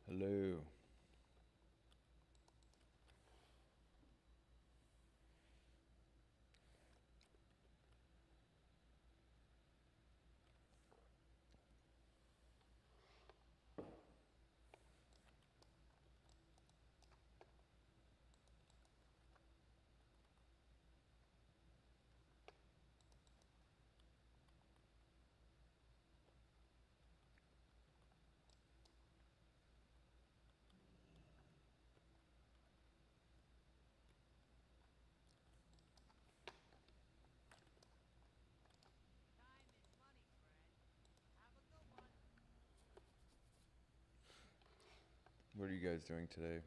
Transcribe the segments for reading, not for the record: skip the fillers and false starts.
Hello. What are you guys doing today?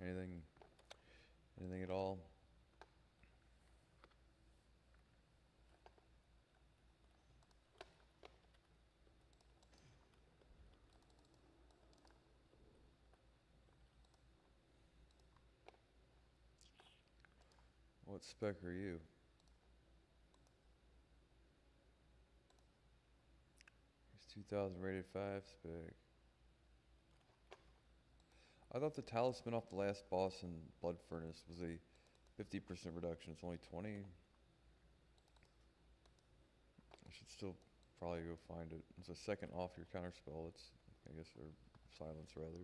Anything? Anything at all? What spec are you? It's 2000 rated 5 spec. I thought the talisman off the last boss in Blood Furnace was a 50% reduction. It's only 20. I should still probably go find it. It's a second off your counter spell. It's, I guess, or silence rather.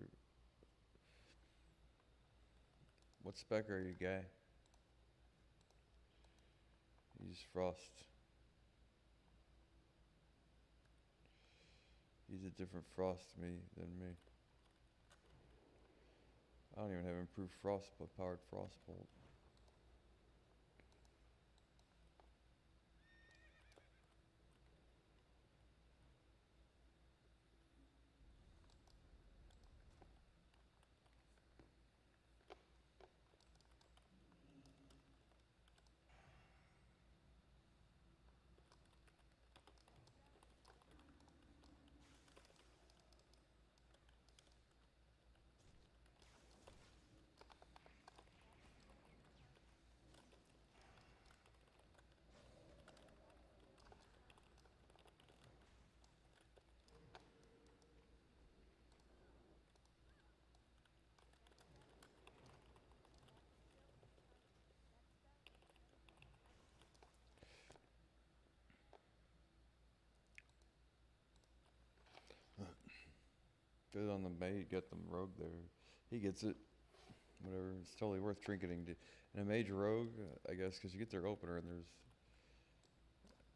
What spec are you, guy? He's Frost. He's a different Frost to me than me. I don't even have improved Frost, but powered Frostbolt. Good on the mage, get them rogue there. He gets it. Whatever, it's totally worth trinketing. And a mage rogue, I guess, because you get their opener and there's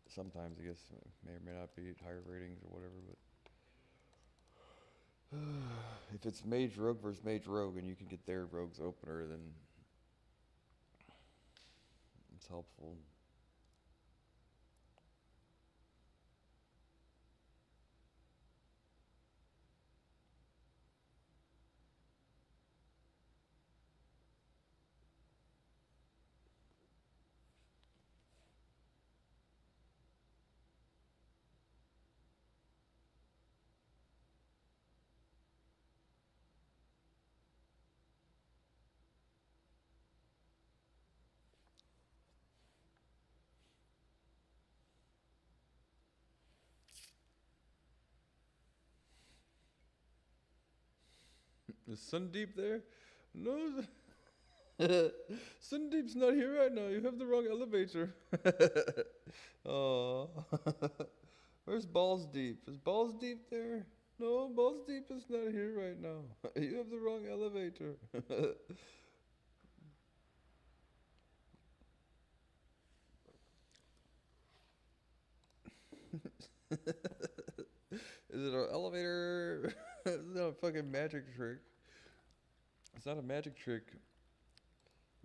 sometimes, I guess, may or may not be higher ratings or whatever, but if it's mage rogue versus mage rogue and you can get their rogue's opener, then it's helpful. Is Sundeep there? No, Sundeep's not here right now. You have the wrong elevator. Oh, where's Balls Deep? Is Balls Deep there? No, Balls Deep is not here right now. You have the wrong elevator. Is it an elevator? It's not a fucking magic trick. It's not a magic trick.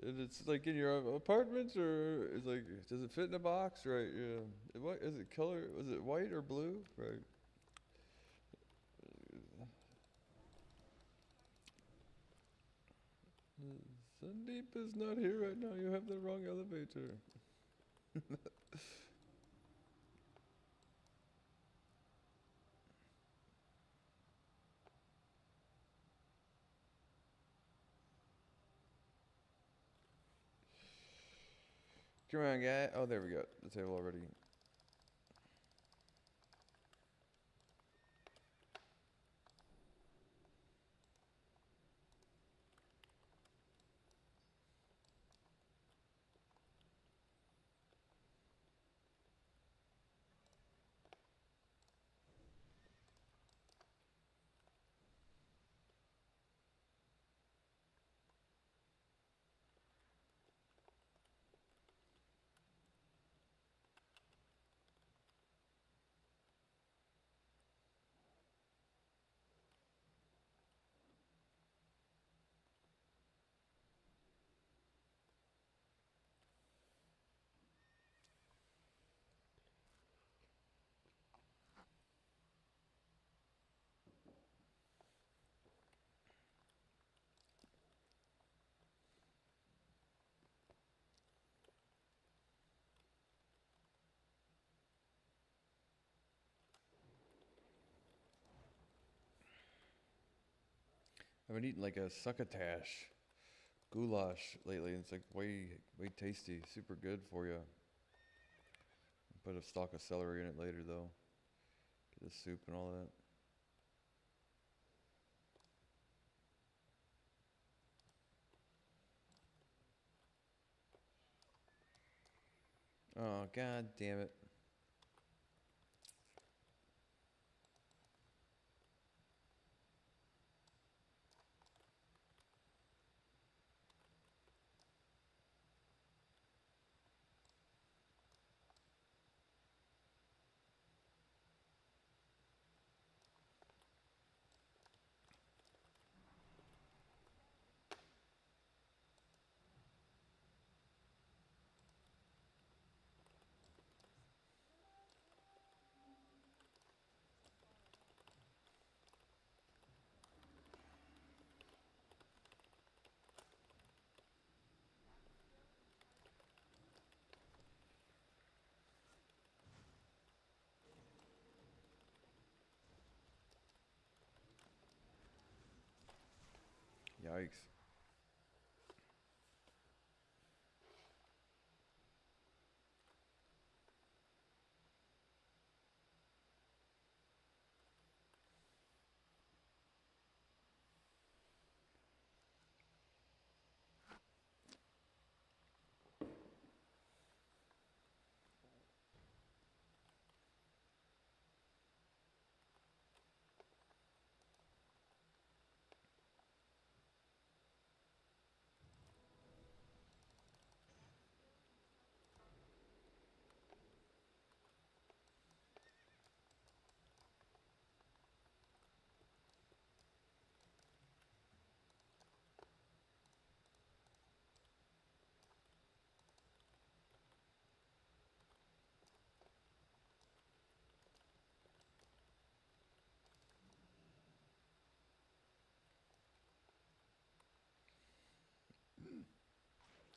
It's like in your apartment, or it's like, does it fit in a box? Right, yeah. What is it color? Was it white or blue? Right. Sandeep is not here right now. You have the wrong elevator. Come on, guy. Oh, there we go. The table already. I've been eating like a succotash goulash lately, and it's like way tasty, super good for you. Put a stalk of celery in it later though. Get the soup and all that. Oh god damn it. Yikes.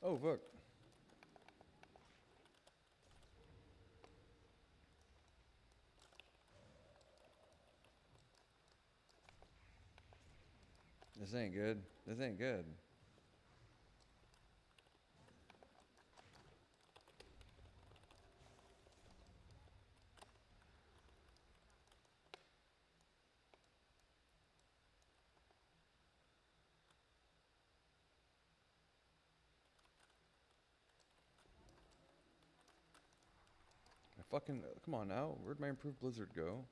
Oh fuck. This ain't good. This ain't good. I fucking come on now. Where'd my improved blizzard go?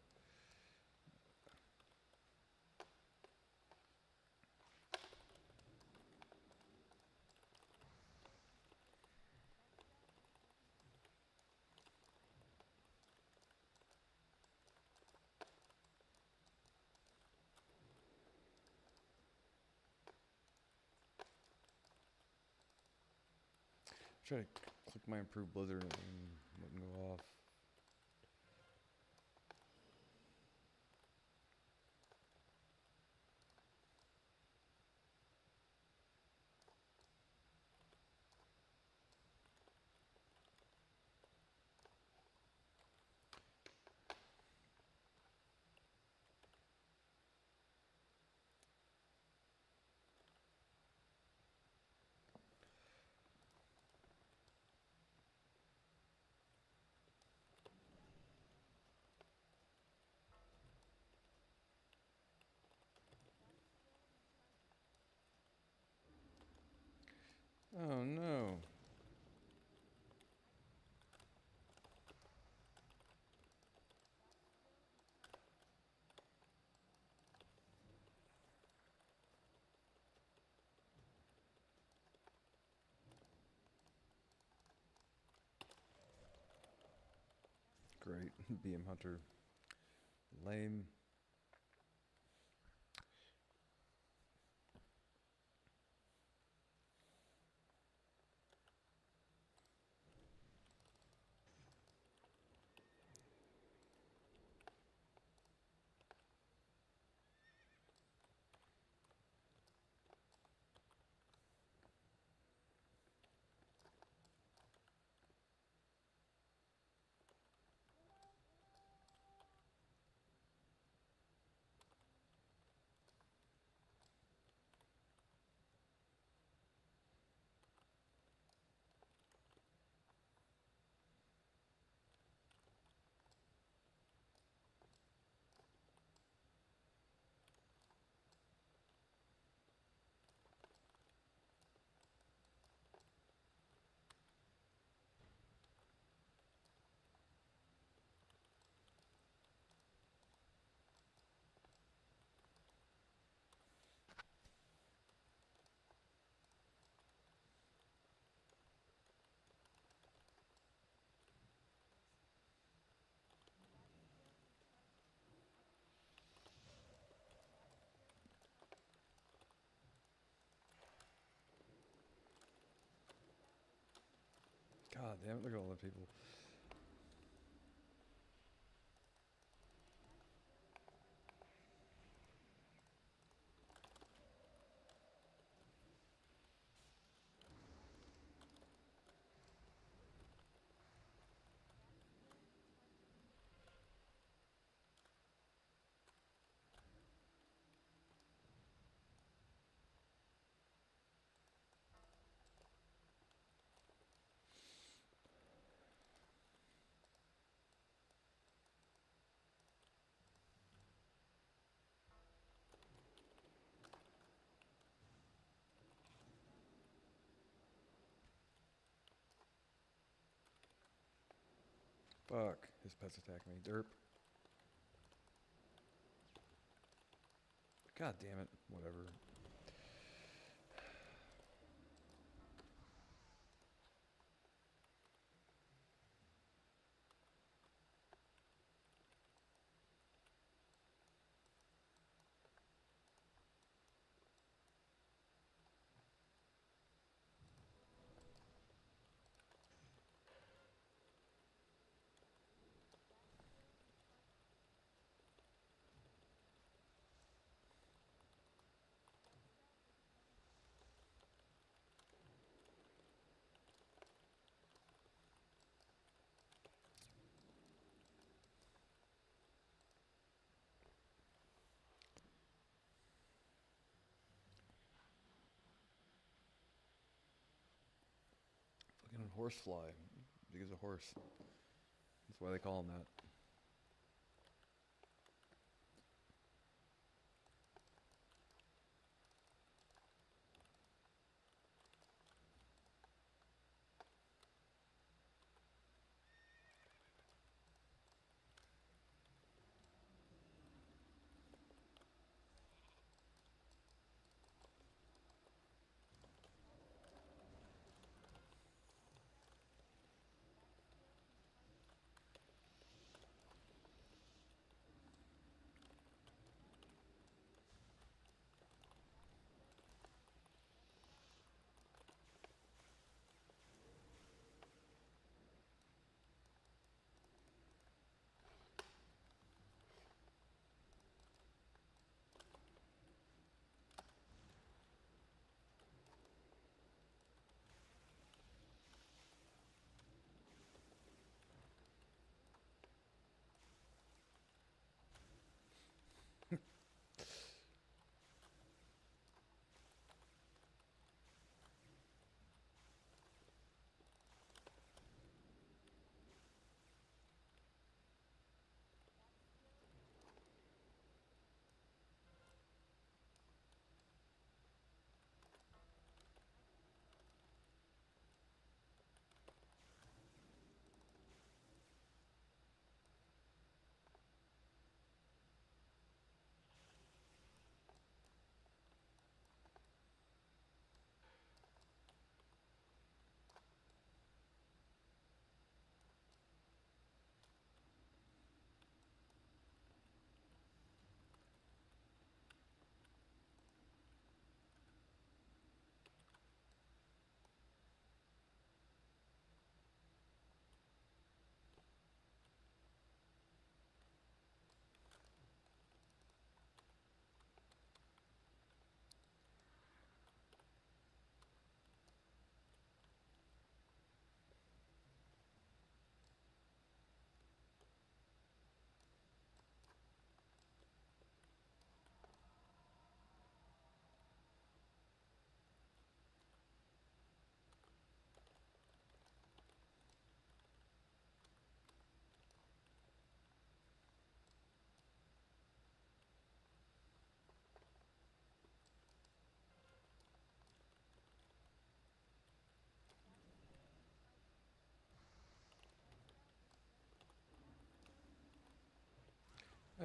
Try to click my improved blizzard and it wouldn't go off. Oh no. Great. BM Hunter. Lame. God damn it, look at all the people. Fuck, his pet's attacking me. Derp. God damn it. Whatever. Fucking horsefly. Big as a horse. That's why they call him that.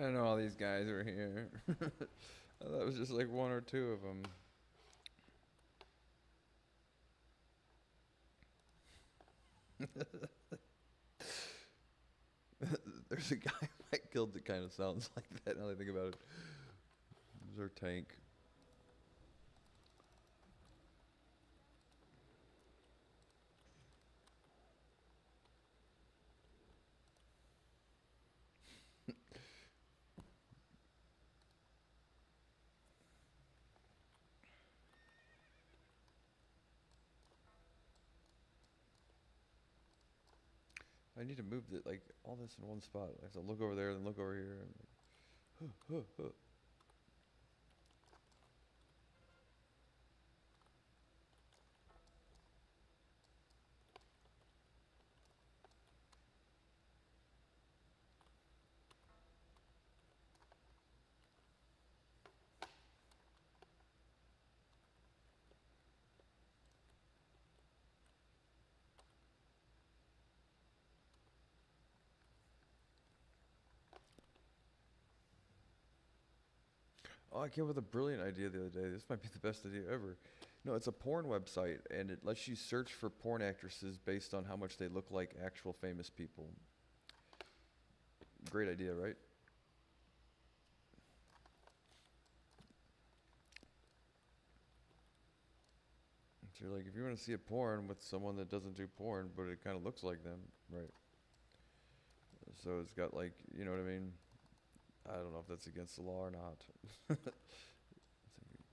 I don't know all these guys were here. I thought it was just like one or two of them. There's a guy I killed that kind of sounds like that now that I think about it. There's our tank. I need to move like all this in one spot. I have to look over there, then look over here. And oh, I came up with a brilliant idea the other day. This might be the best idea ever. No, it's a porn website, and it lets you search for porn actresses based on how much they look like actual famous people. Great idea, right? So you're like, if you want to see a porn with someone that doesn't do porn, but it kind of looks like them, right? So it's got like, you know what I mean? I don't know if that's against the law or not.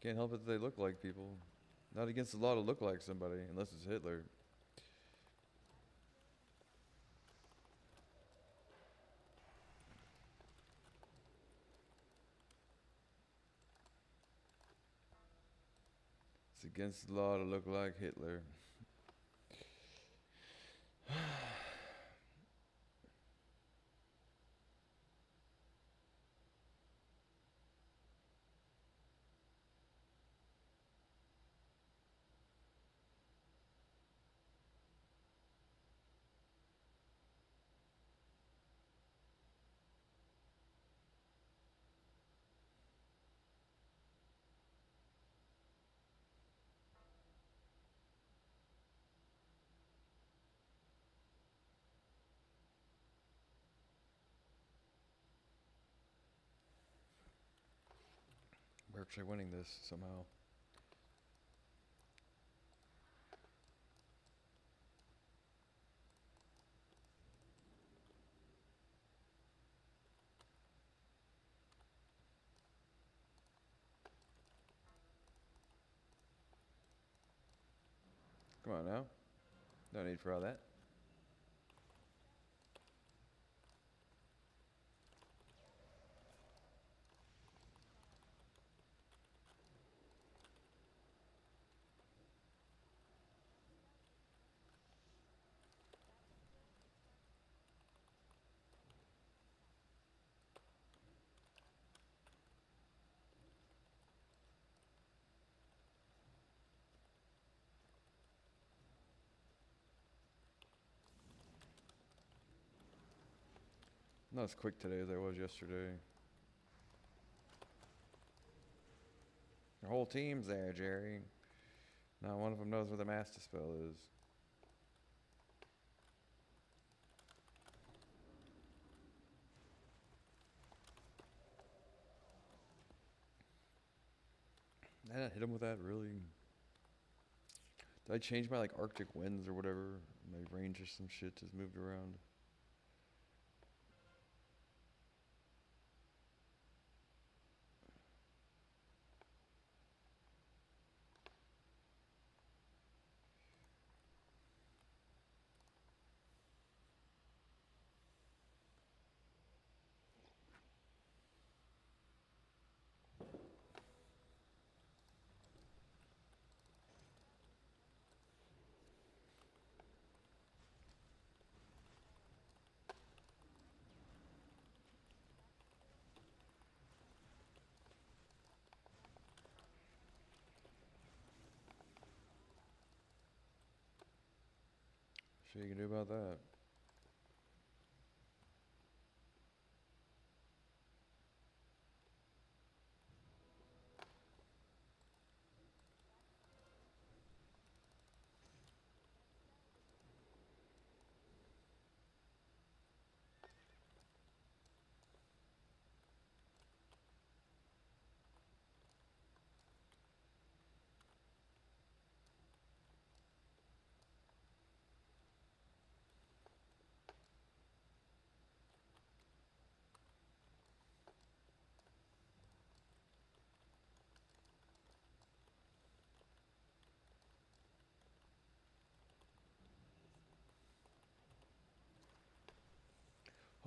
Can't help it that they look like people. Not against the law to look like somebody, unless it's Hitler. It's against the law to look like Hitler. We're actually winning this somehow. Come on now. No need for all that. Not as quick today as I was yesterday. Your whole team's there, Jerry. Not one of them knows where the Master Spell is. Did I not hit him with that, really? Did I change my like Arctic winds or whatever? My range or some shit just moved around. Shit you can do about that.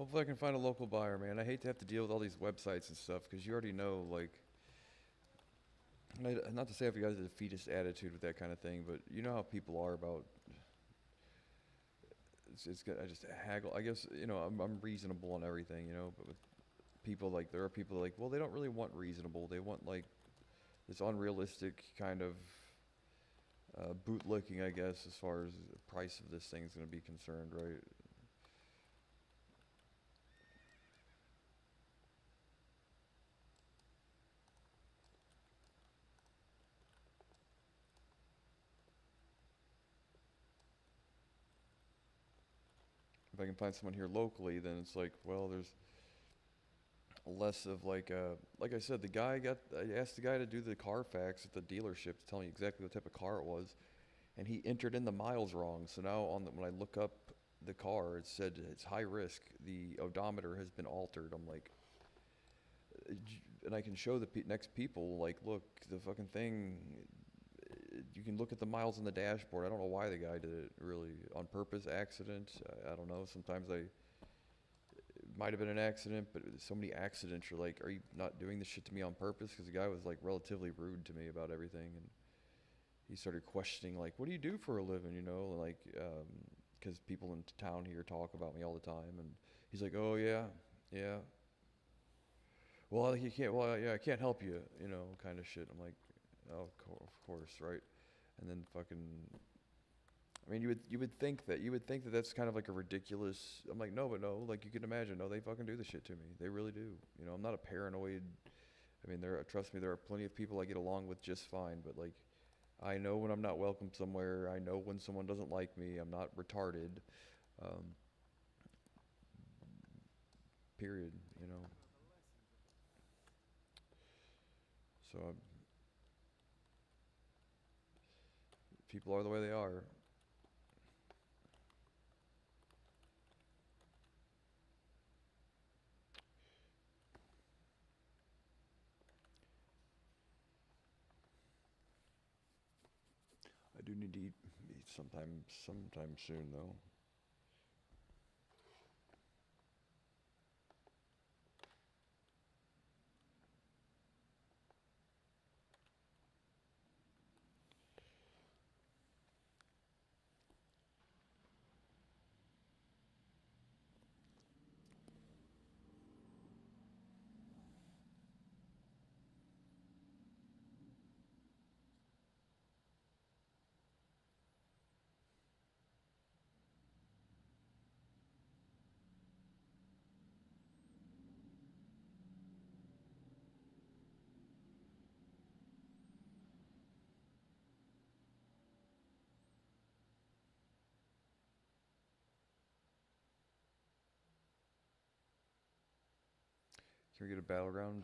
Hopefully I can find a local buyer, man. I hate to have to deal with all these websites and stuff because you already know, like, not to say if you guys have a defeatist attitude with that kind of thing, but you know how people are about. It's good. I just haggle. I guess I'm reasonable on everything, but with people like there are people like, well, they don't really want reasonable. They want like this unrealistic kind of bootlicking, I guess, as far as the price of this thing's going to be concerned, right? If I can find someone here locally, then it's like, well, there's less of like I said, I asked the guy to do the Carfax at the dealership to tell me exactly what type of car it was, and he entered in the miles wrong. So now when I look up the car, it said it's high risk. The odometer has been altered. I'm like, and I can show the next people like, look, the fucking thing. You can look at the miles on the dashboard. I don't know why the guy did it really on purpose, accident. I don't know. Sometimes it might have been an accident, but so many accidents. You're like, are you not doing this shit to me on purpose? Because the guy was like relatively rude to me about everything, and he started questioning like, what do you do for a living? Like, because people in town here talk about me all the time, and he's like, oh yeah, yeah. Well, he can't. Well, yeah, I can't help you. Kind of shit. I'm like, oh, of course, right? And then fucking. I mean, you would think that that's kind of like a ridiculous. I'm like, no, but no. Like you can imagine, no, they fucking do the shit to me. They really do. I'm not a paranoid. I mean, trust me, there are plenty of people I get along with just fine. But like, I know when I'm not welcome somewhere. I know when someone doesn't like me. I'm not retarded. Um, period. So people are the way they are. I do need to eat sometime soon though. Can we get a battleground?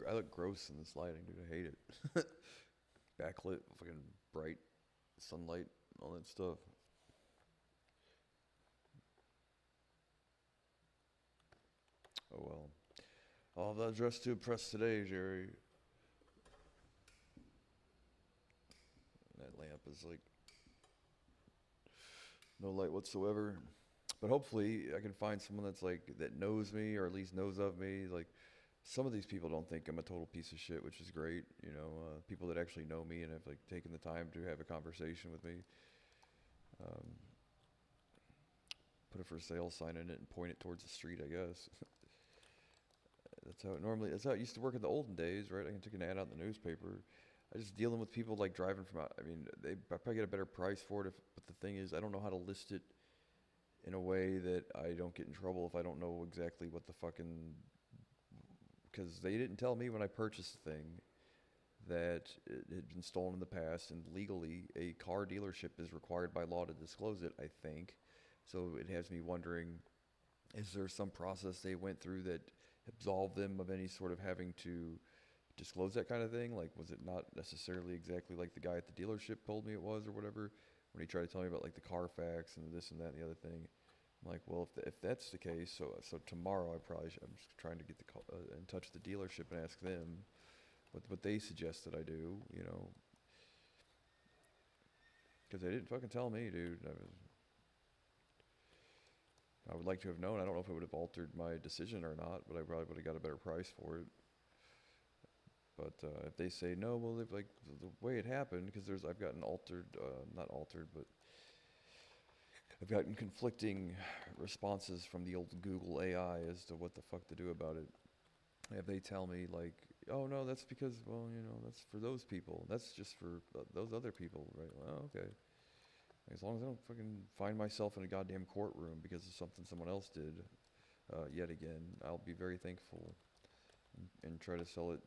I look gross in this lighting, dude. I hate it. Backlit, fucking bright sunlight, all that stuff. Oh well. All that dressed to impress today, Jerry. That lamp is like no light whatsoever. But hopefully, I can find someone that's like that knows me or at least knows of me. Like some of these people don't think I'm a total piece of shit, which is great. People that actually know me and have like taken the time to have a conversation with me. Um, put a for sale sign in it and point it towards the street, I guess. That's how it used to work in the olden days, right? I can take an ad out in the newspaper. I just dealing with people like driving from out. I mean, I probably get a better price for it. But the thing is, I don't know how to list it in a way that I don't get in trouble if I don't know exactly what the fucking. Because they didn't tell me when I purchased the thing that it had been stolen in the past, and legally, a car dealership is required by law to disclose it, I think. So it has me wondering, is there some process they went through that absolved them of any sort of having to disclose that kind of thing? Like, was it not necessarily exactly like the guy at the dealership told me it was or whatever? When he tried to tell me about like the Carfax and this and that and the other thing. I'm like, well, if that's the case, so tomorrow I'm just trying to get in touch with the dealership and ask them what they suggest that I do, you know, because they didn't fucking tell me, dude. I would like to have known. I don't know if it would have altered my decision or not, but I probably would have got a better price for it. But if they say no, well, if, like the way it happened, because I've gotten not altered, but I've gotten conflicting responses from the old Google AI as to what the fuck to do about it. If they tell me like, oh no, that's because, well, you know, that's for those people. That's just for those other people, right? Well, okay. As long as I don't fucking find myself in a goddamn courtroom because of something someone else did, yet again, I'll be very thankful and try to sell it,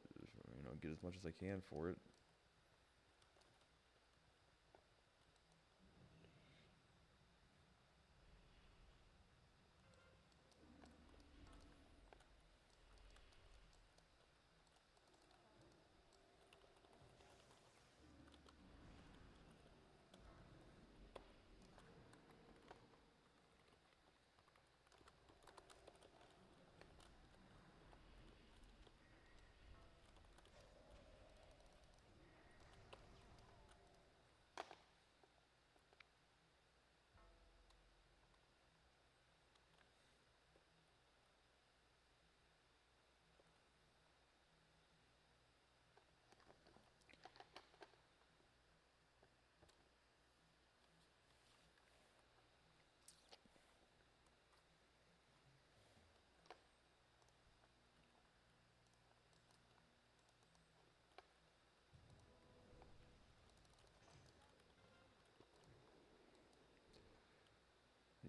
you know, get as much as I can for it.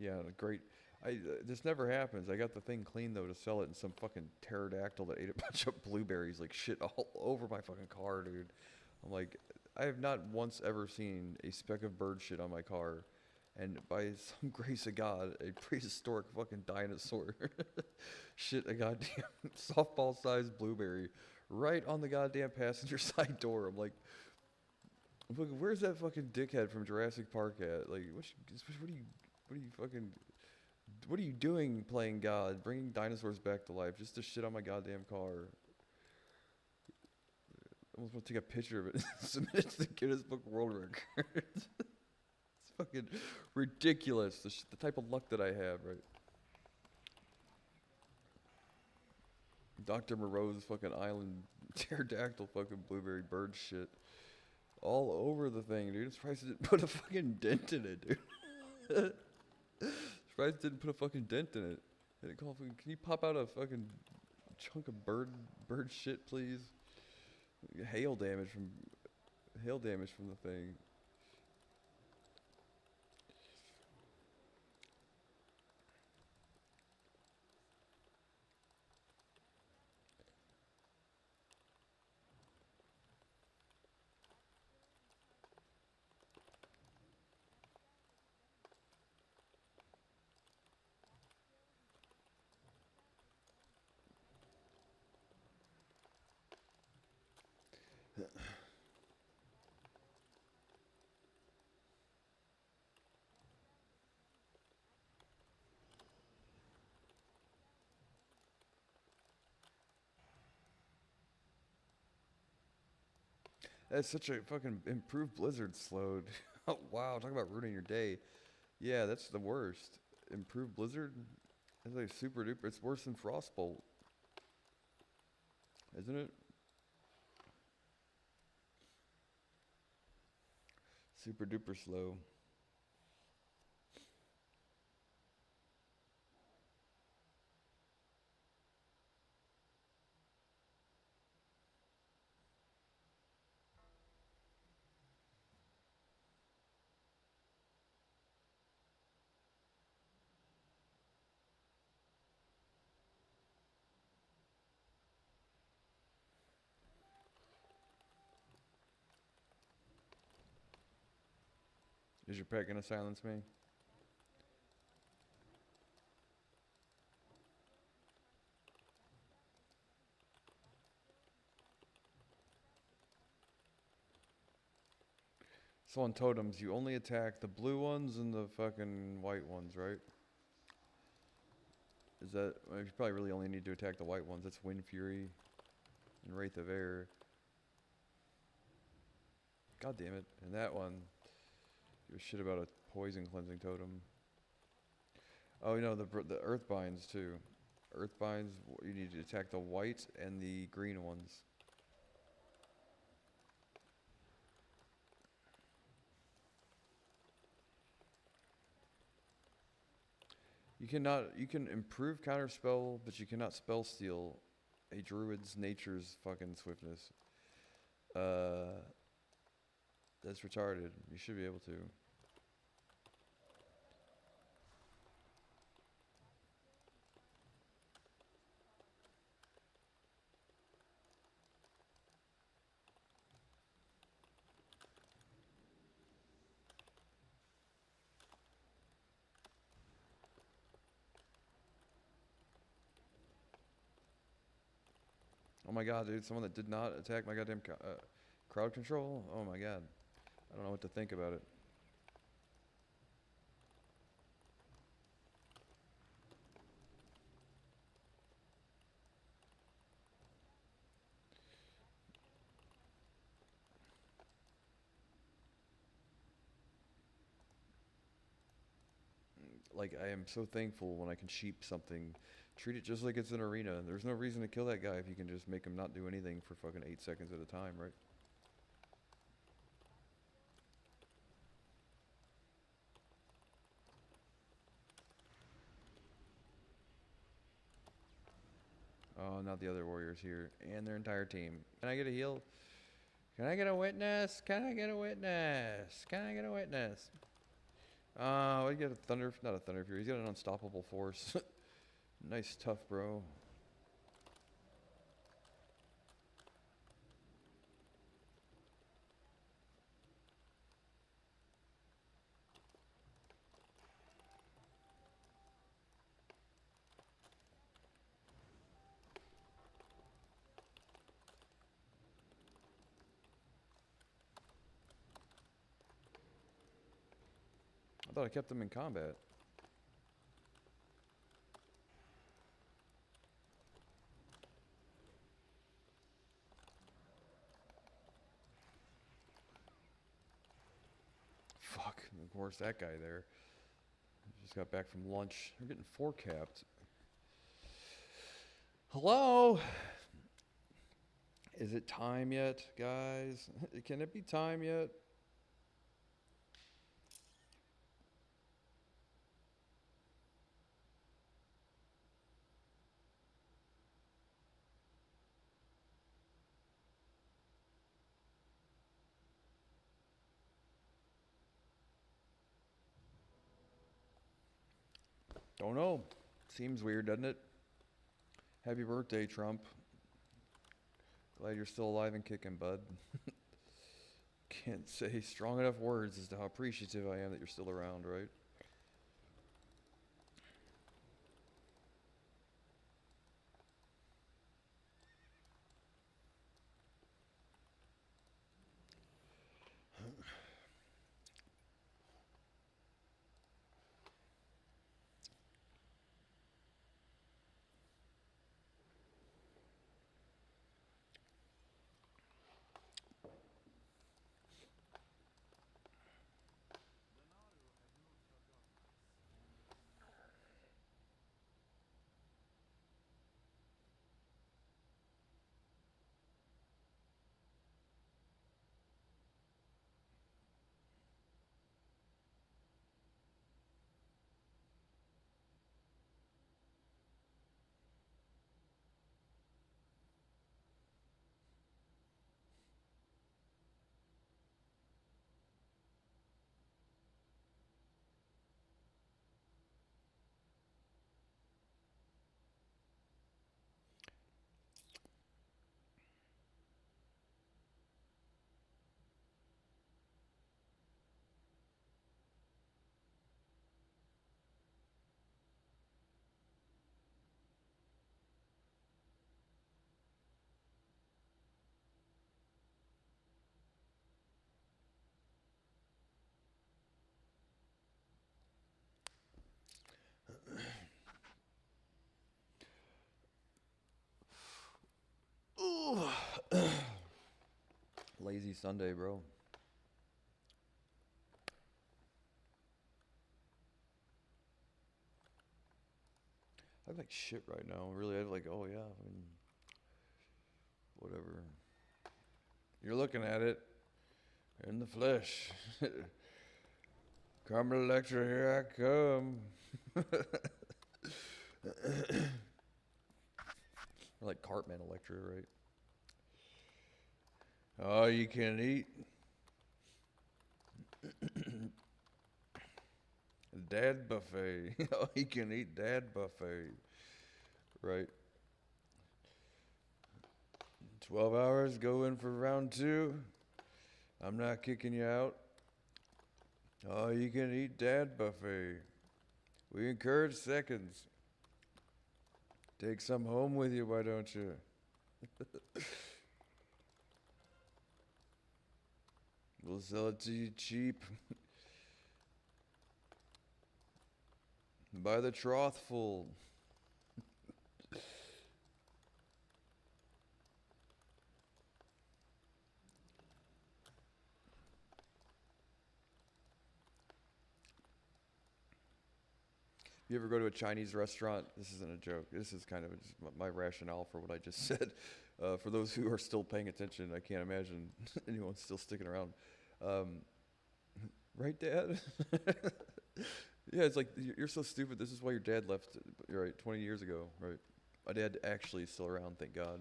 Yeah, great. This never happens. I got the thing clean though to sell it, and some fucking pterodactyl that ate a bunch of blueberries like shit all over my fucking car, dude. I'm like, I have not once ever seen a speck of bird shit on my car, and by some grace of God, a prehistoric fucking dinosaur shit a goddamn softball-sized blueberry right on the goddamn passenger side door. I'm like, where's that fucking dickhead from Jurassic Park at? Like, what are you fucking, what are you doing playing God, bringing dinosaurs back to life just to shit on my goddamn car? I almost want to take a picture of it and submit it to the Guinness Book World Records. It's fucking ridiculous, the type of luck that I have, right? Dr. Moreau's fucking island pterodactyl fucking blueberry bird shit all over the thing, dude. I'm surprised it didn't put a fucking dent in it, dude. Surprised it didn't put a fucking dent in it. Can you pop out a fucking chunk of bird shit, please? Hail damage from the thing. That's such a fucking improved blizzard slowed. Oh wow, talk about ruining your day. Yeah, that's the worst. Improved blizzard? It's like super duper. It's worse than frostbolt, isn't it? Super duper slow. Is your pet gonna silence me? So on totems, you only attack the blue ones and the fucking white ones, right? Is that... well, you probably really only need to attack the white ones. That's Wind Fury and Wraith of Air. God damn it. And that one, give a shit about a poison cleansing totem. Oh, you know, the Earth Binds too. Earth Binds, you need to attack the white and the green ones. You can improve counterspell, but you cannot spell steal a druid's nature's fucking swiftness. That's retarded. You should be able to. Oh my god, dude, someone that did not attack my goddamn crowd control? Oh my god. I don't know what to think about it. Like, I am so thankful when I can sheep something. Treat it just like it's an arena. There's no reason to kill that guy if you can just make him not do anything for fucking 8 seconds at a time, right? Oh, not the other warriors here. And their entire team. Can I get a heal? Can I get a witness? Can I get a witness? Can I get a witness? We get a thunder, not a thunder fury. He's got an unstoppable force. Nice, tough, bro. I thought I kept them in combat. Fuck, of course that guy there. Just got back from lunch. We're getting 4 capped. Hello? Is it time yet, guys? Can it be time yet? Don't know. Seems weird, doesn't it? Happy birthday, Trump. Glad you're still alive and kicking, bud. Can't say strong enough words as to how appreciative I am that you're still around, right? Sunday, bro. I look like shit right now. Really, I like, oh yeah, I mean, whatever. You're looking at it in the flesh. Carmen Electra, here I come. Like Cartman Electra, right? Oh, you can eat. Dad buffet. Oh, you can eat dad buffet. Right. 12 hours, go in for round 2. I'm not kicking you out. Oh, you can eat dad buffet. We encourage seconds. Take some home with you, why don't you? We'll sell it to you cheap. By the trothful. You ever go to a Chinese restaurant? This isn't a joke. This is kind of just my rationale for what I just said. For those who are still paying attention, I can't imagine anyone still sticking around. Right, Dad? Yeah, it's like, you're so stupid. This is why your dad left, right, 20 years ago, right? My dad actually is still around, thank God.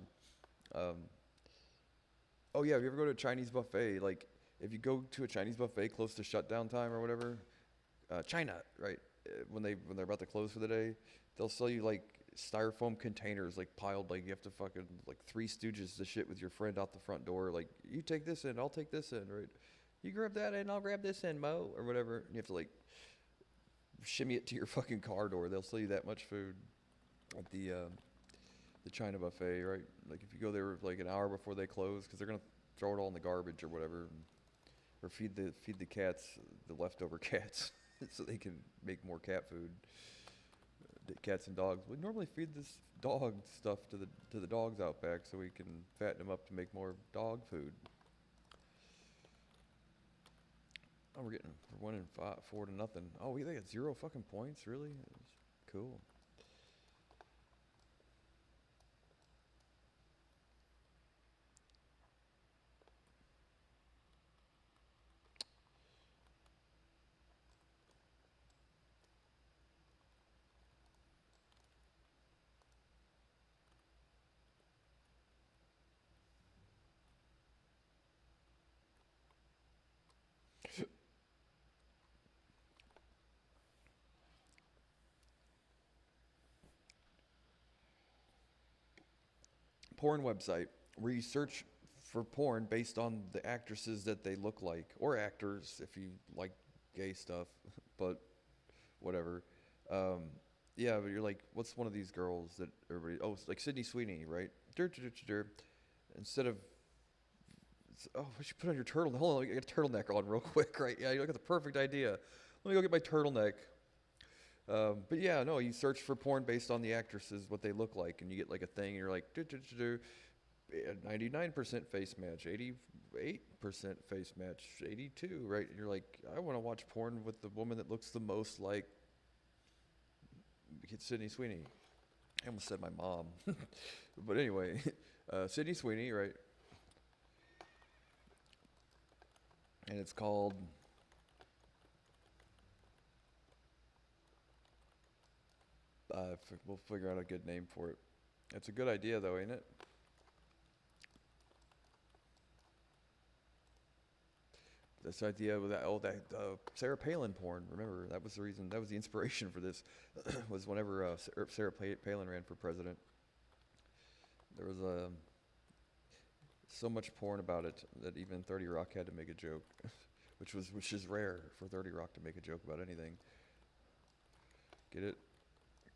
Oh yeah, if you ever go to a Chinese buffet, like, if you go to a Chinese buffet close to shutdown time or whatever, China, right? When they're about to close for the day, they'll sell you like styrofoam containers, like piled, like you have to fucking like Three Stooges the shit with your friend out the front door. Like, you take this in, I'll take this in, right? You grab that in, I'll grab this in, Mo, or whatever. And you have to like shimmy it to your fucking car door. They'll sell you that much food at the China buffet, right? Like if you go there like an hour before they close, because they're gonna throw it all in the garbage or whatever, or feed the cats the leftover cats. So they can make more cat food. Cats and dogs. We normally feed this dog stuff to the dogs out back so we can fatten them up to make more dog food. Oh, we're 1-5, 4-0. Oh, they got 0 fucking points, really? Cool. Porn website where you search for porn based on the actresses that they look like, or actors if you like gay stuff, but whatever. Um, yeah, but you're like, what's one of these girls that everybody? Oh, it's like Sydney Sweeney, right? Instead of, oh, what should you put on your turtleneck? Hold on, get a turtleneck on real quick, right? Yeah, you got the perfect idea. Let me go get my turtleneck. But yeah, no, you search for porn based on the actresses, what they look like, and you get like a thing, and you're like, 99% face match, 88% face match, 82, right? And you're like, I want to watch porn with the woman that looks the most like Sydney Sweeney. I almost said my mom. But anyway, Sydney Sweeney, right? And it's called... we'll figure out a good name for it. It's a good idea, though, ain't it? This idea with that Sarah Palin porn. Remember, that was the reason. That was the inspiration for this. Was whenever Sarah Palin ran for president, there was so much porn about it that even 30 Rock had to make a joke, which is rare for 30 Rock to make a joke about anything. Get it?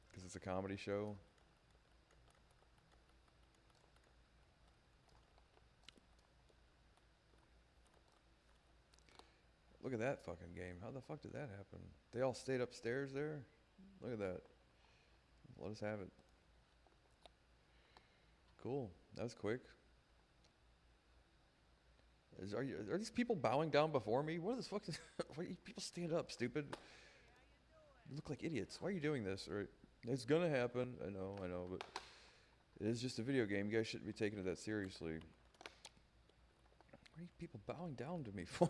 Because it's a comedy show. Look at that fucking game. How the fuck did that happen? They all stayed upstairs there? Look at that. Let us have it. Cool. That was quick. Are these people bowing down before me? What are this fucking? Why you people stand up, stupid? You look like idiots. Why are you doing this? Or it's gonna happen. I know, but it is just a video game. You guys shouldn't be taking it that seriously. What are you people bowing down to me for?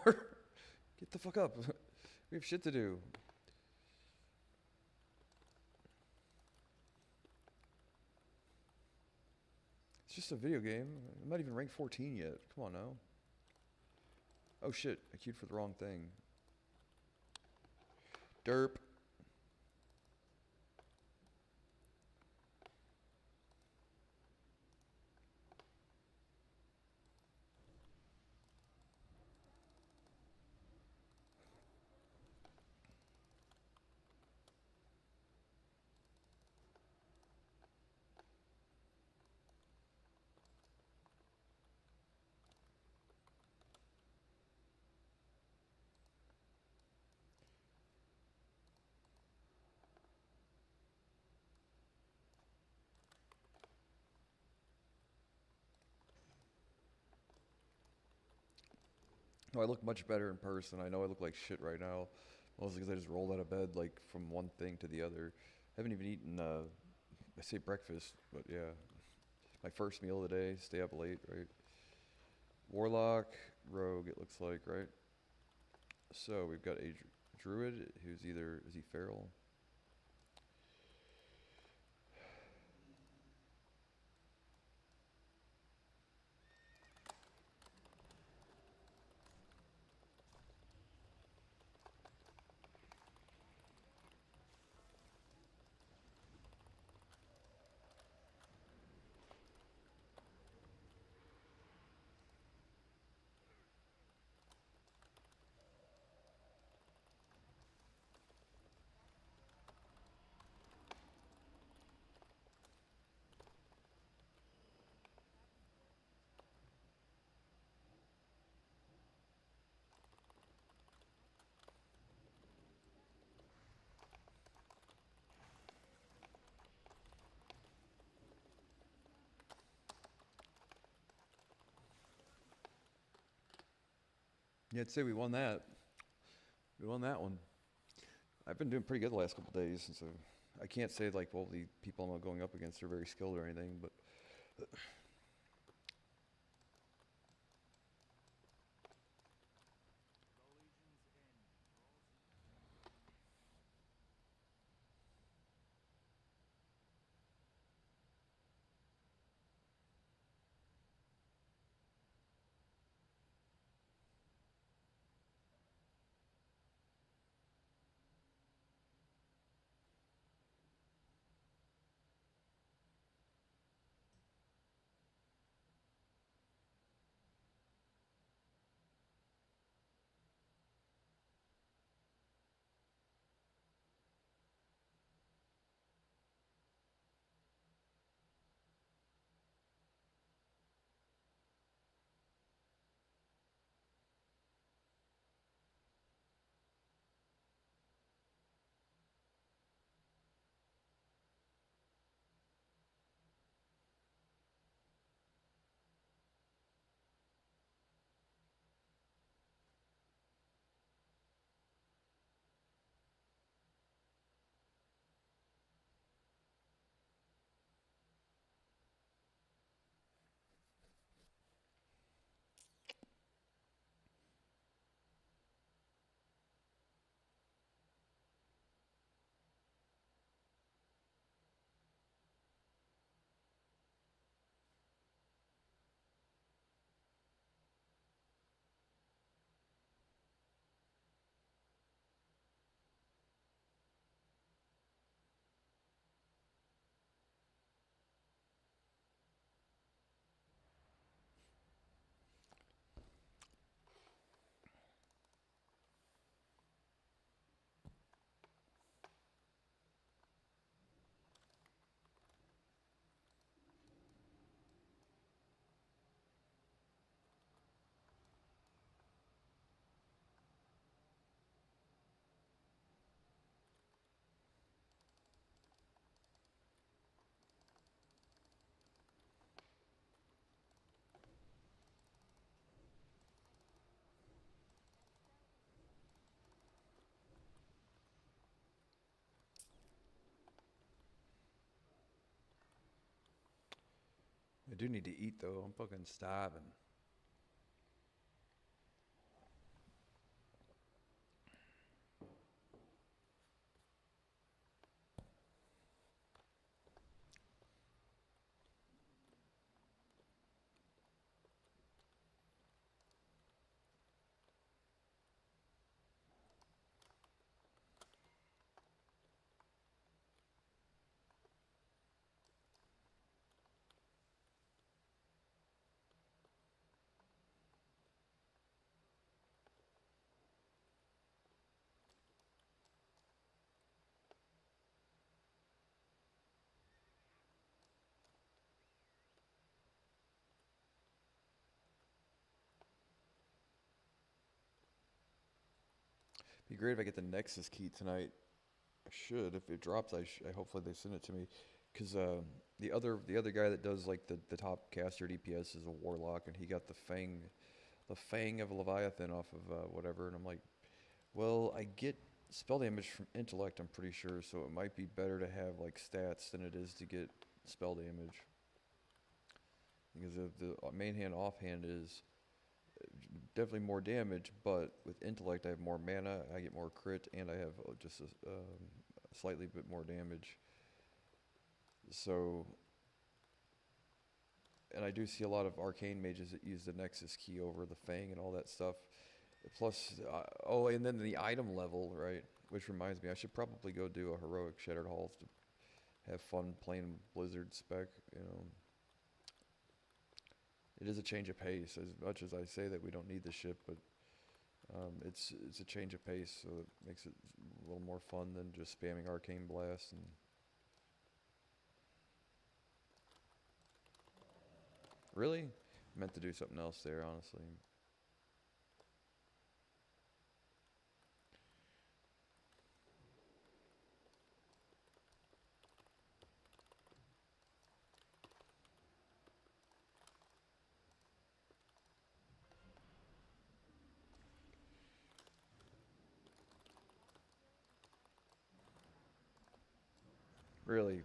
Get the fuck up. We have shit to do. It's just a video game. I'm not even ranked 14 yet. Come on now. Oh shit, I queued for the wrong thing. Derp. No, I look much better in person. I know I look like shit right now. Mostly because I just rolled out of bed like from one thing to the other. I haven't even eaten, I say breakfast, but yeah. My first meal of the day, stay up late, right? Warlock, rogue, it looks like, right? So we've got a druid who's either, is he feral? Yeah, I'd say we won that. We won that one. I've been doing pretty good the last couple days, and so I can't say like, well, the people I'm going up against are very skilled or anything, but I do need to eat though. I'm fucking starving. Be great if I get the Nexus key tonight. I should. If it drops, I hopefully they send it to me. Cause the other guy that does like the top caster DPS is a warlock, and he got the Fang of Leviathan off of whatever, and I'm like, well, I get spell damage from intellect, I'm pretty sure, so it might be better to have like stats than it is to get spell damage. Because the main hand offhand is definitely more damage, but with intellect I have more mana, I get more crit, and I have just a slightly bit more damage. So, and I do see a lot of arcane mages that use the Nexus key over the Fang and all that stuff. Plus, oh, and then the item level, right? Which reminds me, I should probably go do a heroic Shattered Halls to have fun playing Blizzard spec. You know, it is a change of pace. As much as I say that we don't need the ship, but it's a change of pace, so it makes it a little more fun than just spamming Arcane Blast and. Really? Meant to do something else there, honestly. Really?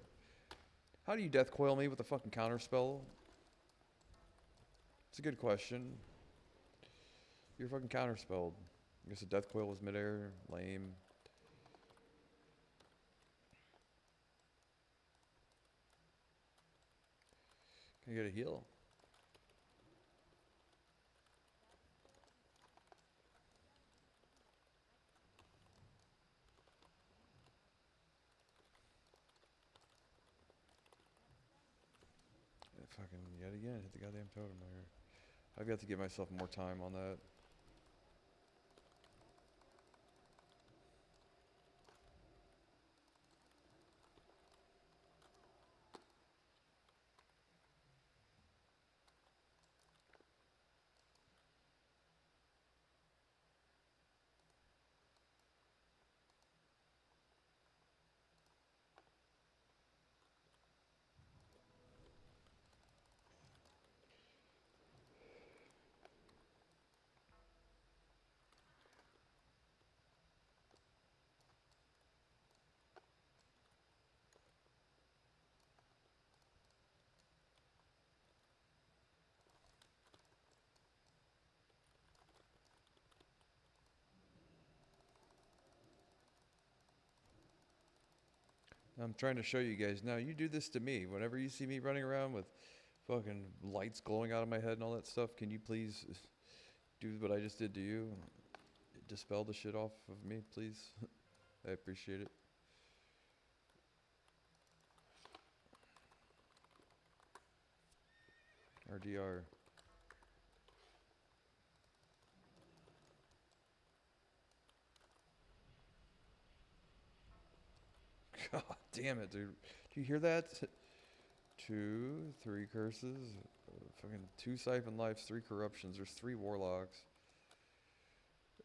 How do you death coil me with a fucking counter spell? It's a good question. You're fucking counterspelled. I guess the death coil was midair. Lame. Can I get a heal? Fucking yet again, hit the goddamn totem there. I've got to give myself more time on that. I'm trying to show you guys now. You do this to me. Whenever you see me running around with fucking lights glowing out of my head and all that stuff, can you please do what I just did to you? Dispel the shit off of me, please. I appreciate it. RDR. God damn it, dude. Do you hear that? 2, 3 curses, fucking 2 siphon lives, 3 corruptions. There's 3 warlocks.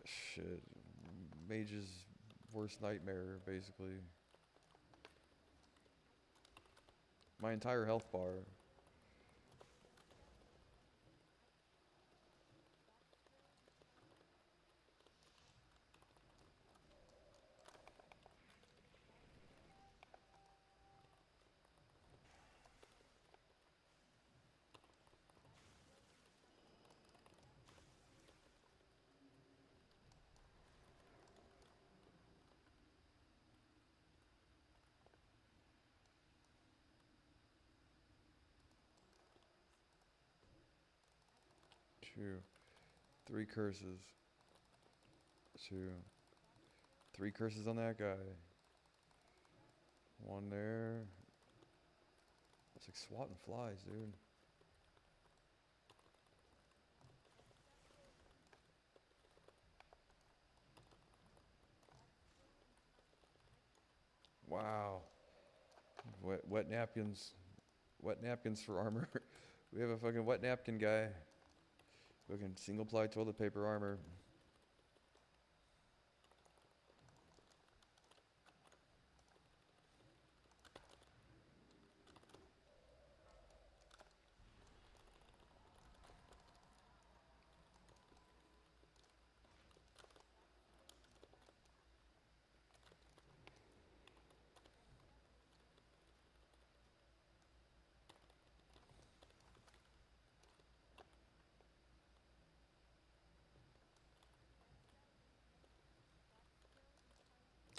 Shit. Mage's worst nightmare, basically. My entire health bar. Two. 3 curses. 2. 3 curses on that guy. 1 there. It's like swatting flies, dude. Wow. Wet napkins. Wet napkins for armor. We have a fucking wet napkin guy. Fucking single ply toilet paper armor.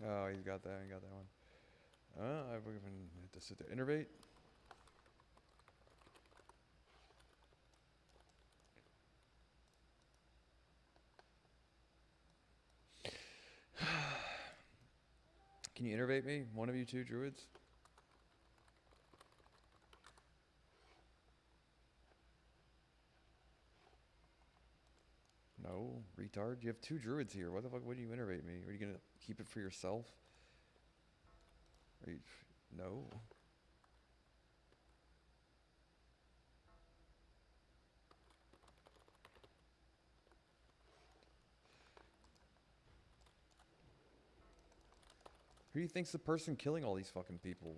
Oh, he's got that. He got that one. I've even had to sit there. Innervate. Can you innervate me? One of you two druids? No, retard. You have 2 druids here. What the fuck would you innervate me? Are you gonna keep it for yourself? Are you, no. Who do you think's the person killing all these fucking people?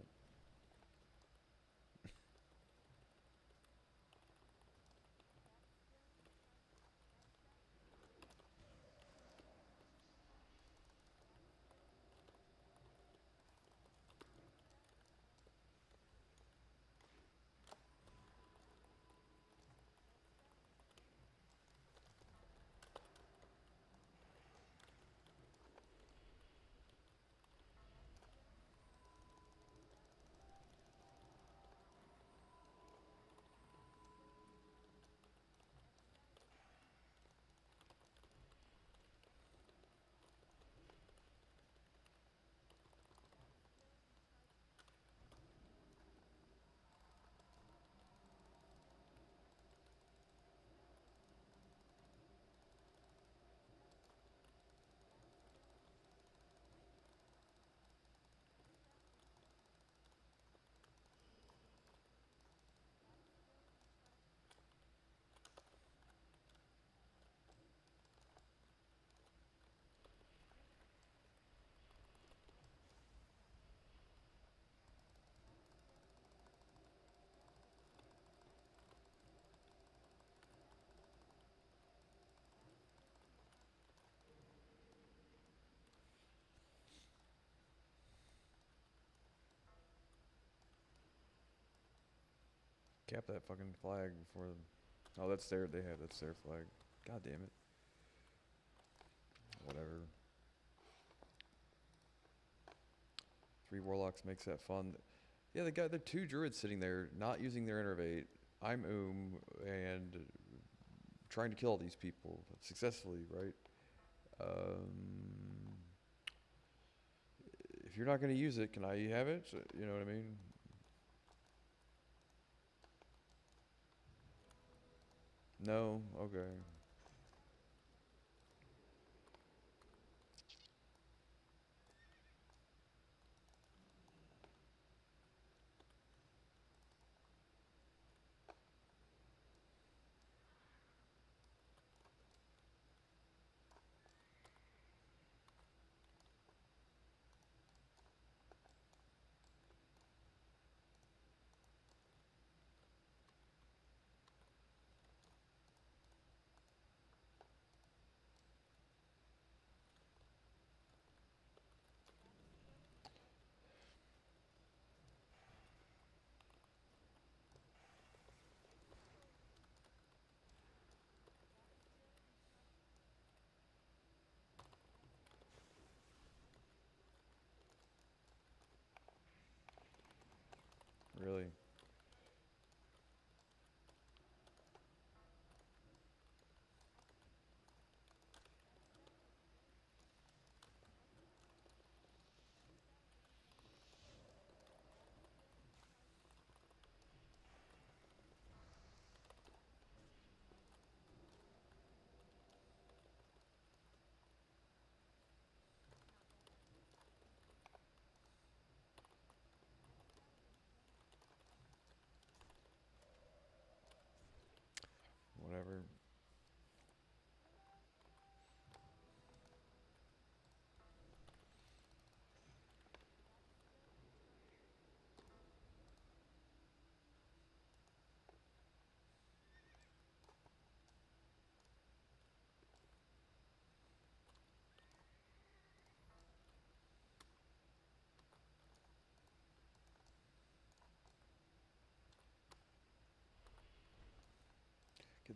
Cap that fucking flag before. Oh, that's their. They have that's their flag. God damn it. Whatever. 3 warlocks makes that fun. Yeah, the 2 druids sitting there, not using their innervate. I'm and trying to kill all these people successfully, right? If you're not going to use it, can I have it? So, you know what I mean? No? Okay. Really?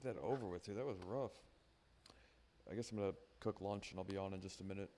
Get that over with, dude. That was rough. I guess I'm gonna cook lunch and I'll be on in just a minute.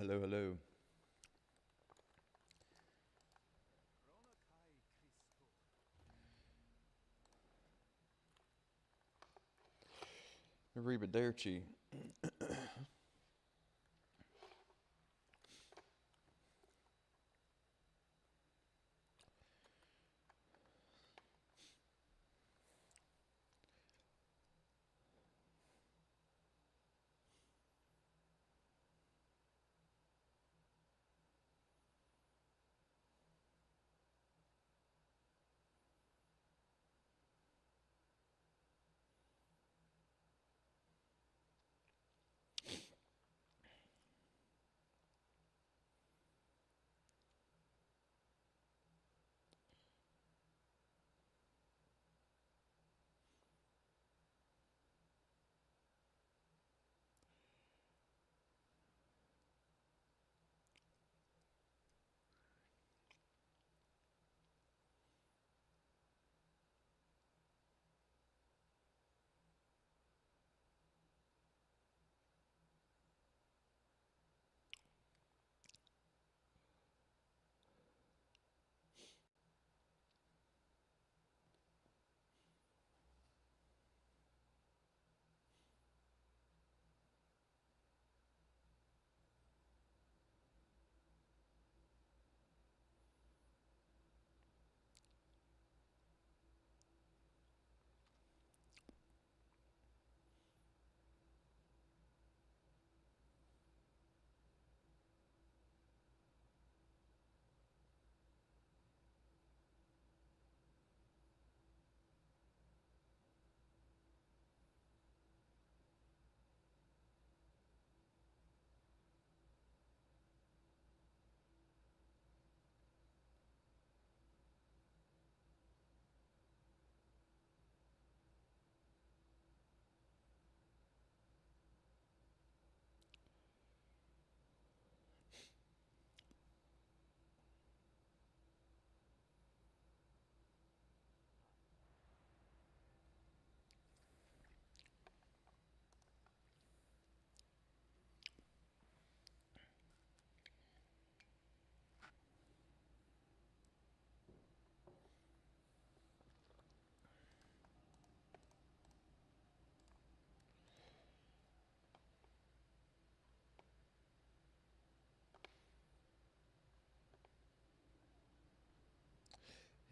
Hello, hello. Arrivederci.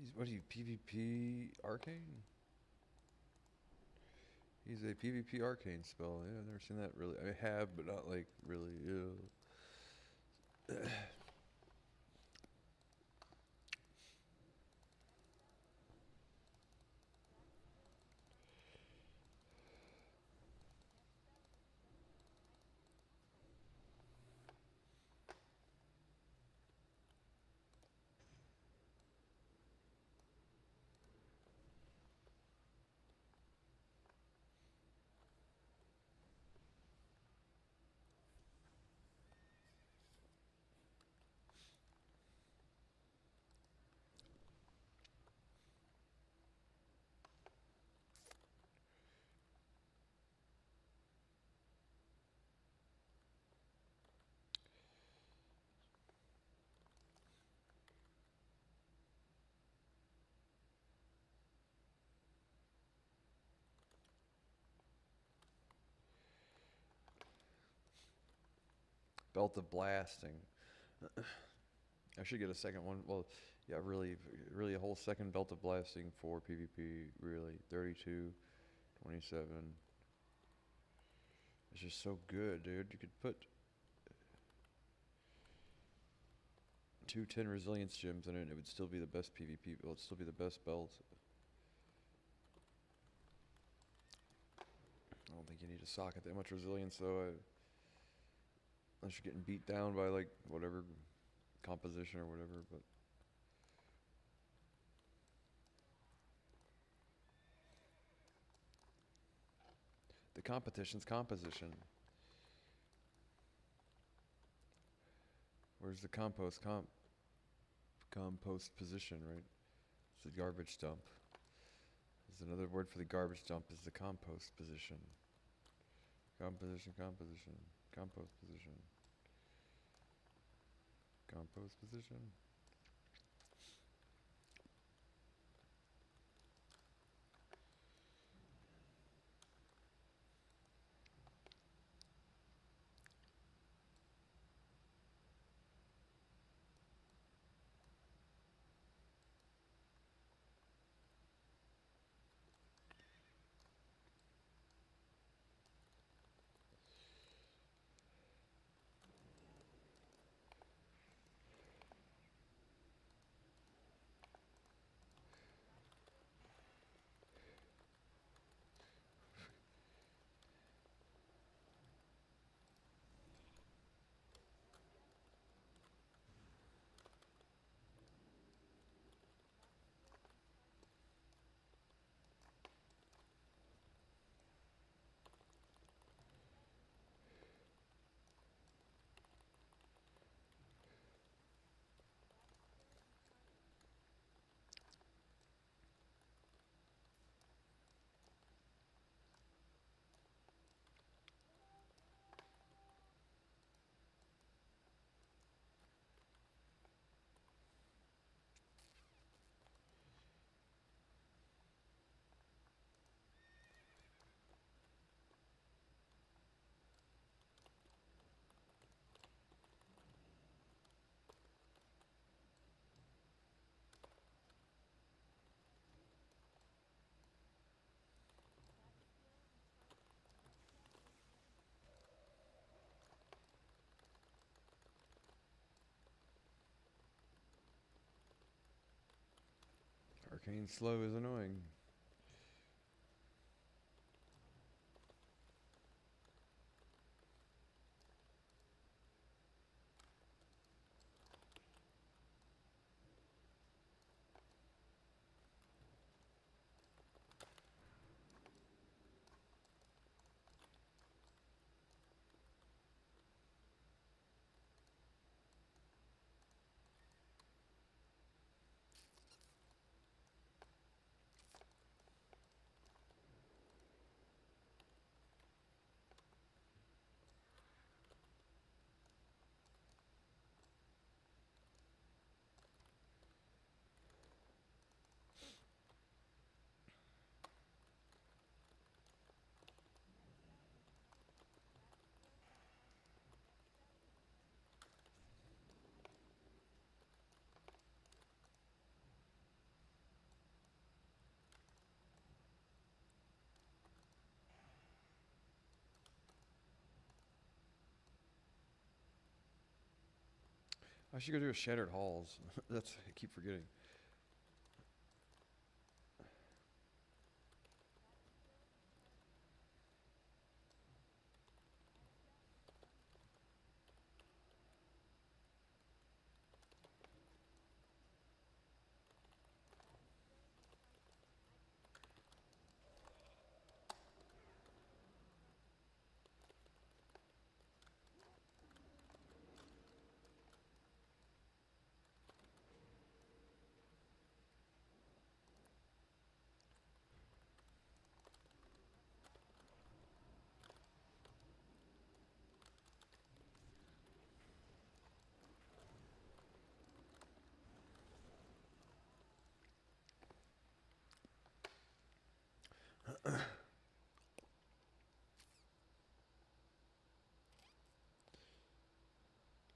He's, what are you, PvP Arcane? He's a PvP Arcane spell. Yeah, I've never seen that really. I have, but not like really. Ew. Belt of Blasting. I should get a second one. Well, yeah, really, really a whole second Belt of Blasting for PvP. Really, 32, 27. It's just so good, dude. You could put 210 resilience gems in it, and it would still be the best PvP. Well, it'd still be the best belt. I don't think you need to socket that much resilience, though. Unless you're getting beat down by, like, whatever composition or whatever, but... The competition's composition. Where's the compost position, right? It's the garbage dump. There's another word for the garbage dump is the compost position. Composition, compost position. Compost position. Arcane slow is annoying. I should go do a Shattered Halls. That's I keep forgetting.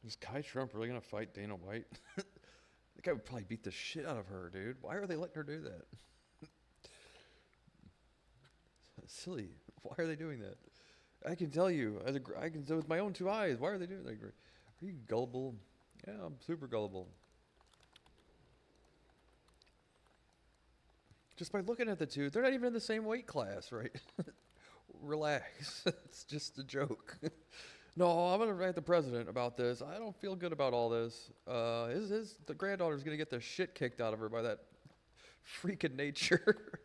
Is Kai Trump really gonna fight Dana White? That guy would probably beat the shit out of her, dude. Why are they letting her do that? Silly. Why are they doing that? I can tell you, I can with my own two eyes. Why are they doing that? Are you gullible? Yeah, I'm super gullible. Just by looking at the two, they're not even in the same weight class, right? Relax. It's just a joke. No, I'm gonna write the president about this. I don't feel good about all this. The granddaughter's gonna get the shit kicked out of her by that freaking nature.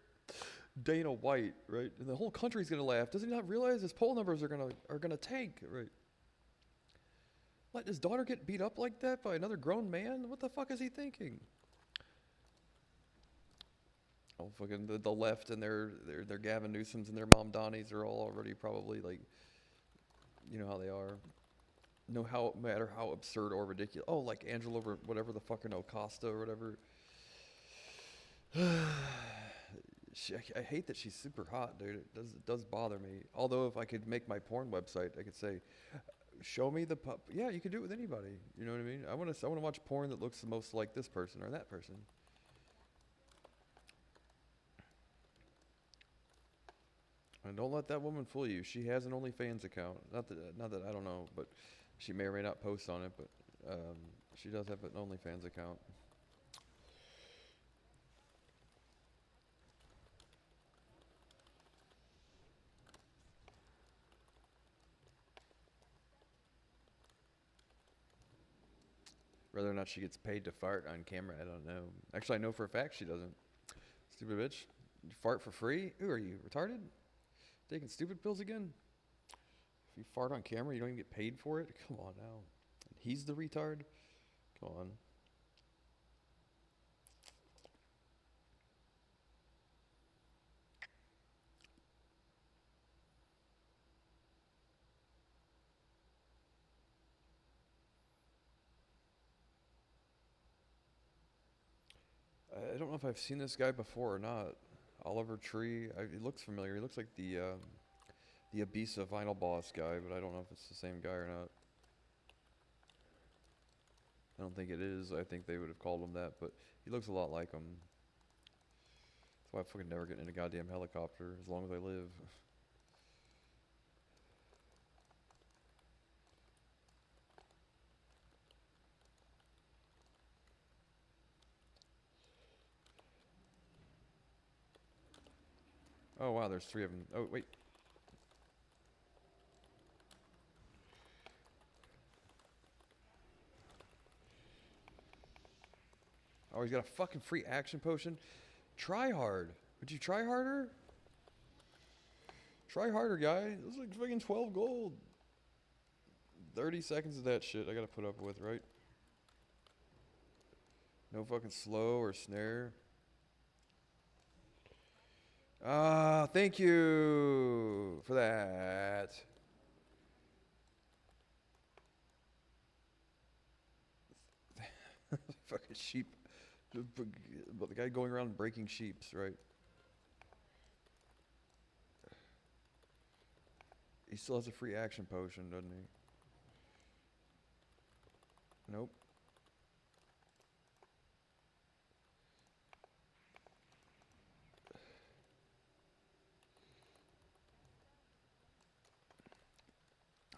Dana White, right? And the whole country's gonna laugh. Does he not realize his poll numbers are gonna tank, right? Let his daughter get beat up like that by another grown man? What the fuck is he thinking? Oh, fucking the left and their Gavin Newsoms and their Mom Donnies are all already probably like, you know how they are. no how matter how absurd or ridiculous. Oh, like Angela, whatever the fucking Acosta or whatever. I hate that she's super hot, dude. It does bother me. Although if I could make my porn website, I could say, show me the pup. Yeah, you could do it with anybody. You know what I mean? I wanna watch porn that looks the most like this person or that person. And don't let that woman fool you. She has an OnlyFans account. Not that I don't know, but she may or may not post on it. But she does have an OnlyFans account. Whether or not she gets paid to fart on camera, I don't know. Actually, I know for a fact she doesn't. Stupid bitch. You fart for free? Who are you, retarded? Taking stupid pills again? If you fart on camera, you don't even get paid for it? Come on now. He's the retard? Come on. I don't know if I've seen this guy before or not. Oliver Tree. He looks familiar. He looks like the Abisa vinyl boss guy, but I don't know if it's the same guy or not. I don't think it is. I think they would have called him that, but he looks a lot like him. That's why I fucking never get in a goddamn helicopter as long as I live. Oh wow, there's 3 of them. Oh wait. Oh, he's got a fucking free action potion. Try hard. Would you try harder? Try harder, guy. It was like fucking 12 gold. 30 seconds of that shit I gotta put up with, right? No fucking slow or snare. Ah, thank you for that. Fucking sheep. But the guy going around breaking sheeps, right? He still has a free action potion, doesn't he? Nope.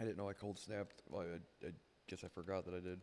I didn't know I cold snapped. Well, I guess I forgot that I did.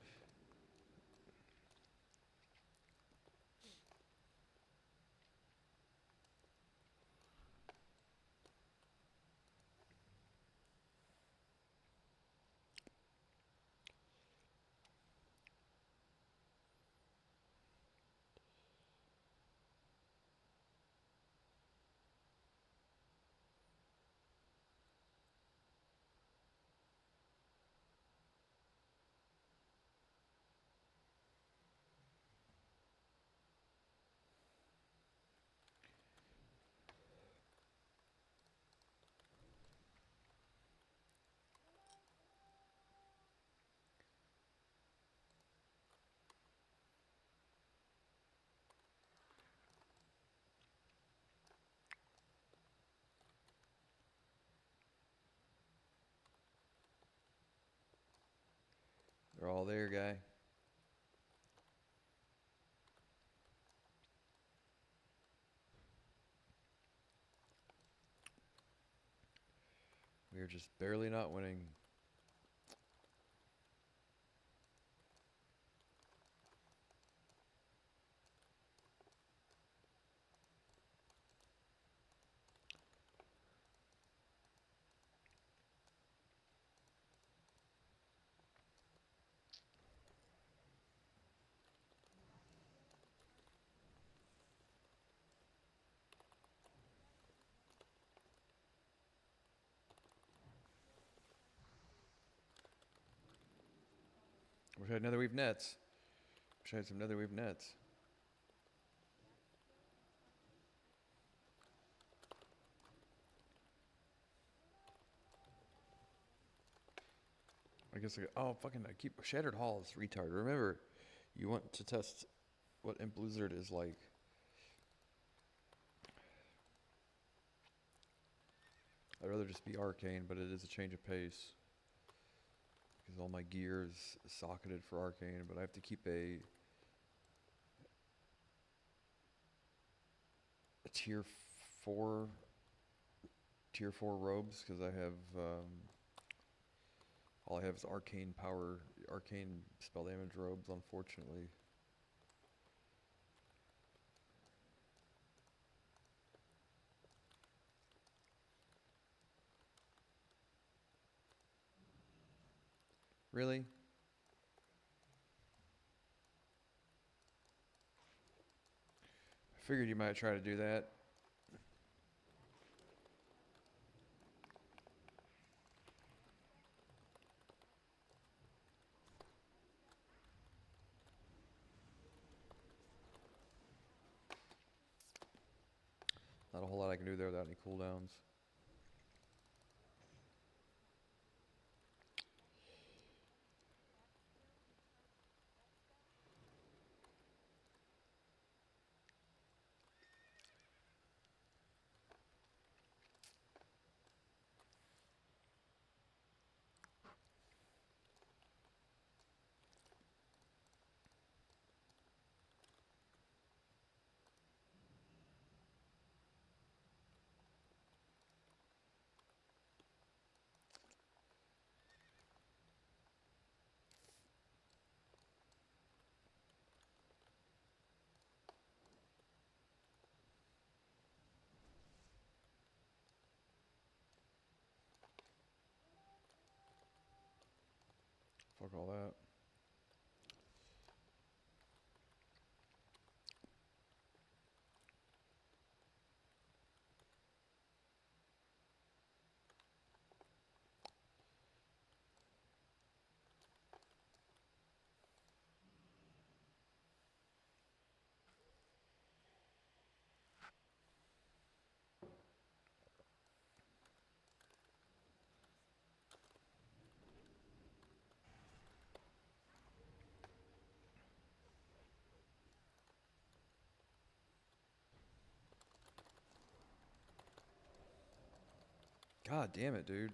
They're all there, guy. We're just barely not winning. Wish I had netherweave nets. Wish I had some netherweave nets. I guess oh fucking I keep Shattered Hall is retarded. Remember, you want to test what Imp Blizzard is like. I'd rather just be Arcane, but it is a change of pace. Because all my gear is socketed for Arcane, but I have to keep a tier 4 robes because I have all I have is arcane power, arcane spell damage robes, unfortunately. Really? I figured you might try to do that. Not a whole lot I can do there without any cooldowns. Fuck all that. God damn it, dude.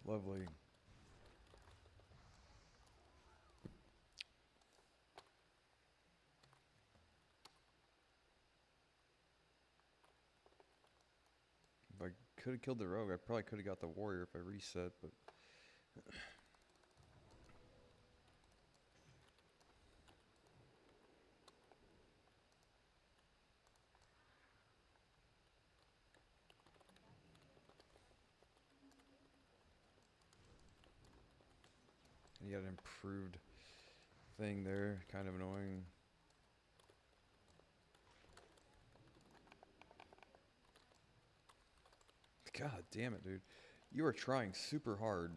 Lovely. If I could have killed the rogue, I probably could have got the warrior if I reset, but you got an improved thing there, kind of annoying. God damn it, dude. You are trying super hard.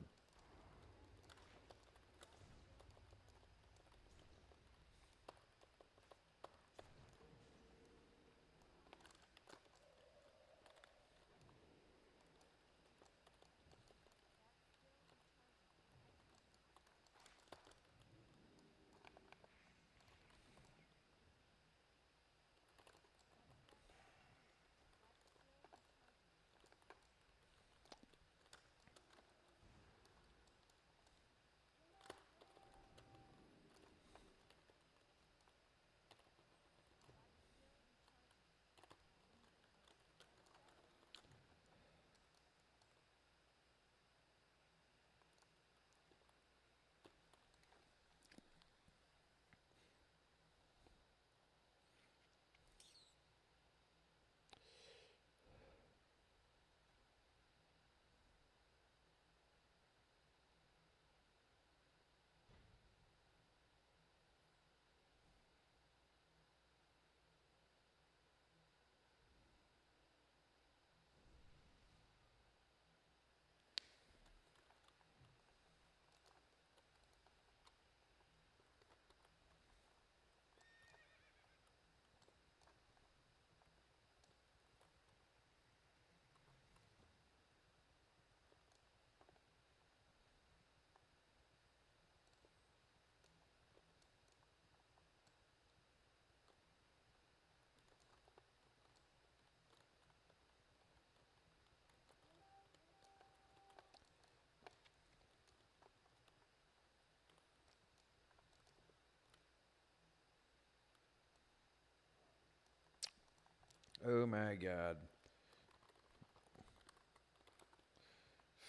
Oh my god.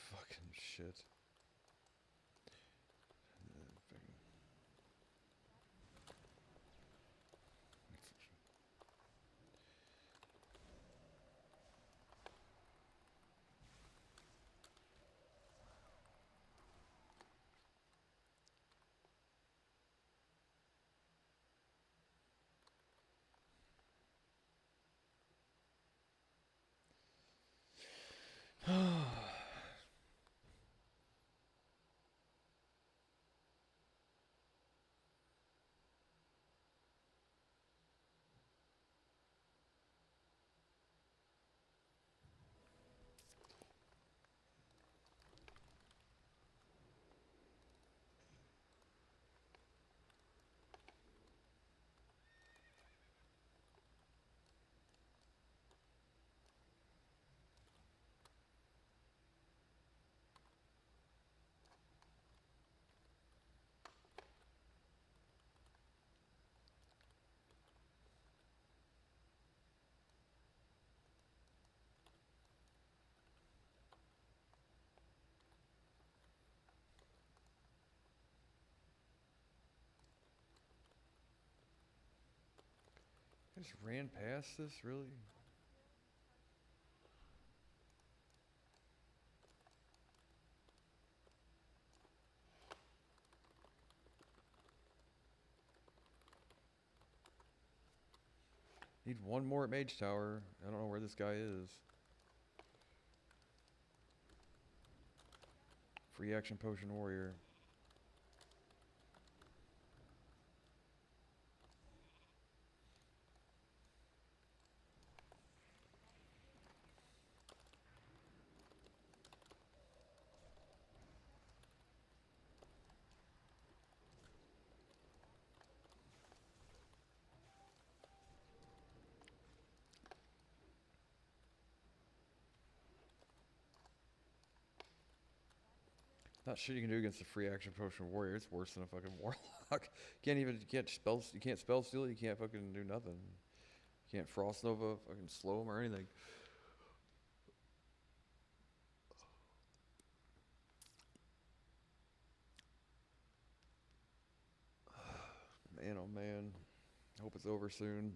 Fucking shit. I just ran past this, really? Need one more at Mage Tower. I don't know where this guy is. Free action potion warrior. Not shit you can do against a free action potion warrior. It's worse than a fucking warlock. You can't spell steal. You can't fucking do nothing. You can't frost nova, fucking slow him or anything. Man, oh man. I hope it's over soon.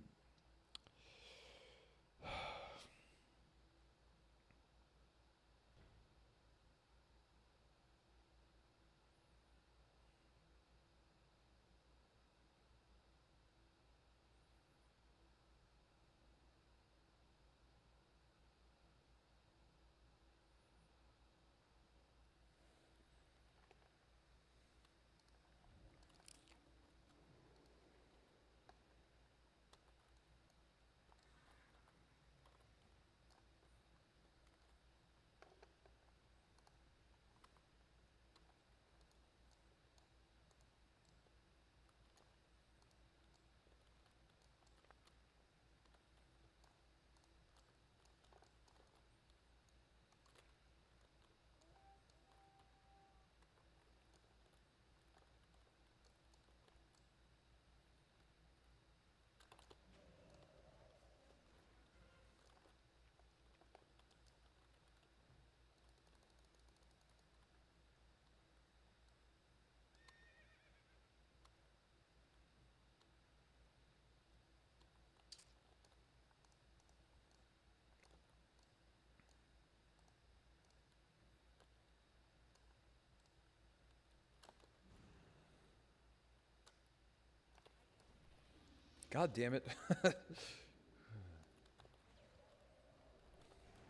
God damn it.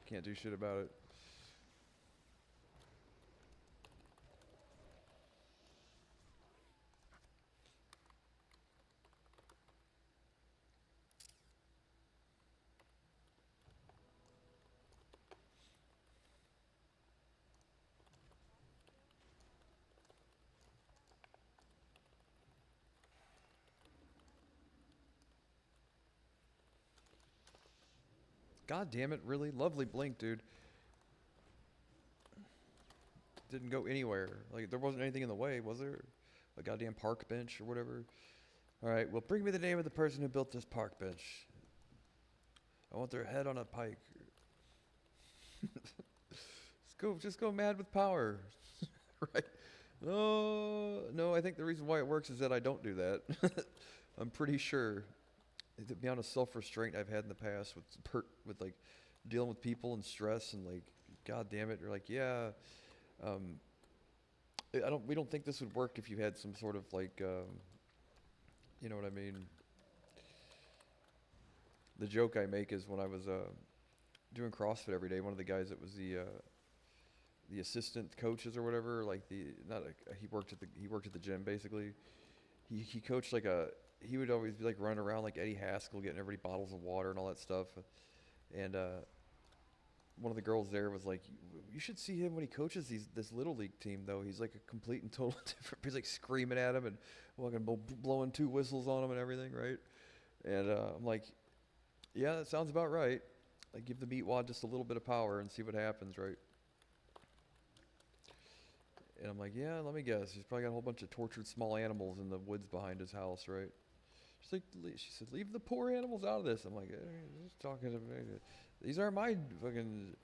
Can't do shit about it. God damn it, really? Lovely blink, dude. Didn't go anywhere. Like, there wasn't anything in the way, was there? A goddamn park bench or whatever. Alright, well, bring me the name of the person who built this park bench. I want their head on a pike. Just go mad with power, right? No, no. I think the reason why it works is that I don't do that. I'm pretty sure the amount of self-restraint I've had in the past with like dealing with people and stress and like, God damn it, you're like, yeah. We don't think this would work if you had some sort of like, you know what I mean? The joke I make is when I was doing CrossFit every day, one of the guys that was the assistant coaches or whatever, like he worked at the gym basically. He coached like he would always be like running around like Eddie Haskell, getting everybody bottles of water and all that stuff. And one of the girls there was like, "You should see him when he coaches this little league team, though. He's like a complete and total different." He's like screaming at him and fucking blowing 2 whistles on him and everything, right? And I'm like, yeah, that sounds about right. Like, give the meat wad just a little bit of power and see what happens, right? And I'm like, yeah, let me guess. He's probably got a whole bunch of tortured small animals in the woods behind his house, right? She said, leave the poor animals out of this. I'm like, just talking to me. These aren't my fucking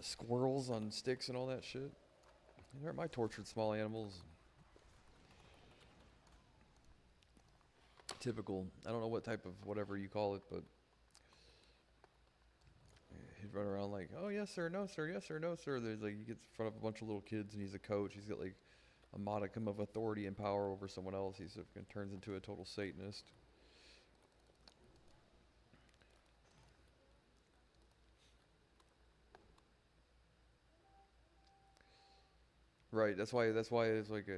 squirrels on sticks and all that shit. These aren't my tortured small animals. Typical. I don't know what type of whatever you call it, but he'd run around like, oh, yes, sir, no, sir, yes, sir, no, sir. There's like, he gets in front of a bunch of little kids and he's a coach. He's got like a modicum of authority and power over someone else. He sort of turns into a total Satanist. Right. That's why it's like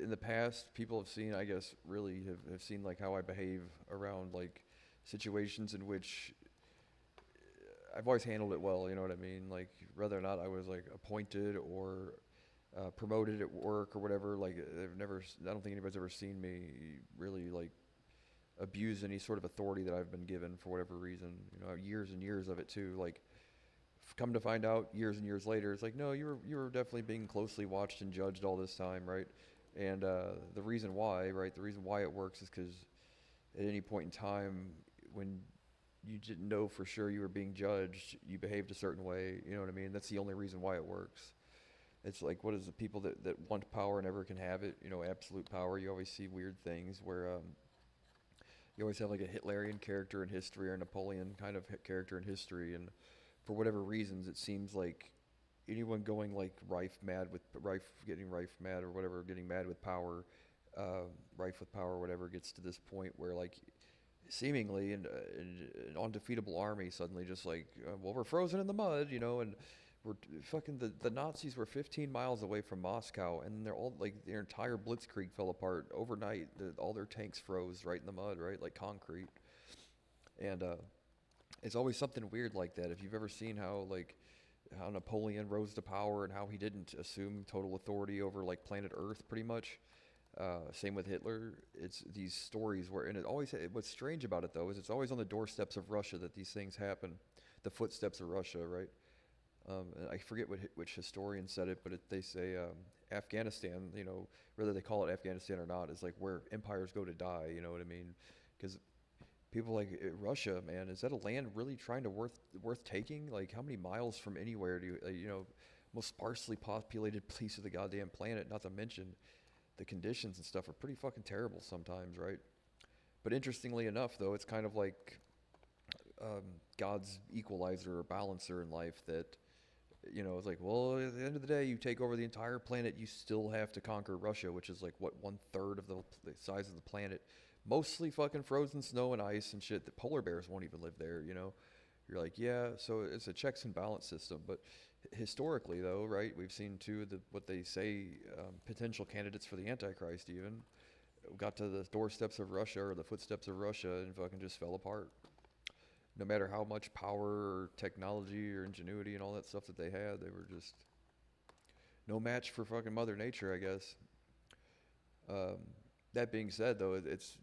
in the past, people have seen, I guess, really have seen like how I behave around like situations in which I've always handled it well. You know what I mean? Like whether or not I was like appointed or promoted at work or whatever. Like I don't think anybody's ever seen me really like abuse any sort of authority that I've been given for whatever reason. You know, years and years of it too. Like come to find out years and years later, it's like, no, you were definitely being closely watched and judged all this time, right? And the reason why, right, the reason why it works is because at any point in time when you didn't know for sure you were being judged, you behaved a certain way, you know what I mean? That's the only reason why it works. It's like, what is the people that want power and never can have it, you know, absolute power. You always see weird things where you always have like a Hitlerian character in history or Napoleon kind of character in history, and for whatever reasons, it seems like anyone going like getting rife mad or whatever, getting mad with power, rife with power, or whatever, gets to this point where like seemingly an undefeatable army suddenly just like, well, we're frozen in the mud, you know, and we're fucking the Nazis were 15 miles away from Moscow, and they're all like their entire blitzkrieg fell apart overnight. All their tanks froze right in the mud, right, like concrete, and it's always something weird like that. If you've ever seen how Napoleon rose to power and how he didn't assume total authority over like planet Earth pretty much. Same with Hitler. It's these stories where, and what's strange about it though is it's always on the doorsteps of Russia that these things happen. The footsteps of Russia, right? And I forget which historian said it, but they say Afghanistan, you know, whether they call it Afghanistan or not, is like where empires go to die, you know what I mean? Because people like Russia, man, is that a land really trying to worth taking? Like, how many miles from anywhere do you know, most sparsely populated piece of the goddamn planet? Not to mention, the conditions and stuff are pretty fucking terrible sometimes, right? But interestingly enough, though, it's kind of like God's equalizer or balancer in life that, you know, it's like, well, at the end of the day, you take over the entire planet, you still have to conquer Russia, which is like, what, 1/3 of the size of the planet. Mostly fucking frozen snow and ice and shit that polar bears won't even live there, you know? You're like, yeah, so it's a checks and balance system. But historically, though, right, we've seen too what they say potential candidates for the Antichrist even got to the doorsteps of Russia or the footsteps of Russia and fucking just fell apart. No matter how much power or technology or ingenuity and all that stuff that they had, they were just no match for fucking Mother Nature, I guess. That being said, though, it's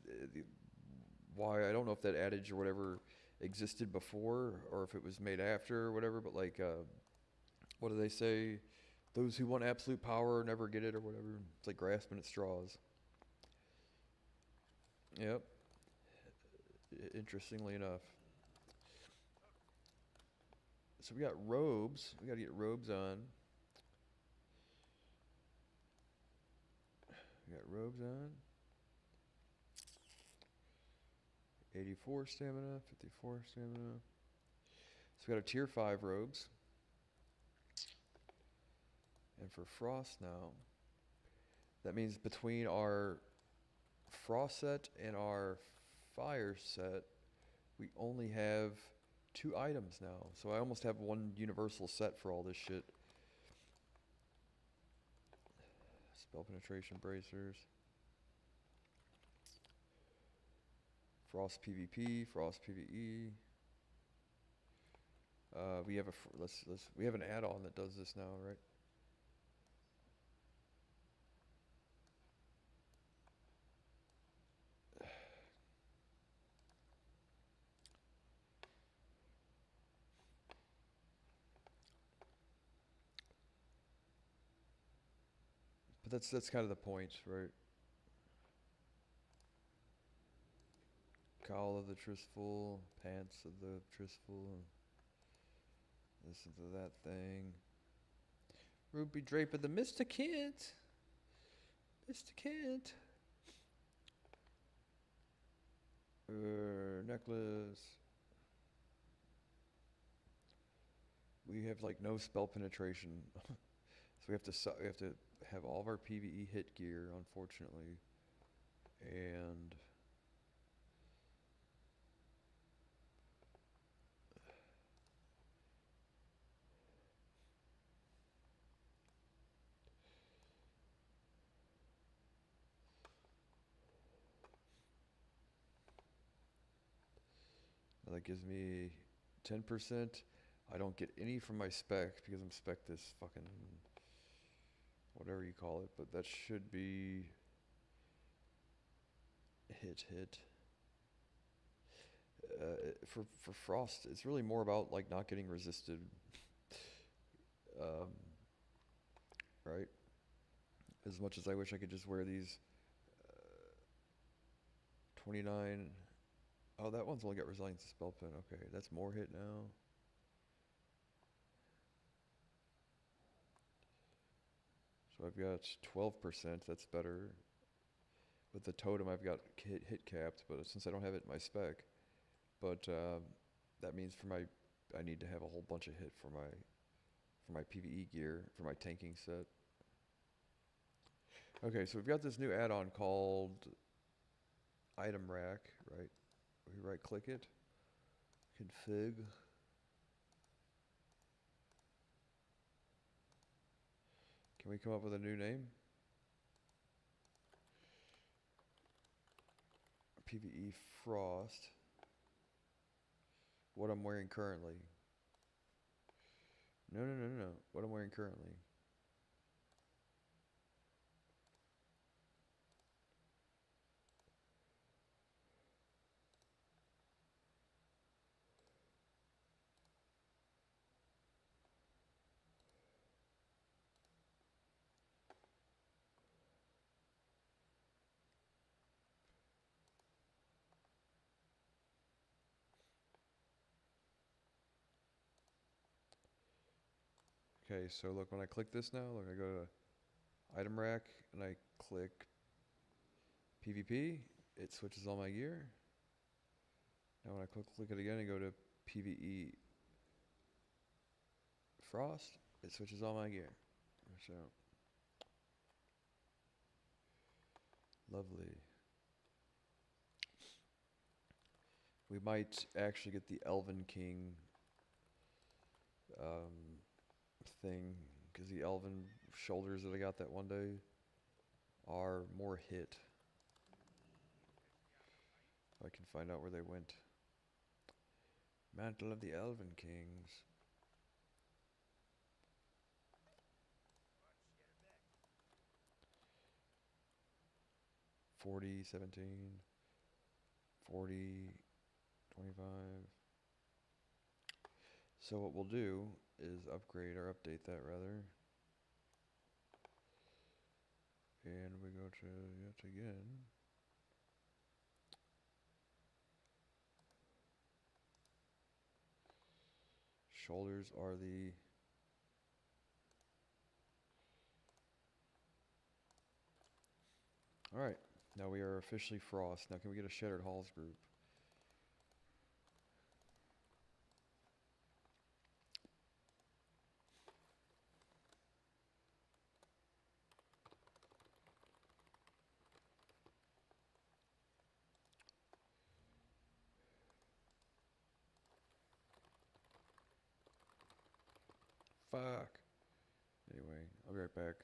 why I don't know if that adage or whatever existed before or if it was made after or whatever, but like, what do they say? Those who want absolute power never get it or whatever. It's like grasping at straws. Yep. Interestingly enough. So we got robes. We got to get robes on. We got robes on. 84 stamina, 54 stamina. So we got a tier 5 robes. And for Frost now, that means between our Frost set and our Fire set, we only have 2 items now. So I almost have one universal set for all this shit. Spell penetration bracers. Frost PVP, Frost PVE. We have we have an add-on that does this now, right? But that's kind of the point, right? Cowl of the Tristful, pants of the Tristful, listen to that thing. Ruby Draper, the Mysticant. Mysticant. Necklace. We have like no spell penetration, so we have to have all of our PVE hit gear, unfortunately, and that gives me 10%. I don't get any from my spec because I'm spec this fucking whatever you call it, but that should be hit. For Frost, it's really more about like not getting resisted, right? As much as I wish I could just wear these 29. Oh, that one's only got resilience to spell pen. Okay, that's more hit now. So I've got 12%. That's better. With the totem, I've got hit capped, but since I don't have it in my spec, but that means I need to have a whole bunch of hit for my PVE gear for my tanking set. Okay, so we've got this new add-on called Item Rack, right? We right-click it, config. Can we come up with a new name? PVE Frost. What I'm wearing currently. No. What I'm wearing currently. Okay, so look, when I click this now, look, I go to Item Rack and I click PvP, it switches all my gear. Now when I click it again and go to PvE Frost, it switches all my gear. So, lovely. We might actually get the Elven King thing, because the elven shoulders that I got that one day are more hit. If I can find out where they went. Mantle of the Elven Kings. $40, $17, $40, $25. So what we'll do is upgrade or update that rather. And we go to yet again. shoulders are the... Alright, now we are officially Frost. Now can we get a Shattered Halls group? Fuck. Anyway, I'll be right back.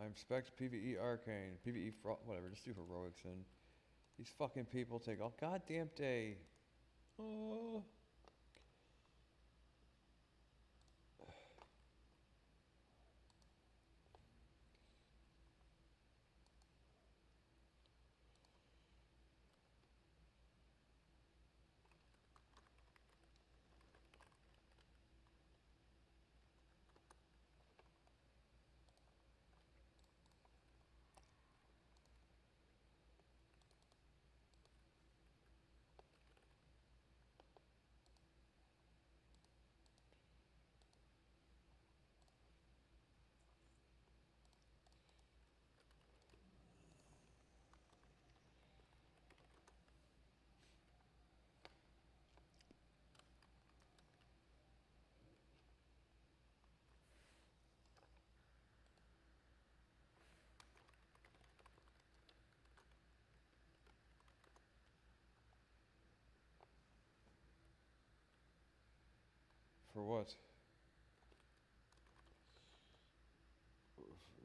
I'm spec PvE Arcane. PvE whatever, just do heroics and these fucking people take all goddamn day. Oh. For what?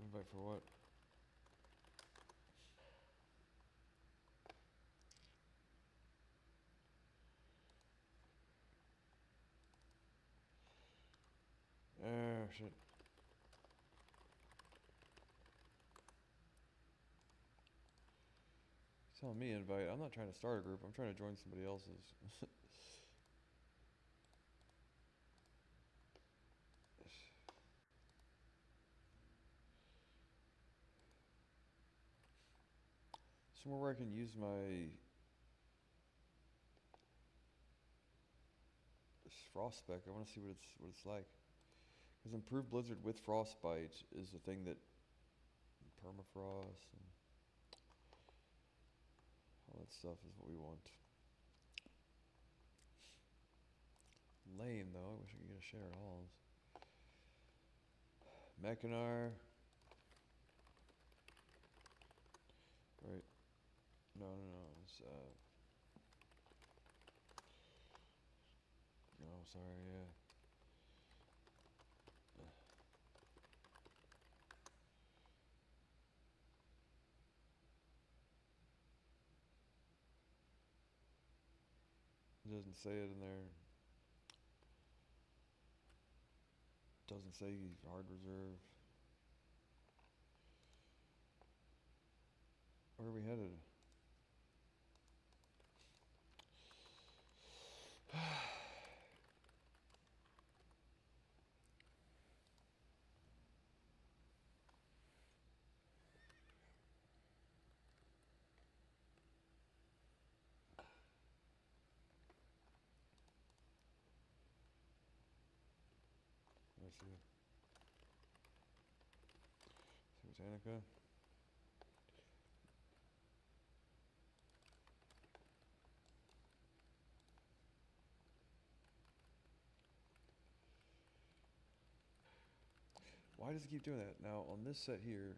Invite for what? Oh shit. Telling me invite. I'm not trying to start a group. I'm trying to join somebody else's. Somewhere where I can use my Frost spec. I want to see what it's like. Because improved Blizzard with Frostbite is the thing that permafrost and all that stuff is what we want. Lame though. I wish I could get a share at all. Mechanar. Right. No. It's no, sorry, yeah. It doesn't say it in there. Doesn't say hard reserve. Where are we headed? Let's see. Botanica. Why does it keep doing that? Now on this set here,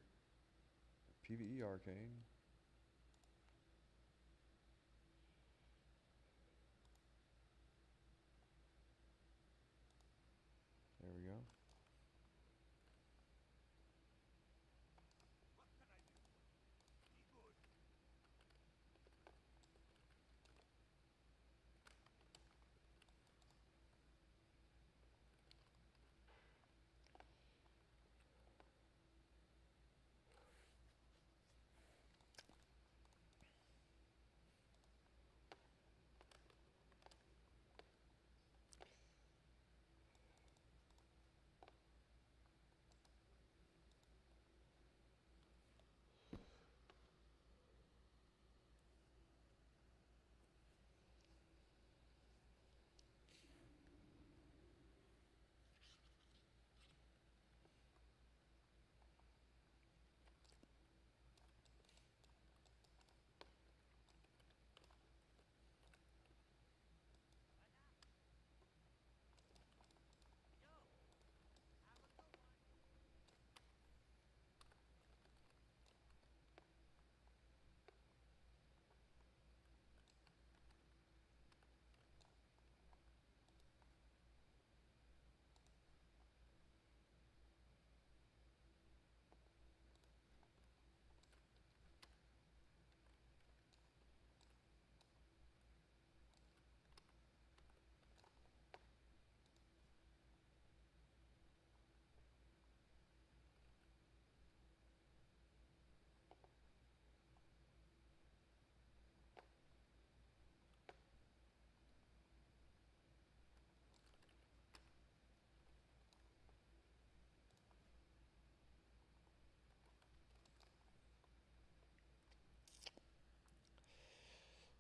PvE Arcane. There we go.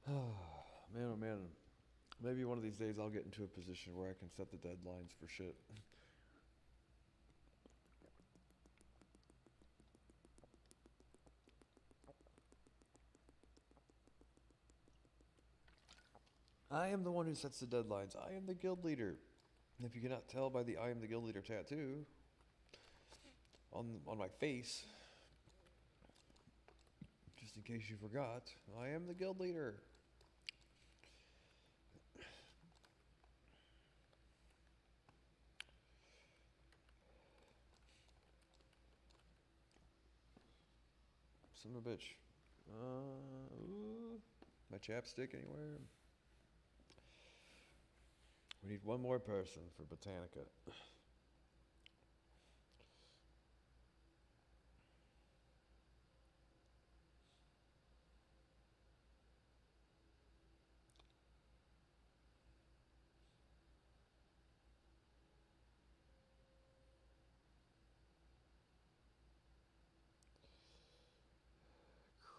Man, oh man. Maybe one of these days I'll get into a position where I can set the deadlines for shit. I am the one who sets the deadlines. I am the guild leader. If you cannot tell by the I am the guild leader tattoo on my face, just in case you forgot, I am the guild leader. Son of a bitch. Ooh, my chapstick anywhere? We need one more person for Botanica.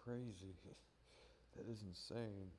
Crazy. That is insane.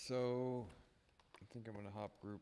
So, I think I'm gonna hop group.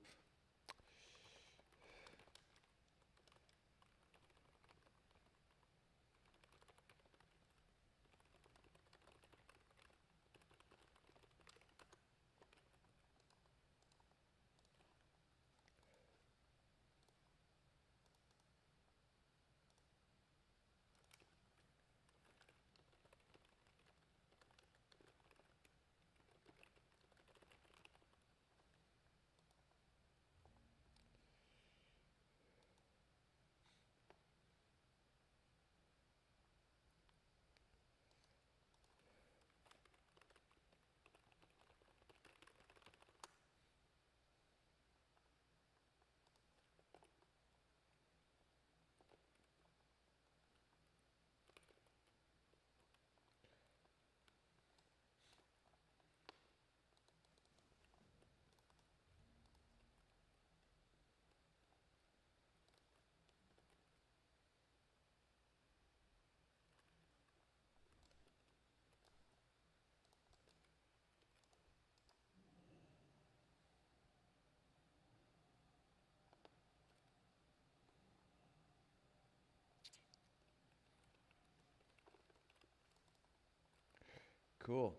Cool.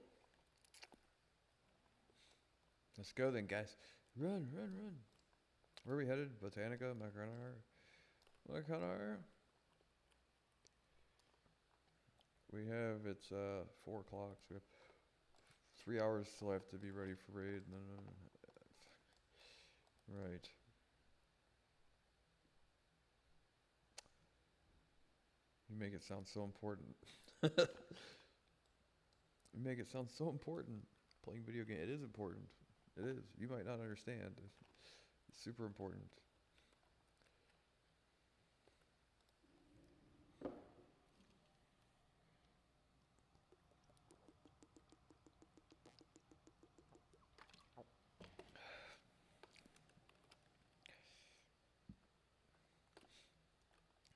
Let's go then, guys. Run, run, run. Where are we headed? Botanica, Macanar. We have, it's 4 o'clock, so we have 3 hours till I have to be ready for raid. And then, right. You make it sound so important. You make it sound so important. Playing video game, it is important. It is. You might not understand. It's super important.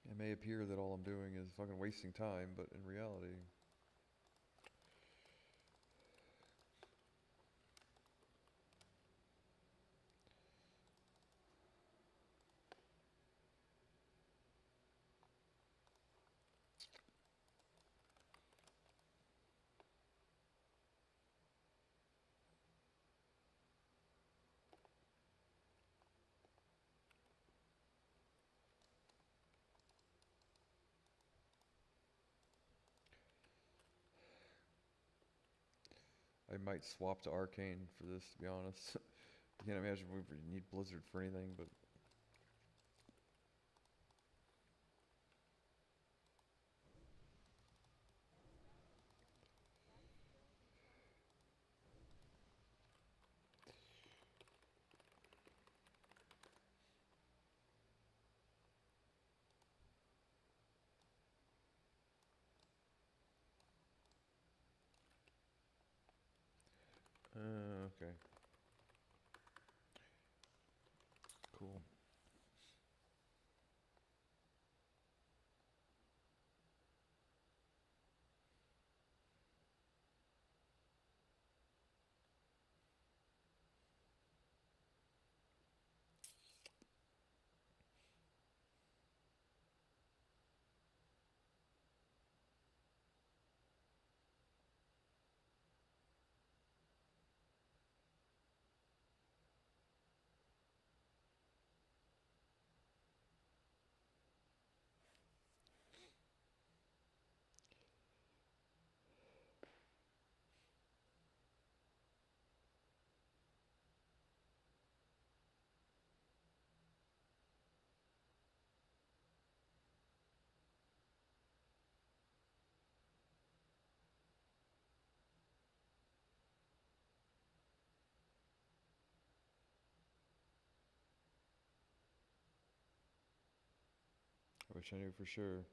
It may appear that all I'm doing is fucking wasting time, but in reality, I might swap to Arcane for this, to be honest. I can't imagine we would need Blizzard for anything, but... okay. Cool. I wish I knew for sure.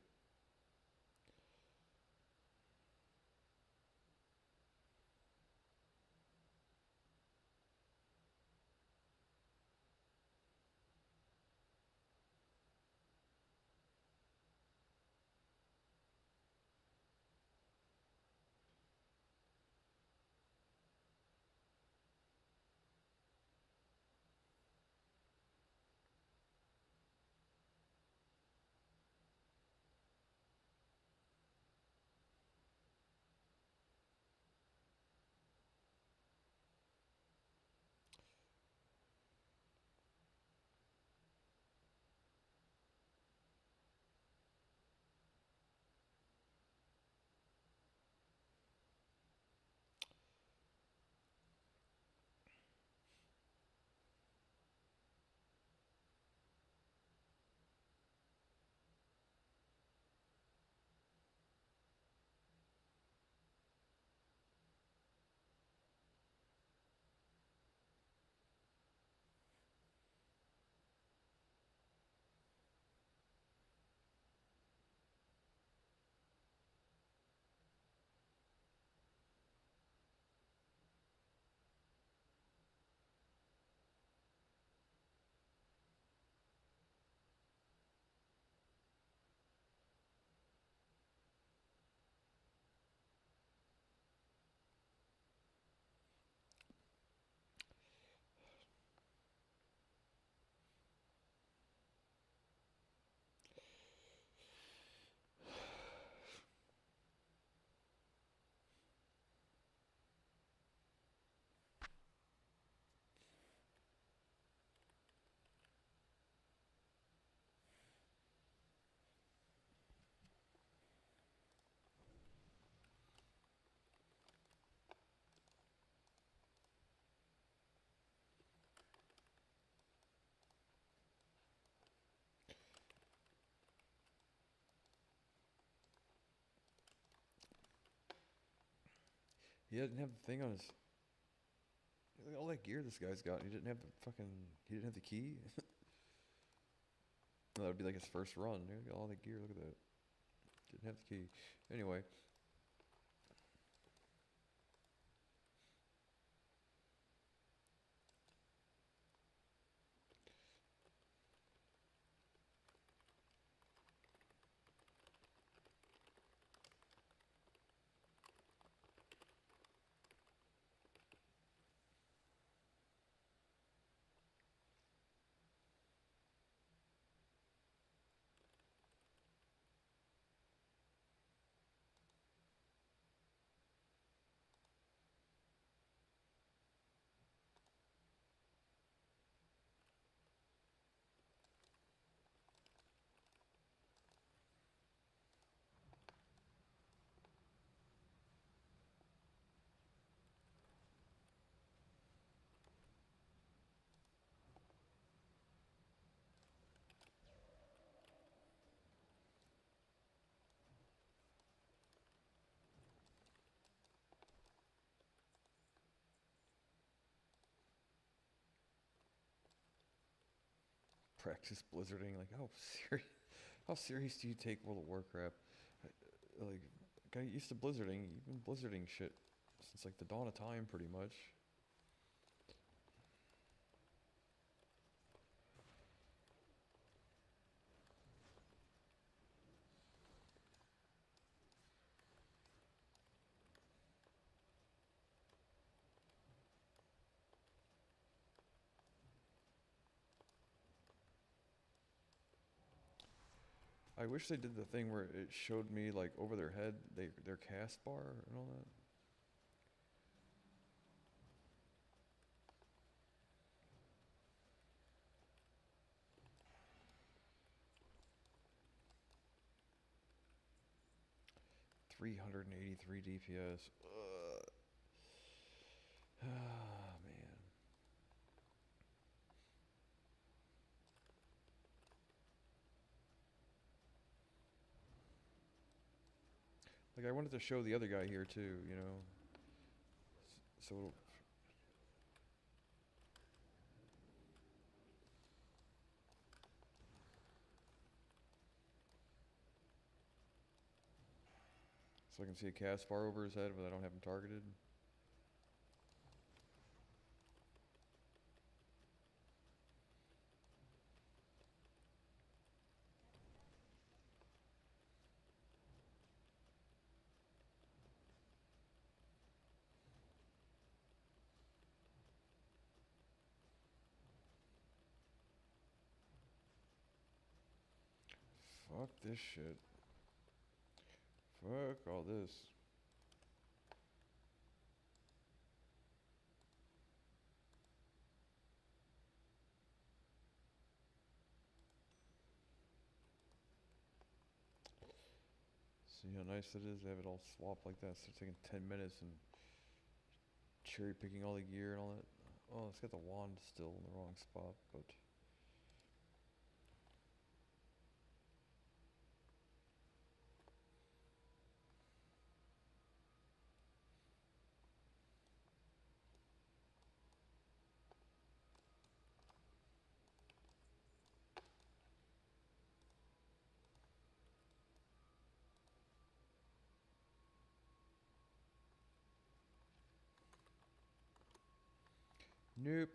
He didn't have the thing on his. Look at all that gear this guy's got. He didn't have the fucking. He didn't have the key. That would be like his first run. Dude. Got all that gear. Look at that. Didn't have the key. Anyway. Practice blizzarding. Like, how serious? How serious do you take World of Warcraft? Like, guy used to blizzarding. You've been blizzarding shit since like the dawn of time, pretty much. I wish they did the thing where it showed me like over their head their cast bar and all that. 383 DPS. Ugh. Ah, man. Like I wanted to show the other guy here too, you know. So so I can see a cast bar over his head, but I don't have him targeted. Fuck this shit. Fuck all this. See how nice it is? They have it all swapped like that. So it's taking 10 minutes and cherry picking all the gear and all that. Oh, it's got the wand still in the wrong spot, but nope.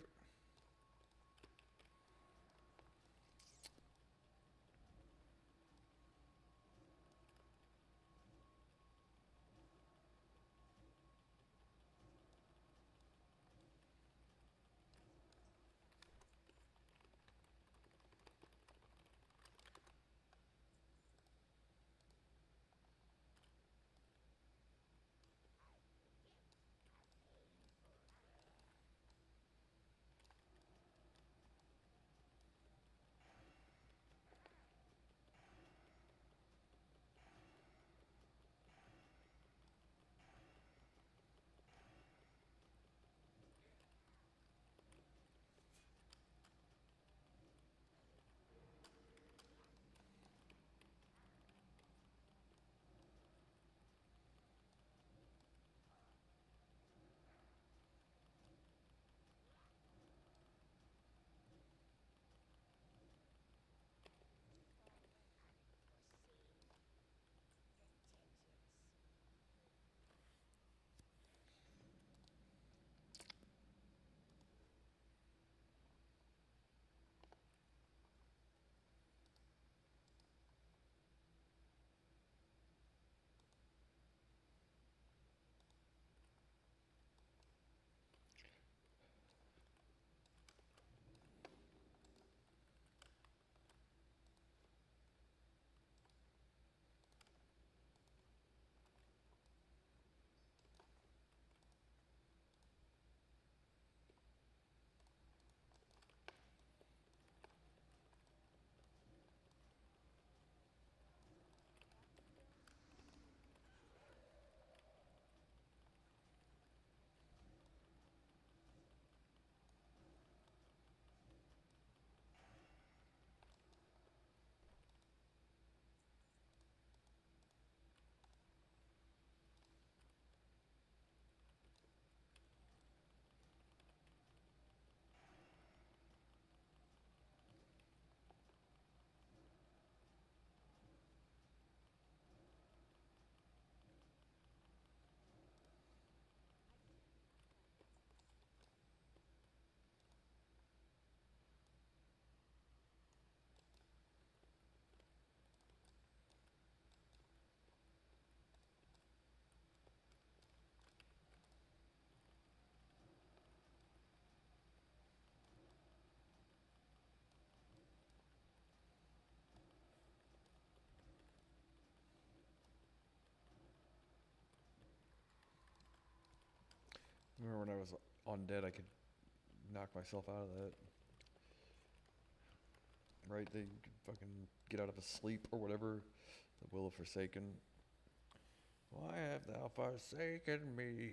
remember when I was undead, I could knock myself out of that. Right? They could fucking get out of a sleep or whatever. The will of Forsaken. Why have thou forsaken me?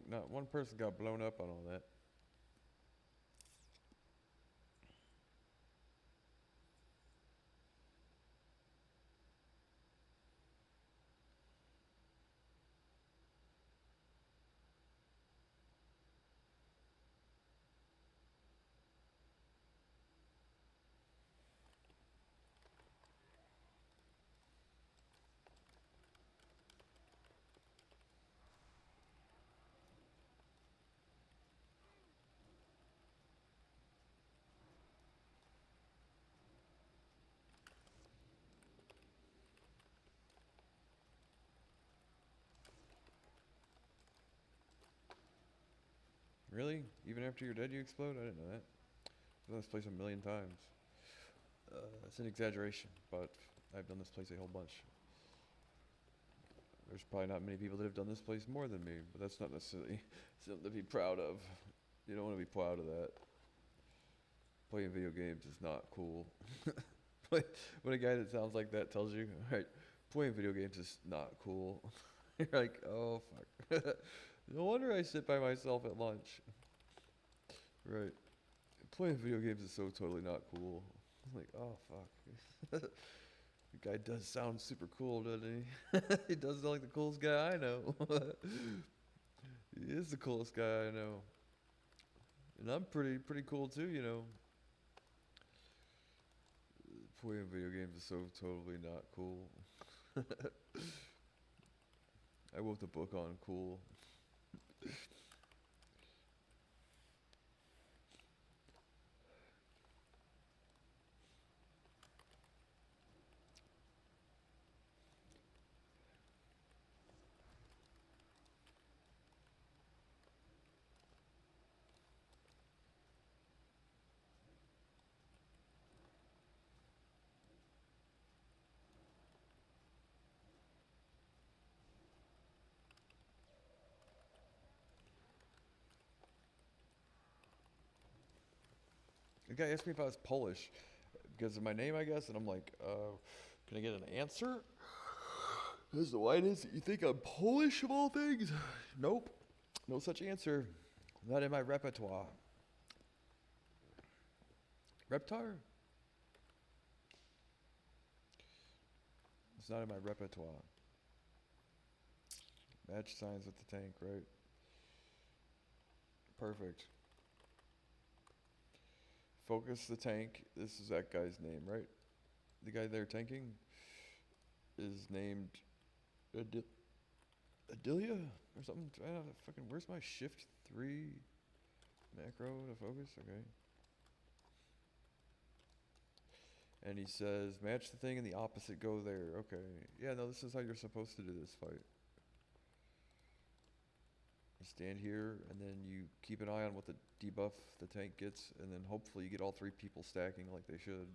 Not one person got blown up on all that. Really? Even after you're dead, you explode? I didn't know that. I've done this place a million times. It's an exaggeration, but I've done this place a whole bunch. There's probably not many people that have done this place more than me, but that's not necessarily something to be proud of. You don't want to be proud of that. Playing video games is not cool. When a guy that sounds like that tells you, alright, playing video games is not cool. You're like, oh fuck. No wonder I sit by myself at lunch. Right. Playing video games is so totally not cool. I'm like, oh fuck. The guy does sound super cool, doesn't he? He does sound like the coolest guy I know. He is the coolest guy I know. And I'm pretty cool too, you know. Playing video games is so totally not cool. I wrote the book on cool. The guy asked me if I was Polish because of my name, I guess, and I'm like, can I get an answer? As to why it is that you think I'm Polish of all things? Nope. No such answer. Not in my repertoire. Reptar? It's not in my repertoire. Match signs with the tank, right? Perfect. Focus the tank. This is that guy's name, right? The guy there tanking is named Adelia or something. I don't know, fucking, where's my shift 3 macro to focus? Okay. And he says, match the thing in the opposite, go there. Okay. Yeah, no, this is how you're supposed to do this fight. You stand here, and then you keep an eye on what the debuff the tank gets, and then hopefully you get all three people stacking like they should.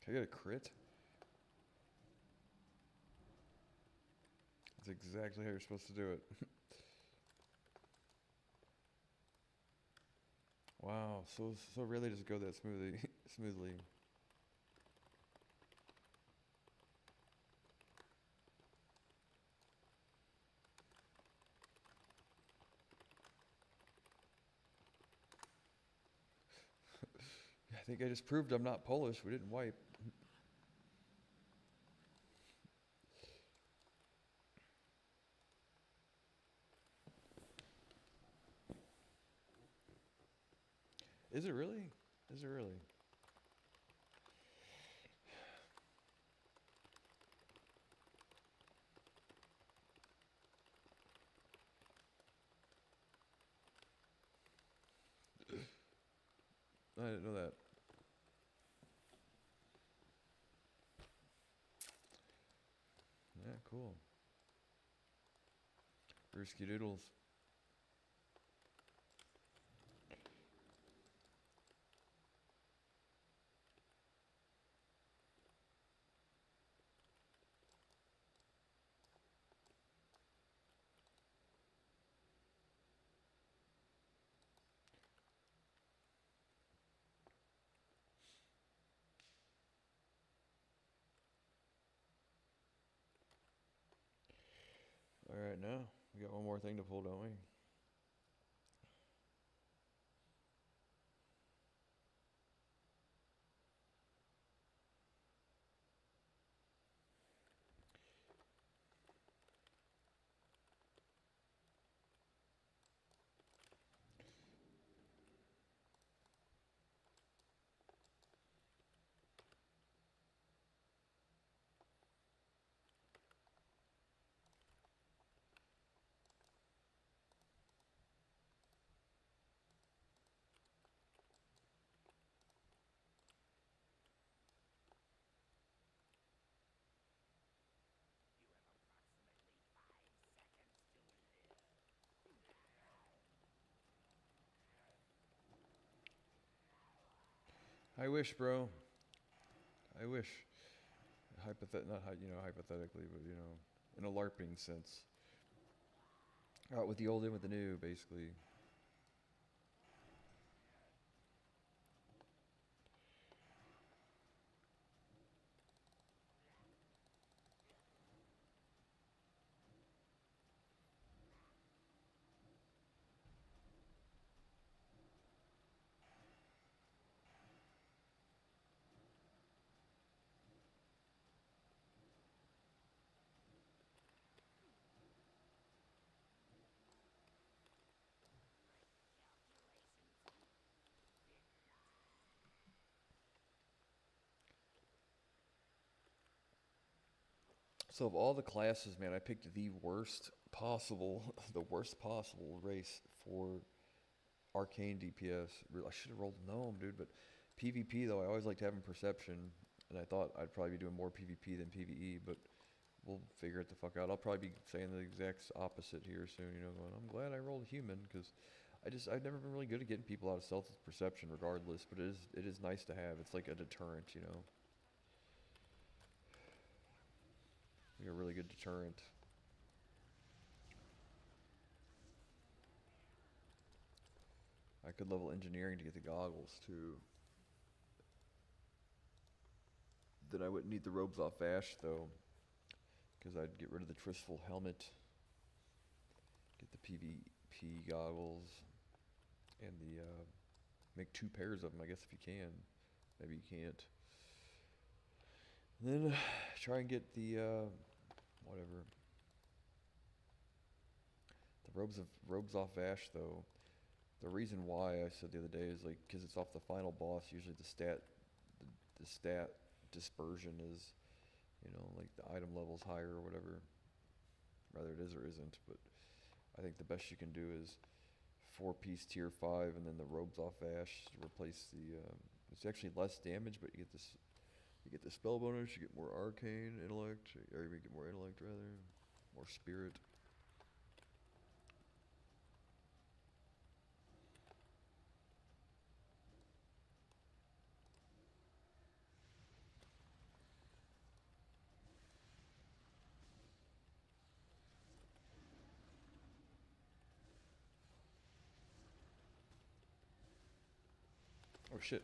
Can I get a crit? That's exactly how you're supposed to do it. Wow, so really does it go that smoothly. I think I just proved I'm not Polish. We didn't wipe. Is it really? Is it really? I didn't know that. Yeah, cool. Brewski doodles. Alright, now we got one more thing to pull, don't we? I wish, bro. I wish. Not hypothetically, but in a LARPing sense. Out with the old, in with the new, basically. So of all the classes, man, I picked the worst possible, the worst possible race for arcane DPS. I should have rolled gnome, dude. But PvP though, I always liked having perception, and I thought I'd probably be doing more PvP than PvE. But we'll figure it the fuck out. I'll probably be saying the exact opposite here soon. Going, I'm glad I rolled human because I've never been really good at getting people out of stealth with perception, regardless. But it is nice to have. It's like a deterrent. Like a really good deterrent. I could level engineering to get the goggles too. Then I wouldn't need the robes off Vash though, because I'd get rid of the Tristful helmet. PVP goggles, and the make 2 pairs of them. I guess if you can, maybe you can't. And then try and get the whatever. The robes off Vash though. The reason why I said the other day is like because it's off the final boss. Usually the stat dispersion is, you know, like the item level's higher or whatever. Rather it is or isn't, but I think the best you can do is 4-piece tier 5 and then the robes off Vash to replace the. It's actually less damage, but you get this. You get the spell bonus. You get more arcane intellect, or you get more intellect rather, more spirit. Oh shit.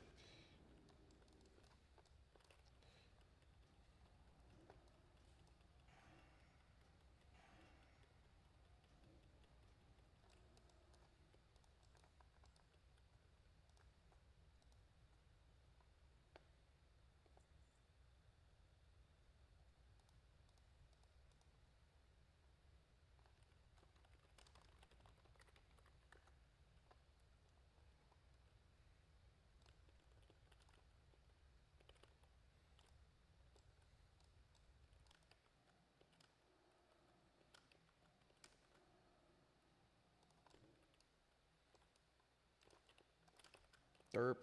Derp.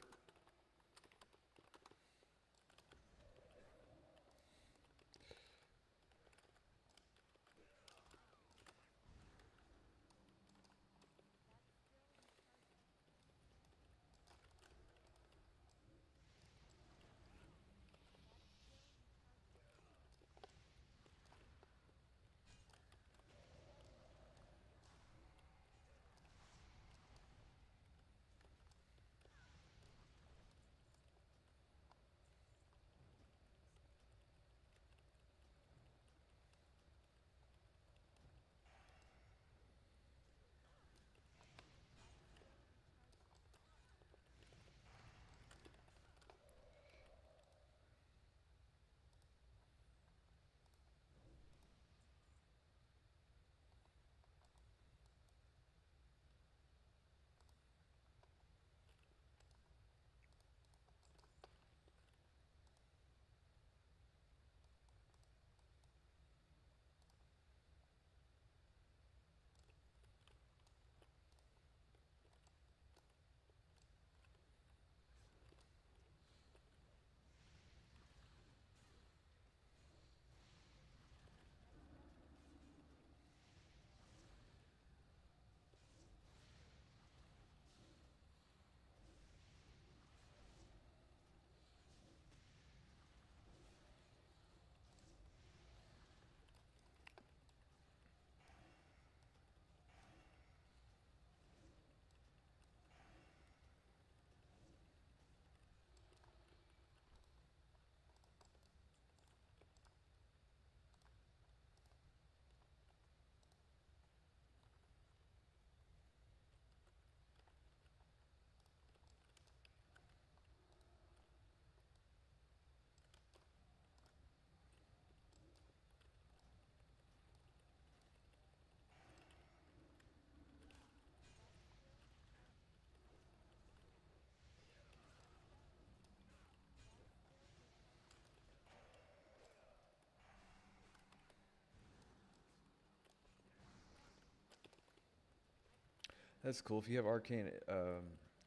That's cool. If you have arcane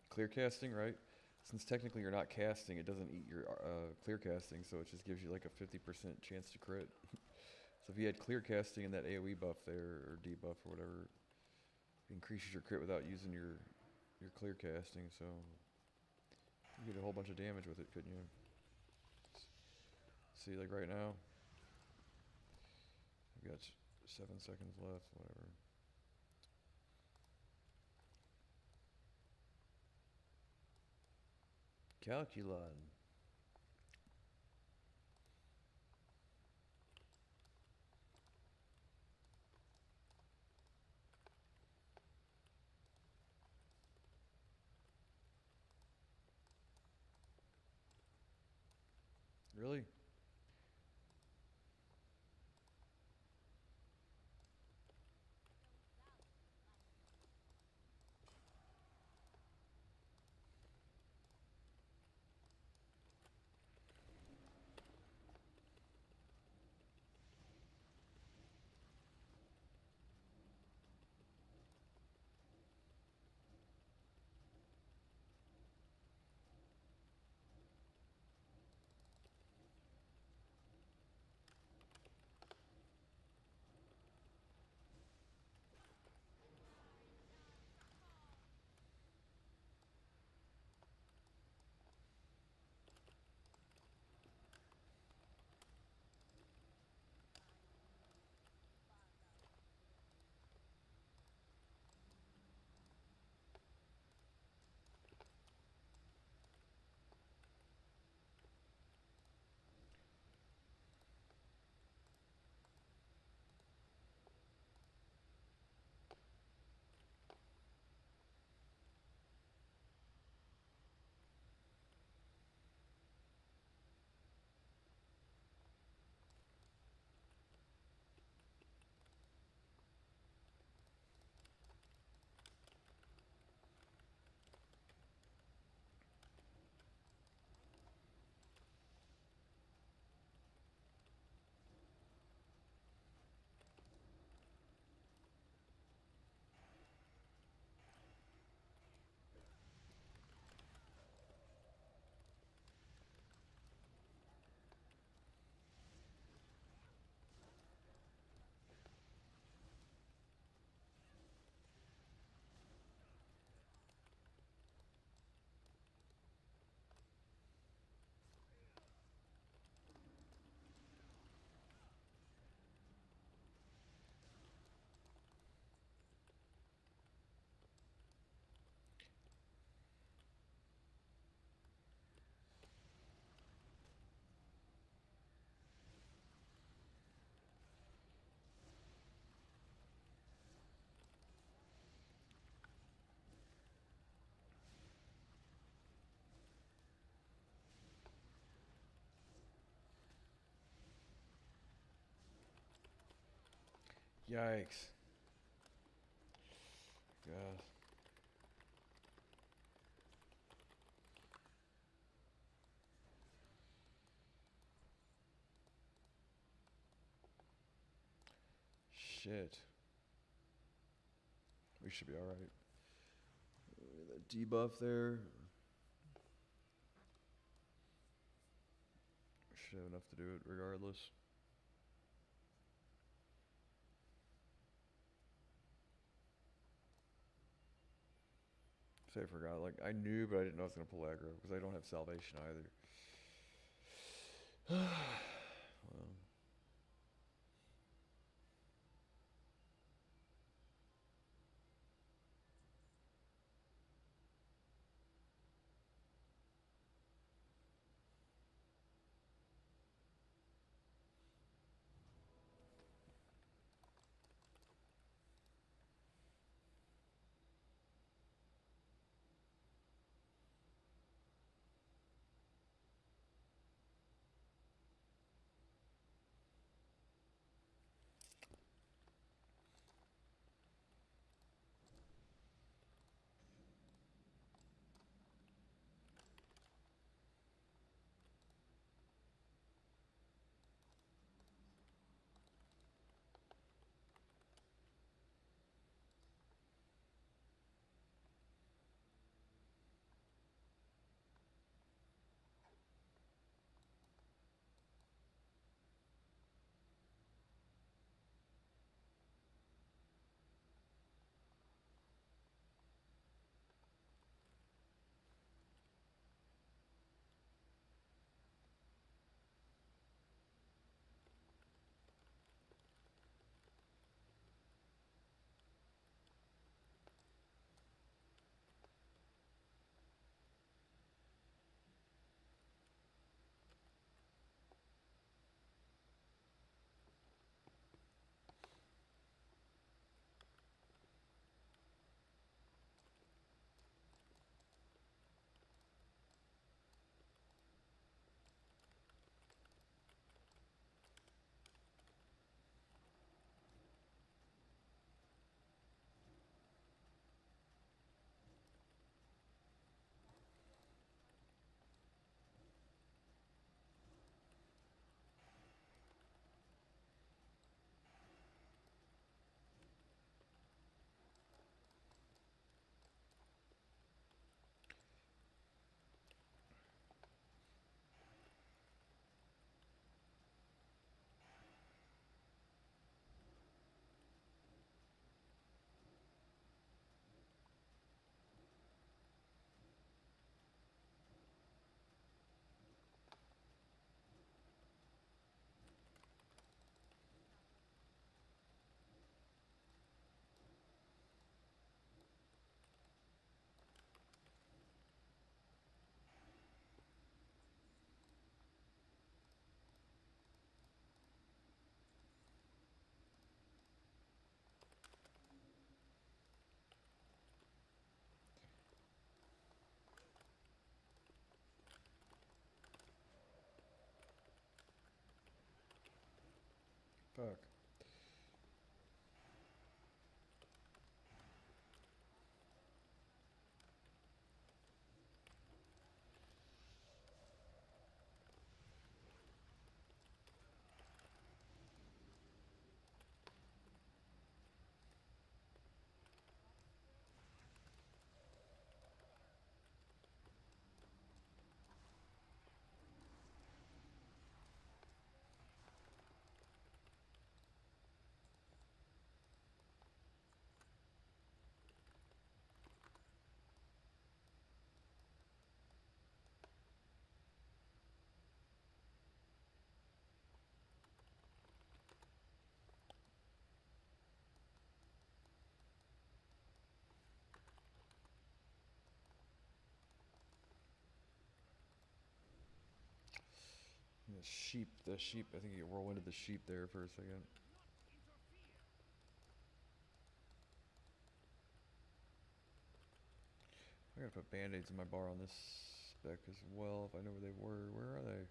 clear casting, right? Since technically you're not casting, it doesn't eat your clear casting, so it just gives you like a 50% chance to crit. So if you had clear casting and that AoE buff there, or debuff or whatever, it increases your crit without using your clear casting, so you get a whole bunch of damage with it, couldn't you? See, like right now, I've got 7 seconds left, whatever. Calculon. Really? Yikes. God. Shit. We should be alright. That debuff there. Should have enough to do it regardless. Say I forgot. Like, I knew, but I didn't know I was going to pull aggro because I don't have salvation either. Well. sheep. The sheep. I think you roll into the sheep there for a second. I gotta put band-aids in my bar on this spec as well if I know where they were. Where are they?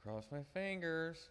Cross my fingers.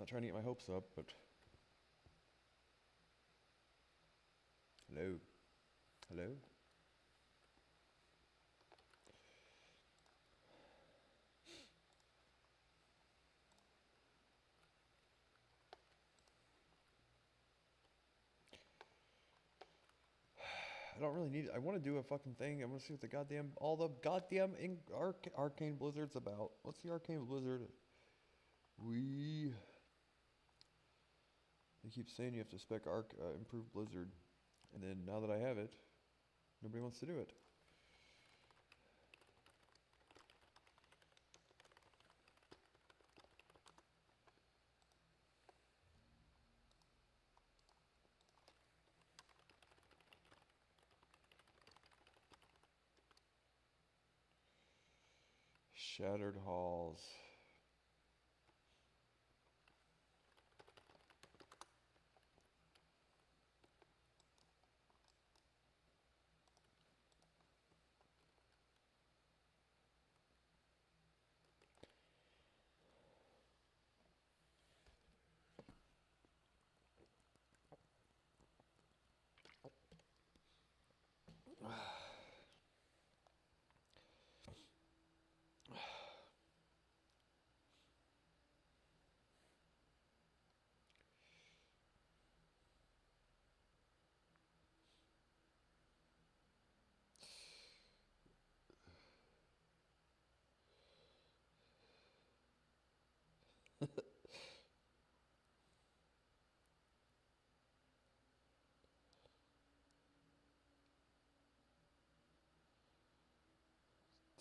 Not trying to get my hopes up, but hello, hello. I don't really need it. I want to do a fucking thing. I want to see what all the goddamn arcane blizzard's about. What's the arcane blizzard? They keep saying you have to spec improve blizzard, and then now that I have it, nobody wants to do it. Shattered halls.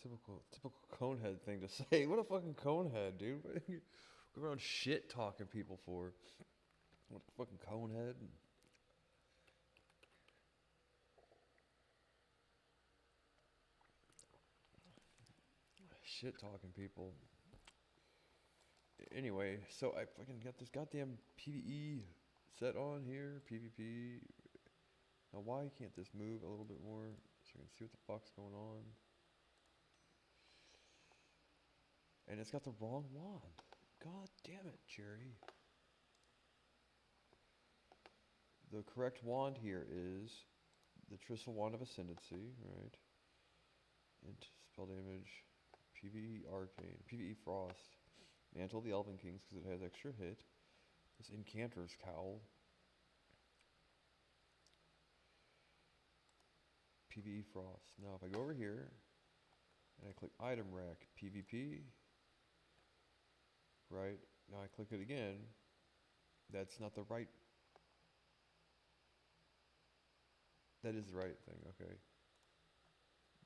Typical conehead thing to say. What a fucking conehead, dude. Go around shit talking people for. What a fucking conehead. Shit talking people. Anyway, so I fucking got this goddamn PvE set on here. PvP. Now why can't this move a little bit more so I can see what the fuck's going on? And it's got the wrong wand. God damn it, Jerry. The correct wand here is the Tristle Wand of Ascendancy, right? Int spell damage, PvE Arcane, PvE Frost, Mantle of the Elven Kings because it has extra hit. This Incanter's Cowl, PvE Frost. Now if I go over here and I click Item Rack, PvP, right? Now I click it again. That's not the right. That is the right thing, okay.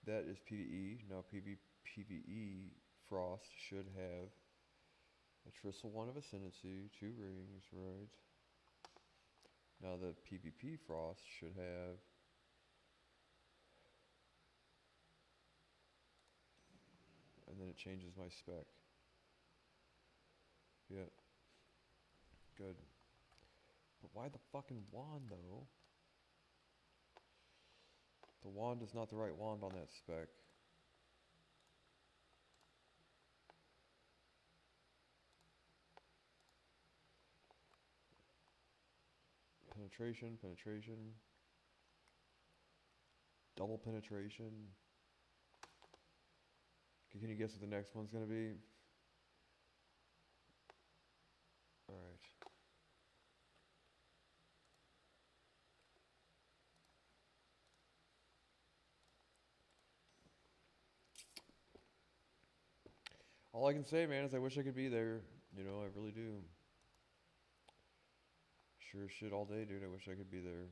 That is PvE. Now PvE Frost should have a Tristle Wand of Ascendancy, 2 rings, right? Now the PvP Frost should have and then it changes my spec. Yeah. Good. But why the fucking wand though? The wand is not the right wand on that spec. Penetration, penetration. Double penetration. Can you guess what the next one's gonna be? Alright. All I can say, man, is I wish I could be there. You know, I really do. Sure as shit all day, dude. I wish I could be there.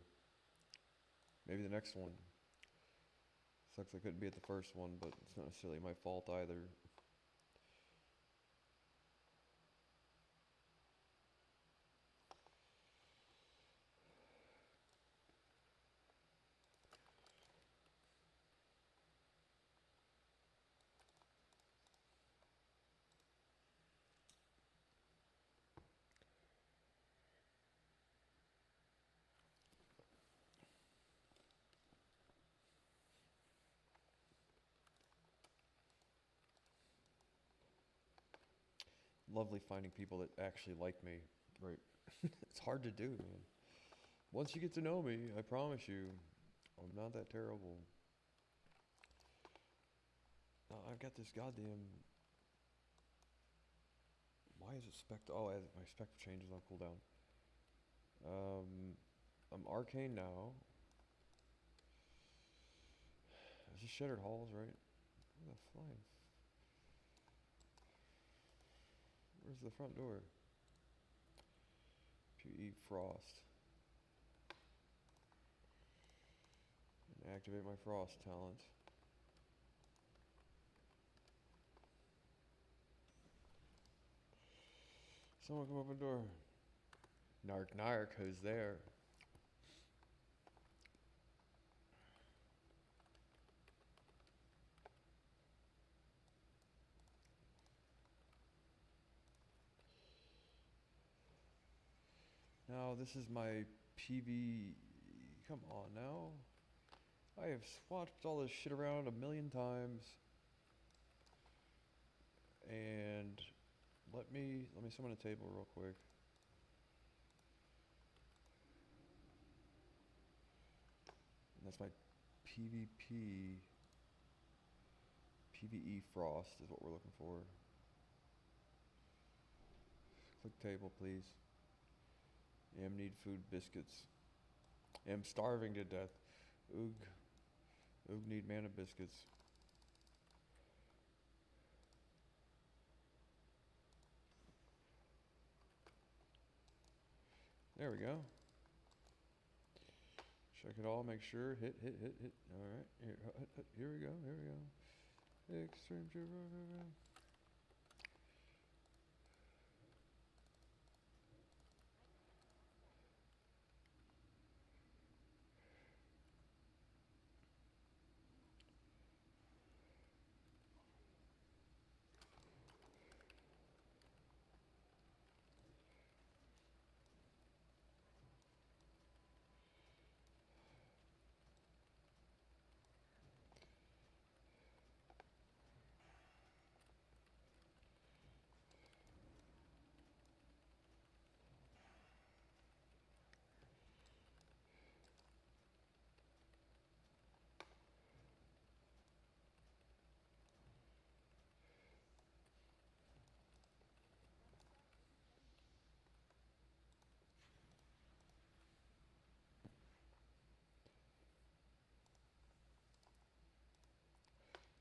Maybe the next one. Sucks I couldn't be at the first one, but it's not necessarily my fault either. lovely finding people that actually like me. Right. It's hard to do, man. Once you get to know me, I promise you, I'm not that terrible. I've got this goddamn. Why is it spect? Oh, my spectre changes on cooldown. I'm arcane now. Is this Shattered Halls, right? Where the flying? Where's the front door? PE Frost. And activate my Frost talent. Someone come open door. Narc, narc, who's there? Now, this is my PV. Come on now. I have swatched all this shit around a million times. And let me summon a table real quick. And that's my PvP. PvE Frost is what we're looking for. Click table, please. Am need food, biscuits. Am starving to death. Oog. Oog need mana biscuits. There we go. Check it all, make sure. Hit. Alright. Here we go. Extreme.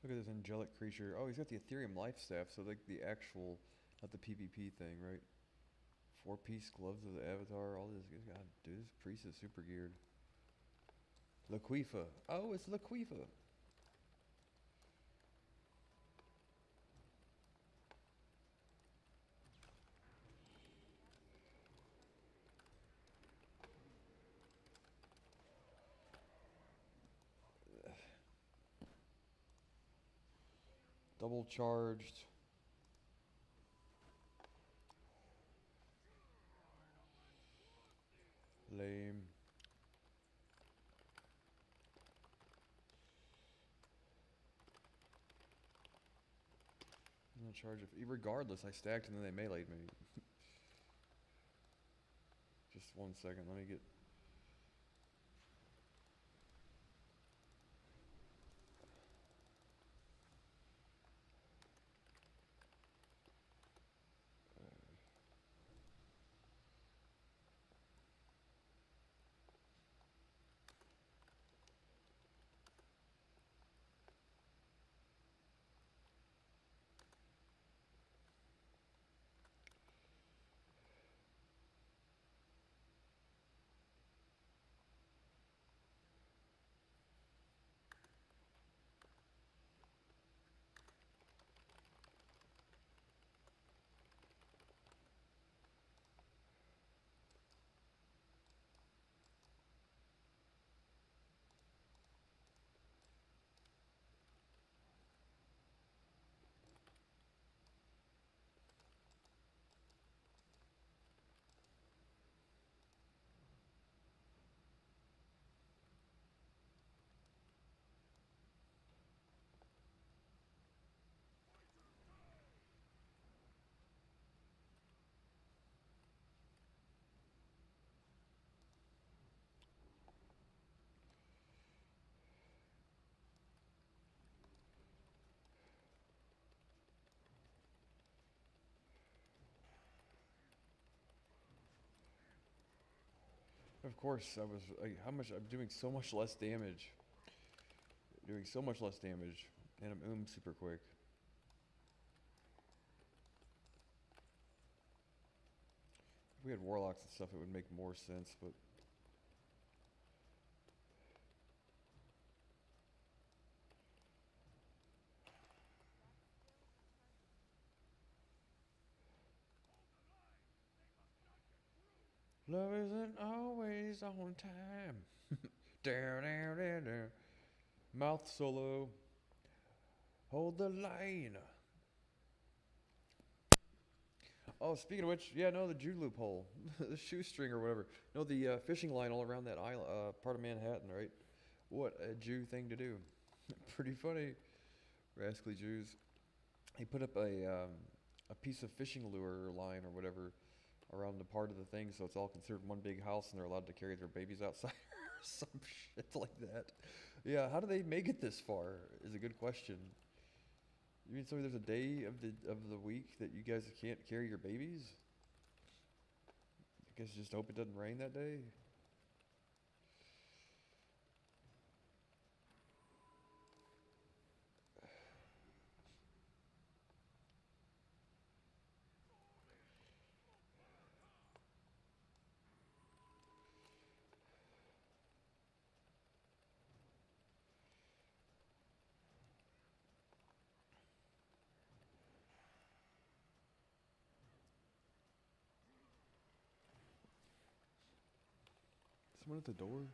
Look at this angelic creature. Oh, he's got the Ethereum life staff, so like the actual, not the PvP thing, right? 4-piece gloves of the avatar, all this. God, dude, this priest is super geared. Laquifa. Oh, it's Laquifa. Double charged. Lame. I'm gonna charge it. Regardless, I stacked and then they meleeed me. Just 1 second, let me get. Of course, I was like, how much? I'm doing so much less damage. Doing so much less damage, and I'm super quick. If we had warlocks and stuff, it would make more sense, but. Love isn't always on time. Down, down, down, down. Mouth solo. Hold the line. Oh, speaking of which, yeah, no, the Jew loophole, the shoestring or whatever. No, the fishing line all around that island, part of Manhattan, right? What a Jew thing to do. Pretty funny, rascally Jews. He put up a piece of fishing lure line or whatever around the part of the thing, so it's all considered one big house, and they're allowed to carry their babies outside or some shit like that. Yeah, how do they make it this far? Is a good question. You mean so there's a day of the week that you guys can't carry your babies? I guess just hope it doesn't rain that day. Someone at the door?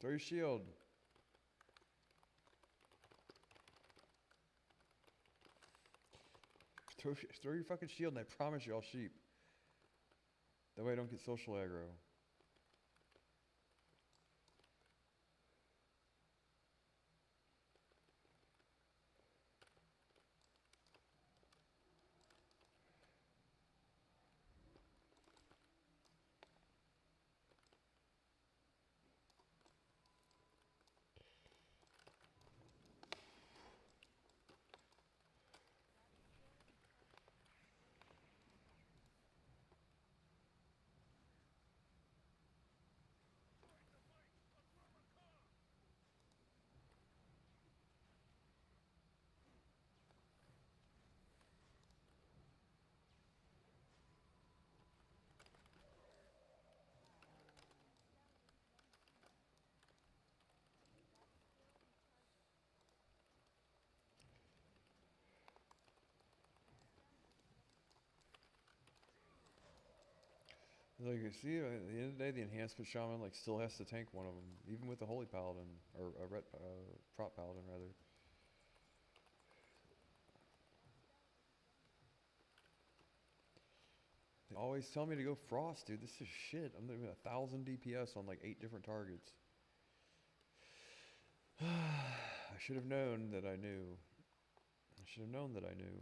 Throw your shield. Throw your fucking shield, and I promise you I'll sheep. That way I don't get social aggro. Like, you see, at the end of the day, the enhancement shaman like still has to tank one of them, even with the holy paladin or a prop paladin rather. They always tell me to go frost, dude. This is shit. I'm doing 1,000 DPS on like 8 different targets. I should have known that I knew. I should have known that I knew.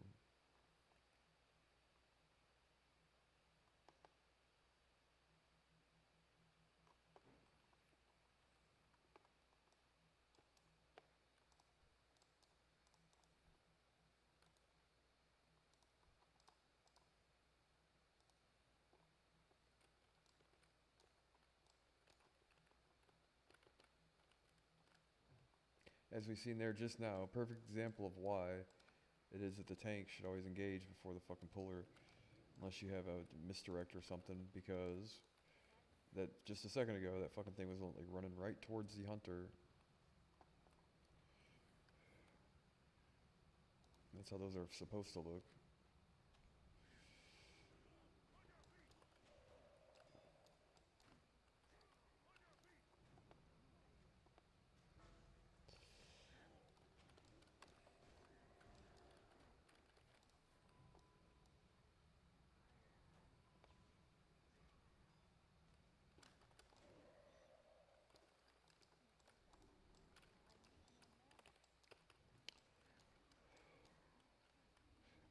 As we've seen there just now, a perfect example of why it is that the tank should always engage before the fucking puller, unless you have a misdirect or something, because that just a second ago, that fucking thing was like running right towards the hunter. That's how those are supposed to look.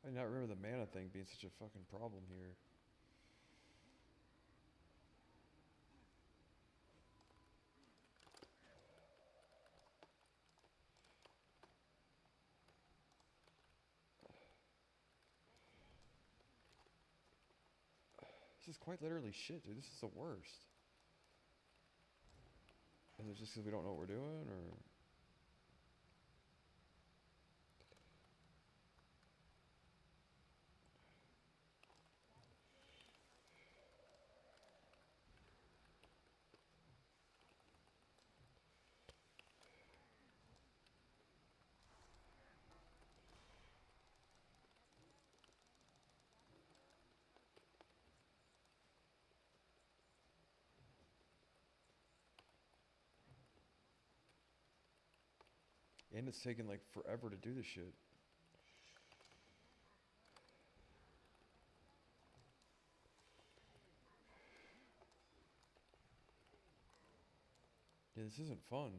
I did not remember the mana thing being such a fucking problem here. This is quite literally shit, dude. This is the worst. Is it just because we don't know what we're doing, or? And it's taking like forever to do this shit. Yeah, this isn't fun.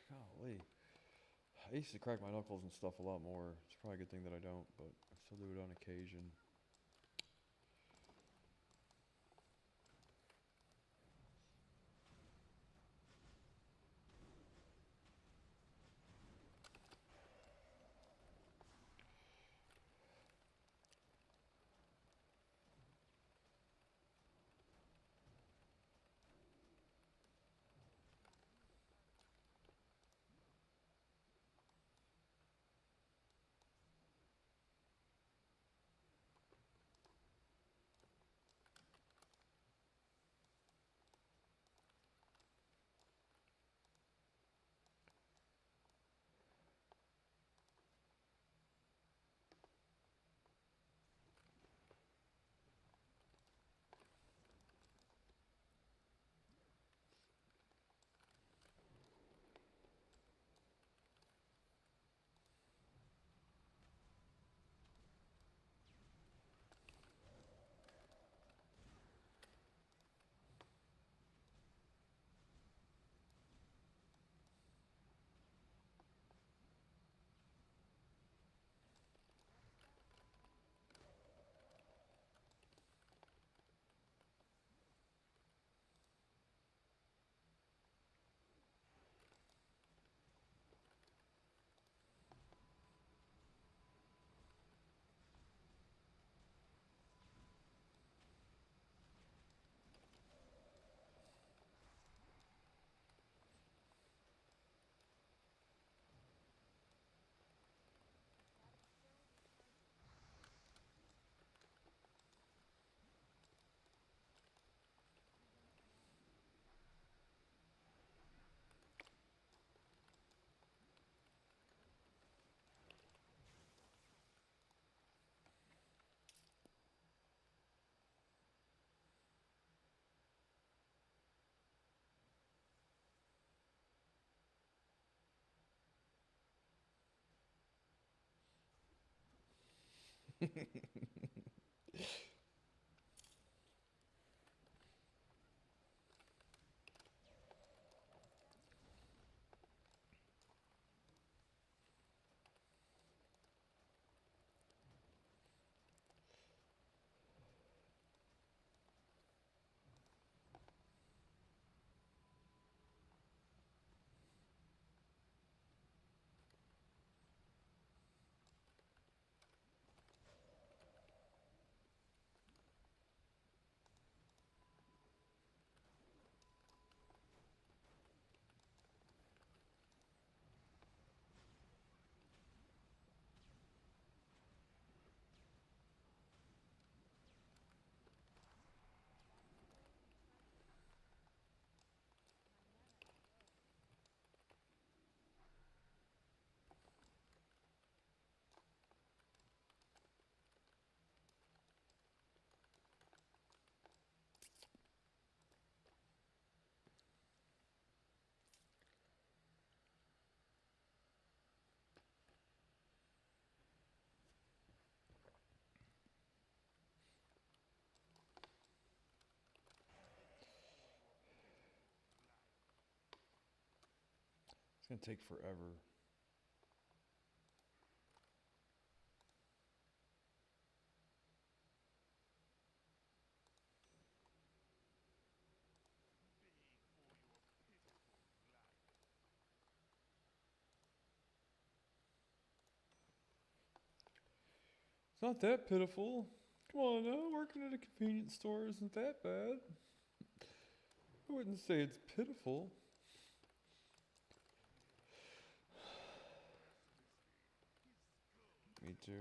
Golly. I used to crack my knuckles and stuff a lot more. It's probably a good thing that I don't, but I still do it on occasion. It's gonna take forever. It's not that pitiful. Come on now, working at a convenience store isn't that bad. I wouldn't say it's pitiful. Me too.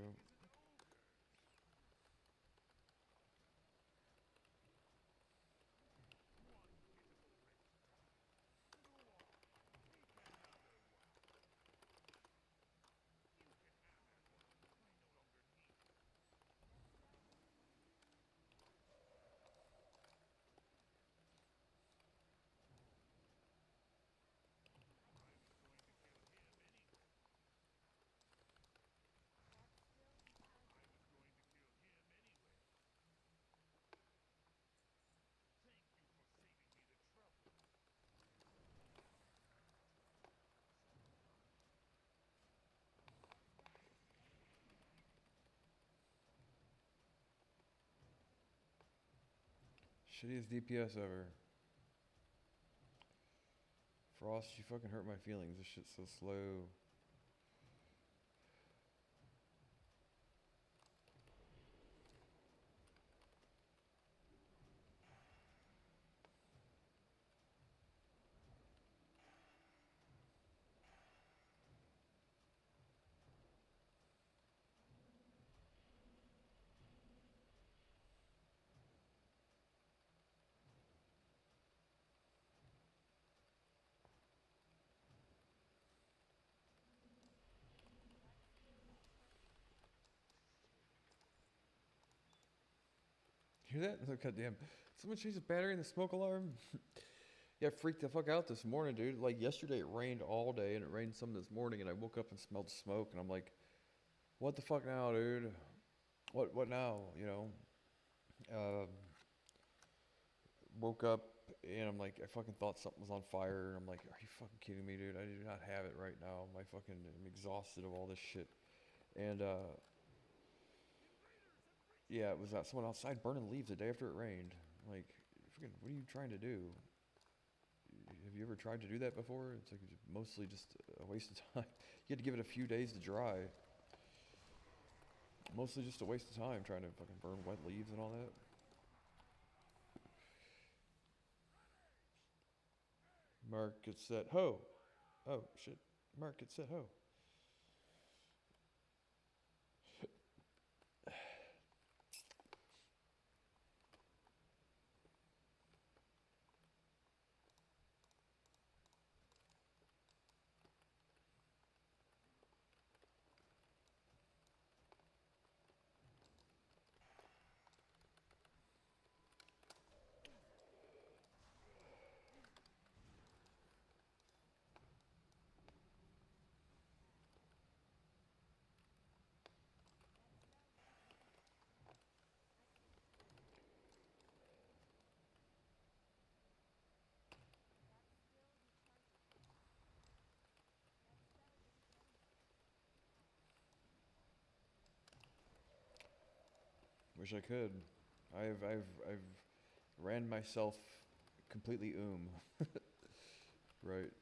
Shittiest DPS ever. Frost, you fucking hurt my feelings. This shit's so slow. Hear that? Oh, goddamn. Someone changed the battery in the smoke alarm? Yeah, I freaked the fuck out this morning, dude. Like, yesterday it rained all day, and it rained some this morning, and I woke up and smelled smoke, and I'm like, what the fuck now, dude? What now, you know? Um, Woke up, and I'm like, I fucking thought something was on fire, and I'm like, are you fucking kidding me, dude? I do not have it right now. I'm exhausted of all this shit. And, yeah, it was someone outside burning leaves the day after it rained. Like, fucking, what are you trying to do? Have you ever tried to do that before? It's like mostly just a waste of time. You had to give it a few days to dry. Mostly just a waste of time trying to fucking burn wet leaves and all that. Mark, get set, ho! Oh, shit. Mark, get set, ho! wish I could. I've ran myself completely right.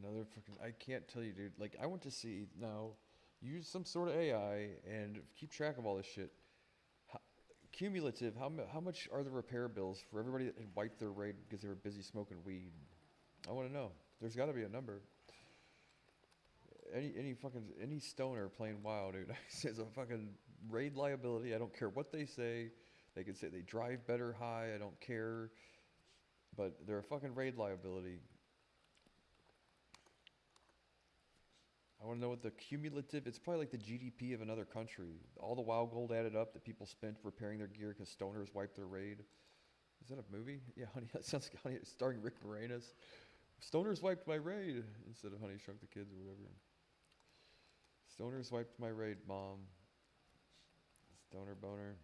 Another fucking. I can't tell you, dude. Like, I want to see now. Use some sort of AI and keep track of all this shit. How, cumulative. How much are the repair bills for everybody that had wiped their raid because they were busy smoking weed? I want to know. There's got to be a number. Any stoner playing WoW, dude, says a fucking raid liability. I don't care what they say. They can say they drive better high. I don't care. But they're a fucking raid liability. I want to know what the cumulative. It's probably like the GDP of another country. All the WoW gold added up that people spent repairing their gear because stoners wiped their raid. Is that a movie? Yeah, Honey. That sounds like Honey, starring Rick Moranis. Stoners wiped my raid instead of Honey Shrunk the Kids or whatever. Stoners wiped my raid, mom. Stoner boner.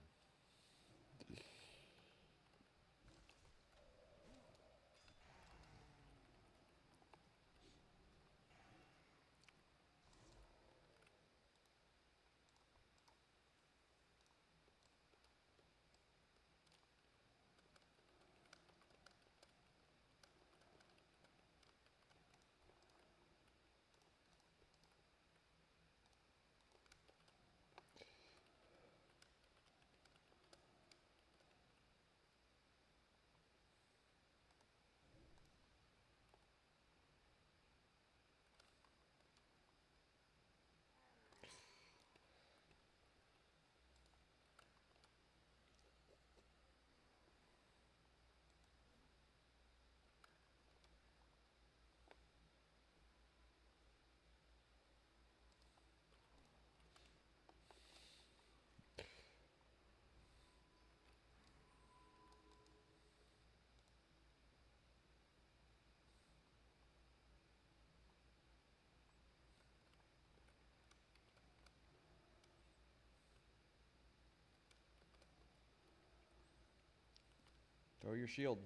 Throw your shield.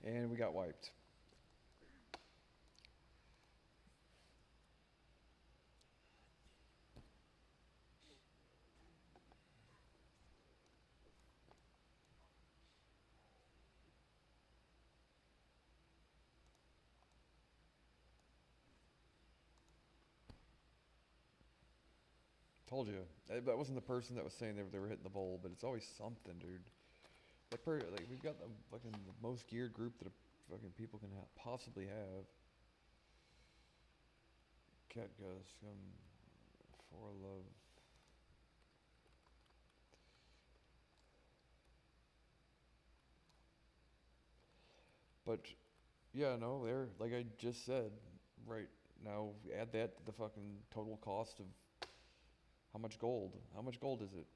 And we got wiped. Told you. That wasn't the person that was saying they were hitting the bowl, but it's always something, dude. Like we've got the fucking the most geared group that fucking people can possibly have. Cat Gus, for love. But yeah, no, they're like I just said. Right now, add that to the fucking total cost of how much gold. How much gold is it?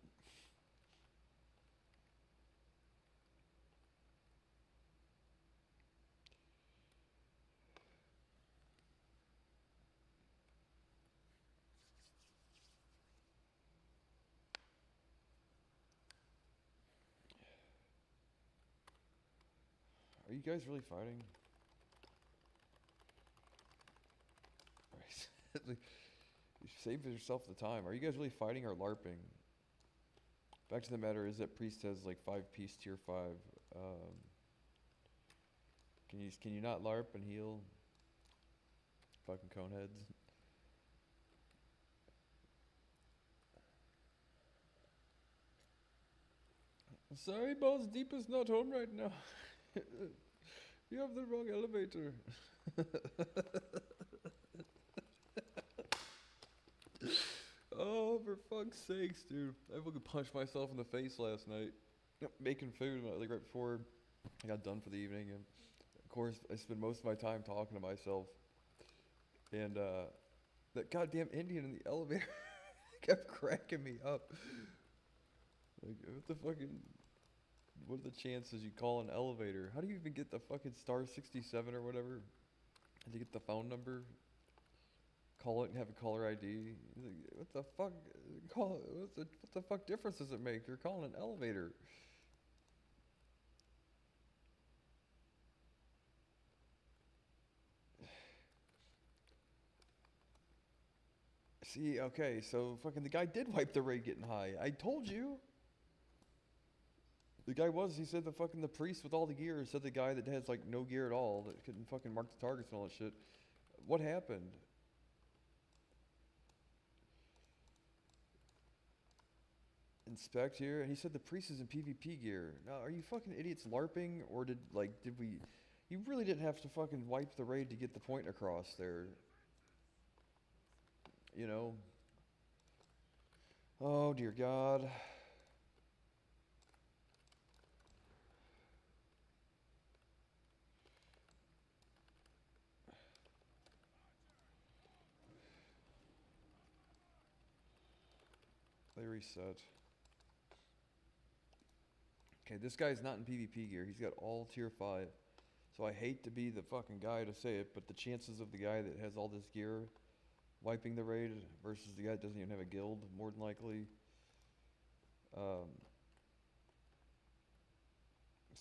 Are you guys really fighting? Like, you save yourself the time. Are you guys really fighting or LARPing? Back to the matter is that Priest has like 5 piece tier 5. Um, can you not LARP and heal? Fucking coneheads. Sorry, boss. Deep is not home right now. You have the wrong elevator. Oh, for fuck's sakes, dude. I fucking punched myself in the face last night. Making food, like right before I got done for the evening. And of course, I spend most of my time talking to myself. And that goddamn Indian in the elevator kept cracking me up. Like, what are the chances you call an elevator? How do you even get the fucking star 67 or whatever? And you get the phone number? Call it and have a caller ID. Like, what the fuck? What the fuck difference does it make? You're calling an elevator. See, okay, so fucking the guy did wipe the raid getting high. I told you. The guy he said the priest with all the gear said the guy that has like no gear at all, that couldn't fucking mark the targets and all that shit. What happened? Inspect here, and he said the priest is in PvP gear. Now, are you fucking idiots LARPing, or did we? You really didn't have to fucking wipe the raid to get the point across there. You know? Oh dear God. They reset. Okay, this guy's not in PvP gear. He's got all tier 5. So I hate to be the fucking guy to say it, but the chances of the guy that has all this gear wiping the raid versus the guy that doesn't even have a guild, more than likely.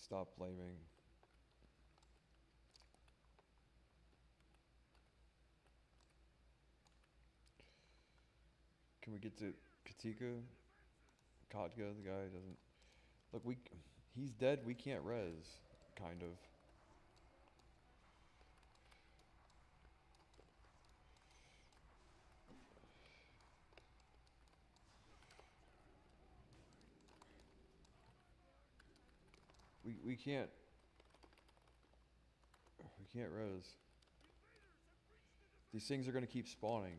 Stop blaming. Can we get to Katika? Kotka, the guy doesn't... Look, he's dead, we can't res. Kind of. We can't... We can't res. These things are gonna keep spawning.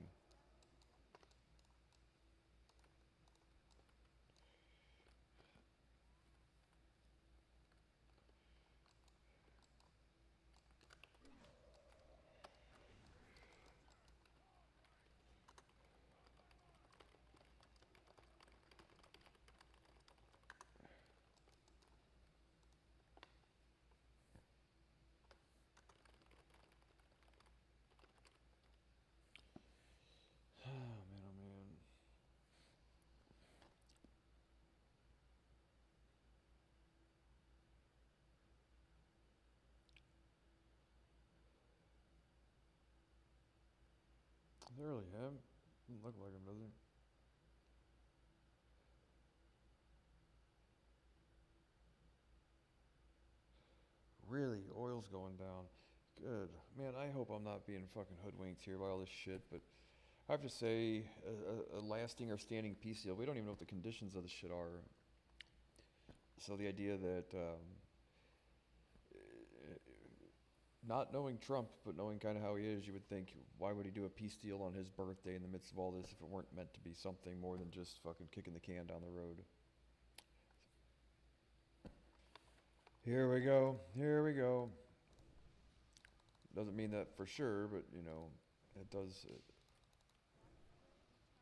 Oh man, oh man. They really have. Doesn't look like him, does it? Really, oil's going down. Good. Man, I hope I'm not being fucking hoodwinked here by all this shit, but I have to say, a lasting or standing peace deal. We don't even know what the conditions of the shit are. So the idea that not knowing Trump, but knowing kind of how he is, you would think, why would he do a peace deal on his birthday in the midst of all this if it weren't meant to be something more than just fucking kicking the can down the road? Here we go. Here we go. Doesn't mean that for sure, but you know, it does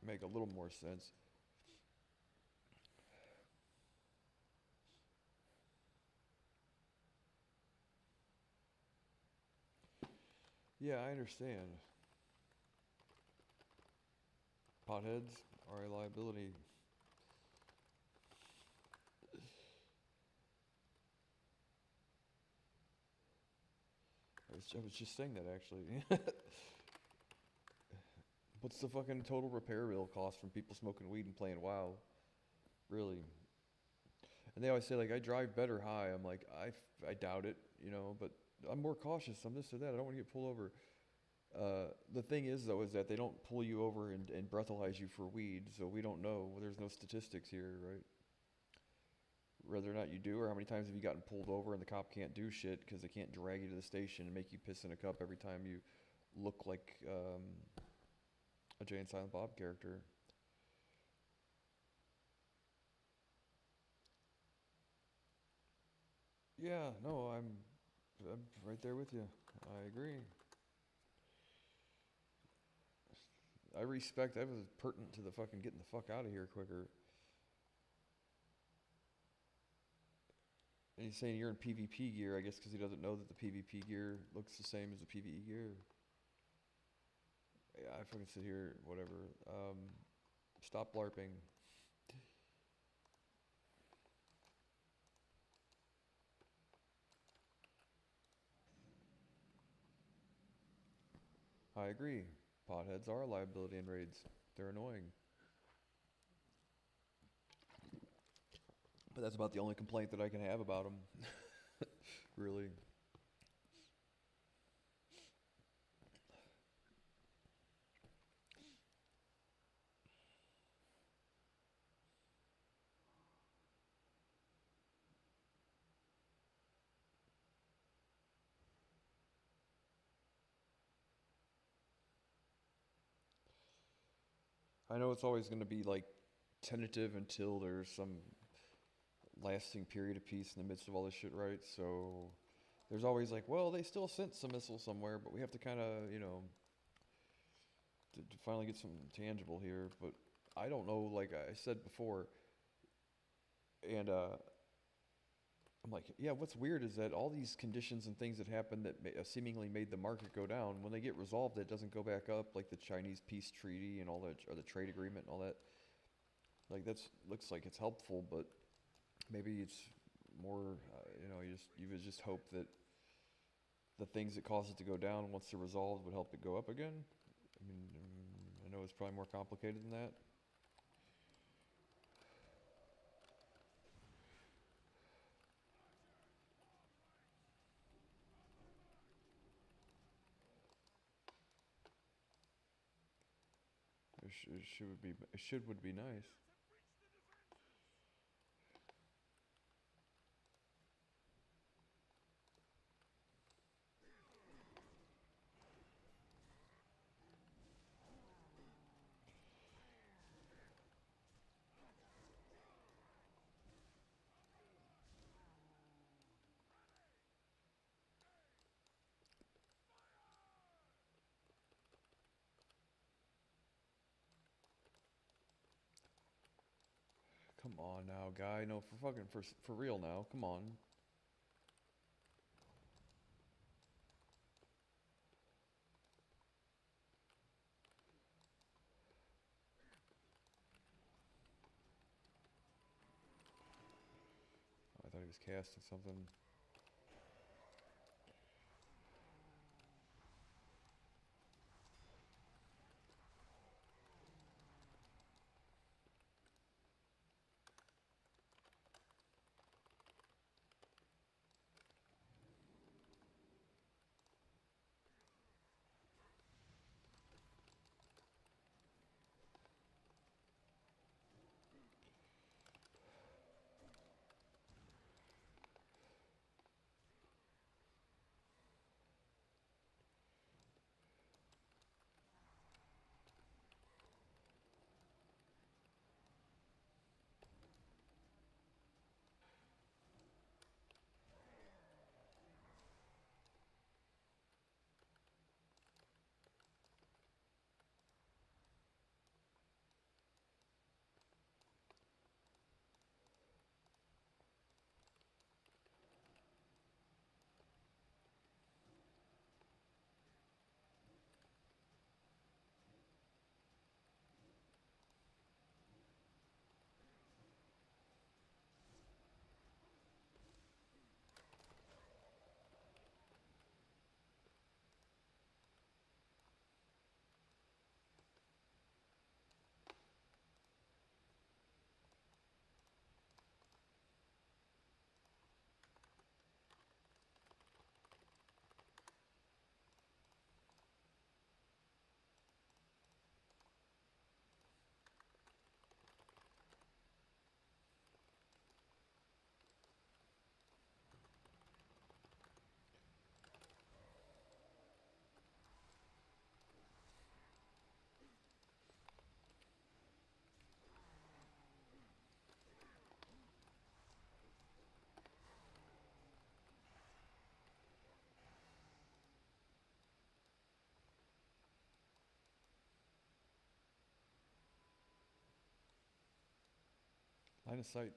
make a little more sense. Yeah, I understand. Potheads are a liability. I was just saying that actually. What's the fucking total repair bill cost from people smoking weed and playing WoW? Really? And they always say like, I drive better high. I'm like, I doubt it, you know, but I'm more cautious. I'm this or that. I don't want to get pulled over. The thing is though, is that they don't pull you over and breathalyze you for weed, so we don't know. Well, there's no statistics here, right? Whether or not you do, or how many times have you gotten pulled over and the cop can't do shit because they can't drag you to the station and make you piss in a cup every time you look like a Jay and Silent Bob character. Yeah, no, I'm right there with you. I agree. I respect. That was pertinent to the fucking getting the fuck out of here quicker. And he's saying you're in PvP gear, I guess, because he doesn't know that the PvP gear looks the same as the PvE gear. Yeah, I fucking sit here, whatever. Stop LARPing. I agree. Potheads are a liability in raids. They're annoying. But that's about the only complaint that I can have about them. Really. I know it's always going to be like tentative until there's some lasting period of peace in the midst of all this shit, right? So there's always like, well, they still sent some missiles somewhere, but we have to kind of, you know, to finally get some tangible here. But I don't know, like I said before, and I'm like, yeah, what's weird is that all these conditions and things that happened that seemingly made the market go down, when they get resolved, it doesn't go back up, like the Chinese peace treaty and all that, or the trade agreement and all that. Like that's looks like it's helpful, but maybe it's more, you know, you would just hope that the things that cause it to go down once they're resolved would help it go up again. I mean, I know it's probably more complicated than that. It should would be nice. Come on now, guy. No, for real now. Come on. I thought he was casting something. Line of sight.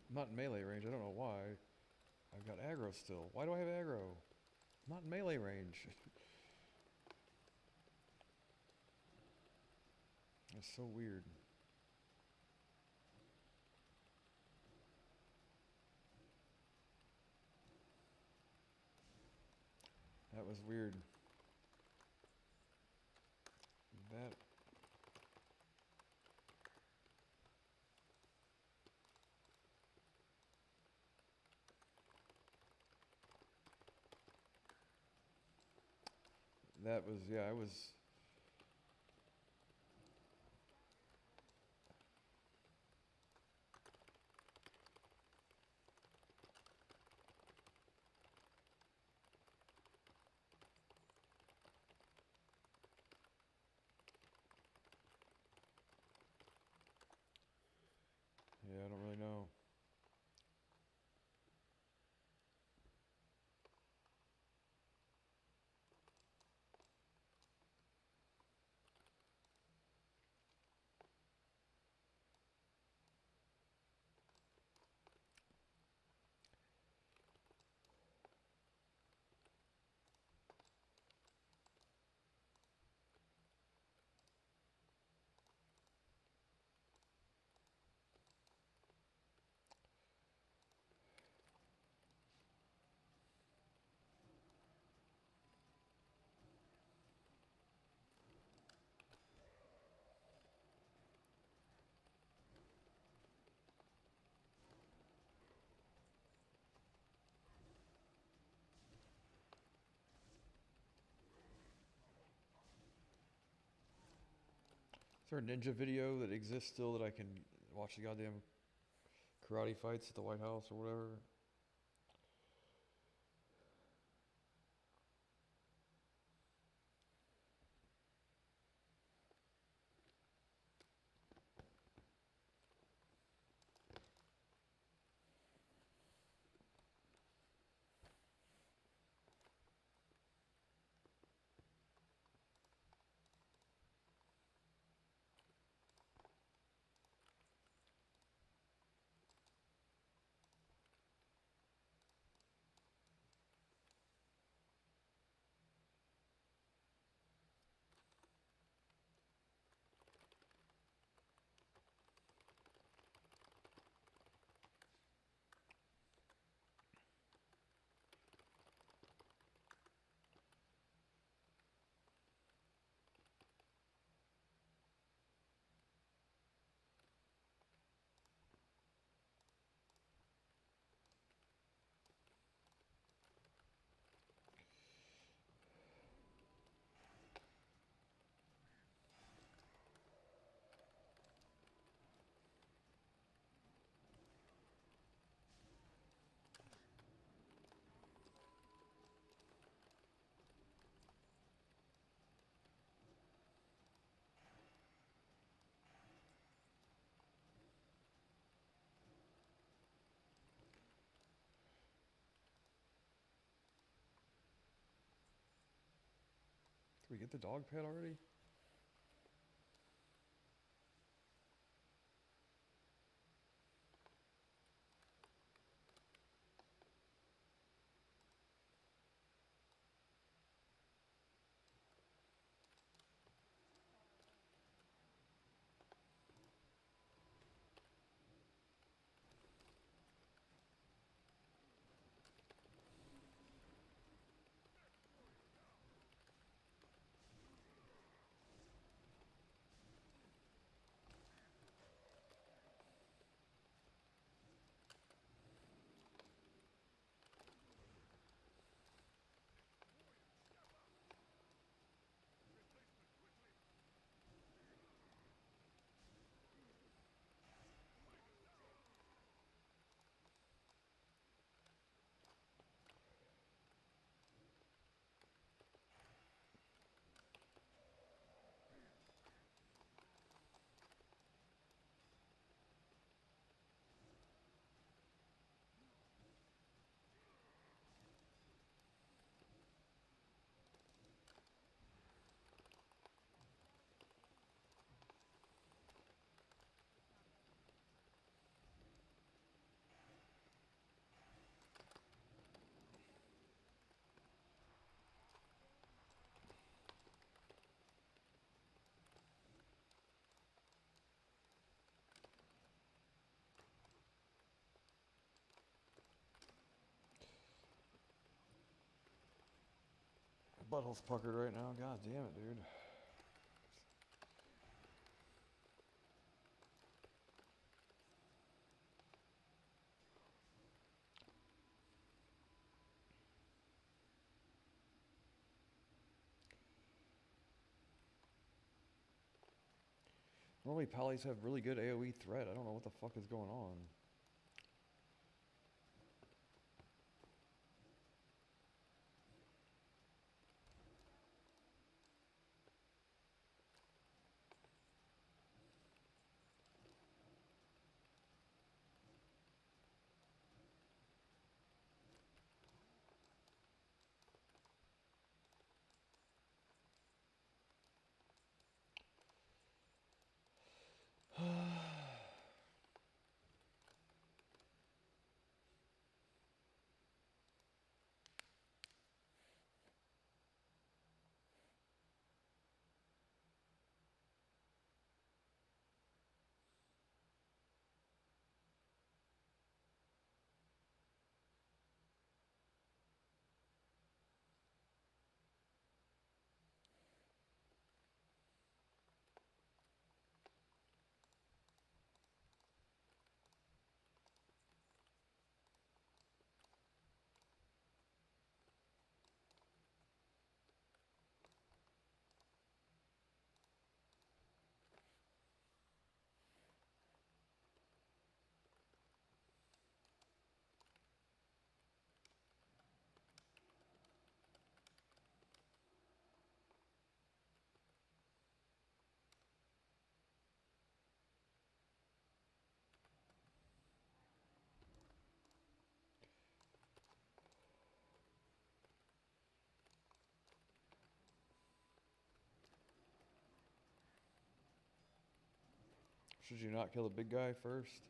I'm not in melee range. I don't know why. I've got aggro still. Why do I have aggro? I'm not in melee range. That's so weird. That was weird. That. That was, yeah, I was. Yeah, I don't really know. Is there a ninja video that exists still that I can watch the goddamn karate fights at the White House or whatever? Did we get the dog pad already? Butthole's puckered right now. God damn it, dude. Normally Pallies have really good AoE threat. I don't know what the fuck is going on. Should you not kill the big guy first?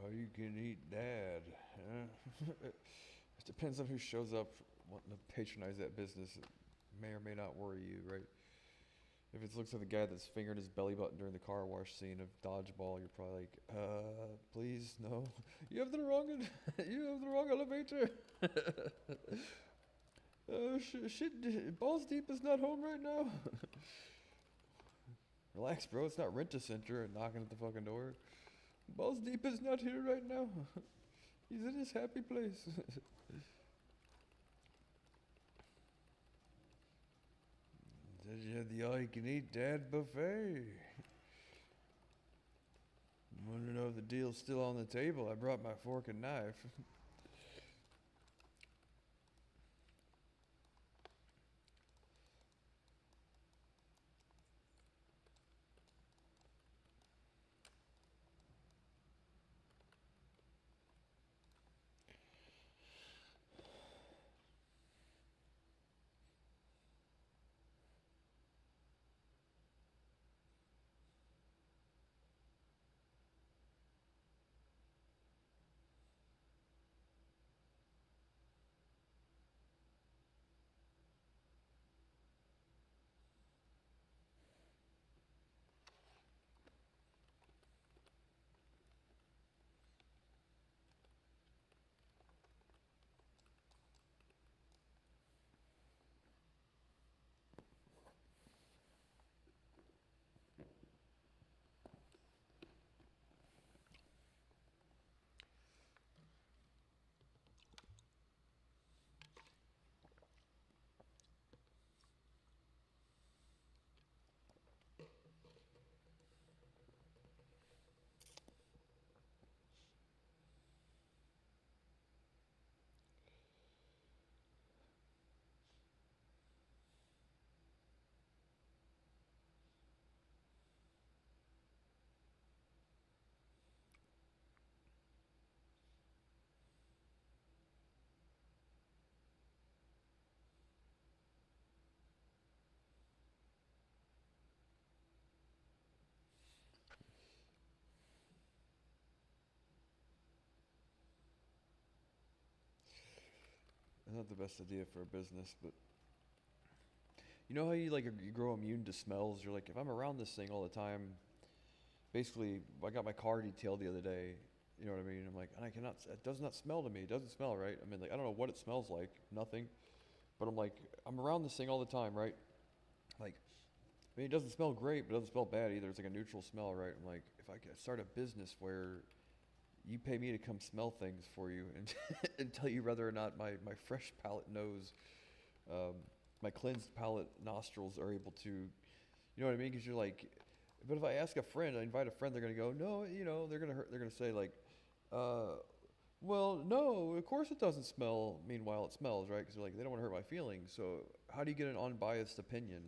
All you can eat, Dad. Huh? It depends on who shows up wanting to patronize that business. It may or may not worry you, right? If it looks like the guy that's fingering his belly button during the car wash scene of Dodgeball, you're probably like, please, no. You have the wrong, you have the wrong elevator. Shit, Balls Deep is not home right now. Relax, bro. It's not Rent-A-Center and knocking at the fucking door. Balls Deep is not here right now. He's in his happy place. Did you have the all-you-can-eat Dad buffet? Want to know if the deal's still on the table? I brought my fork and knife. Not the best idea for a business, but you know how you grow immune to smells? You're like, if I'm around this thing all the time, basically, I got my car detailed the other day. You know what I mean? I'm like, and I cannot. It does not smell to me. It doesn't smell right. I mean, like, I don't know what it smells like. Nothing. But I'm like, I'm around this thing all the time, right? Like, I mean, it doesn't smell great, but it doesn't smell bad either. It's like a neutral smell, right? I'm like, if I could start a business where you pay me to come smell things for you and and tell you whether or not my fresh palate nose, um, my cleansed palate nostrils are able to, you know what I mean? Because you're like, but if I ask a friend, I invite a friend, they're gonna go, no, you know, they're gonna say like, uh, well, no, of course it doesn't smell. Meanwhile, it smells, right? Because like they don't want to hurt my feelings. So how do you get an unbiased opinion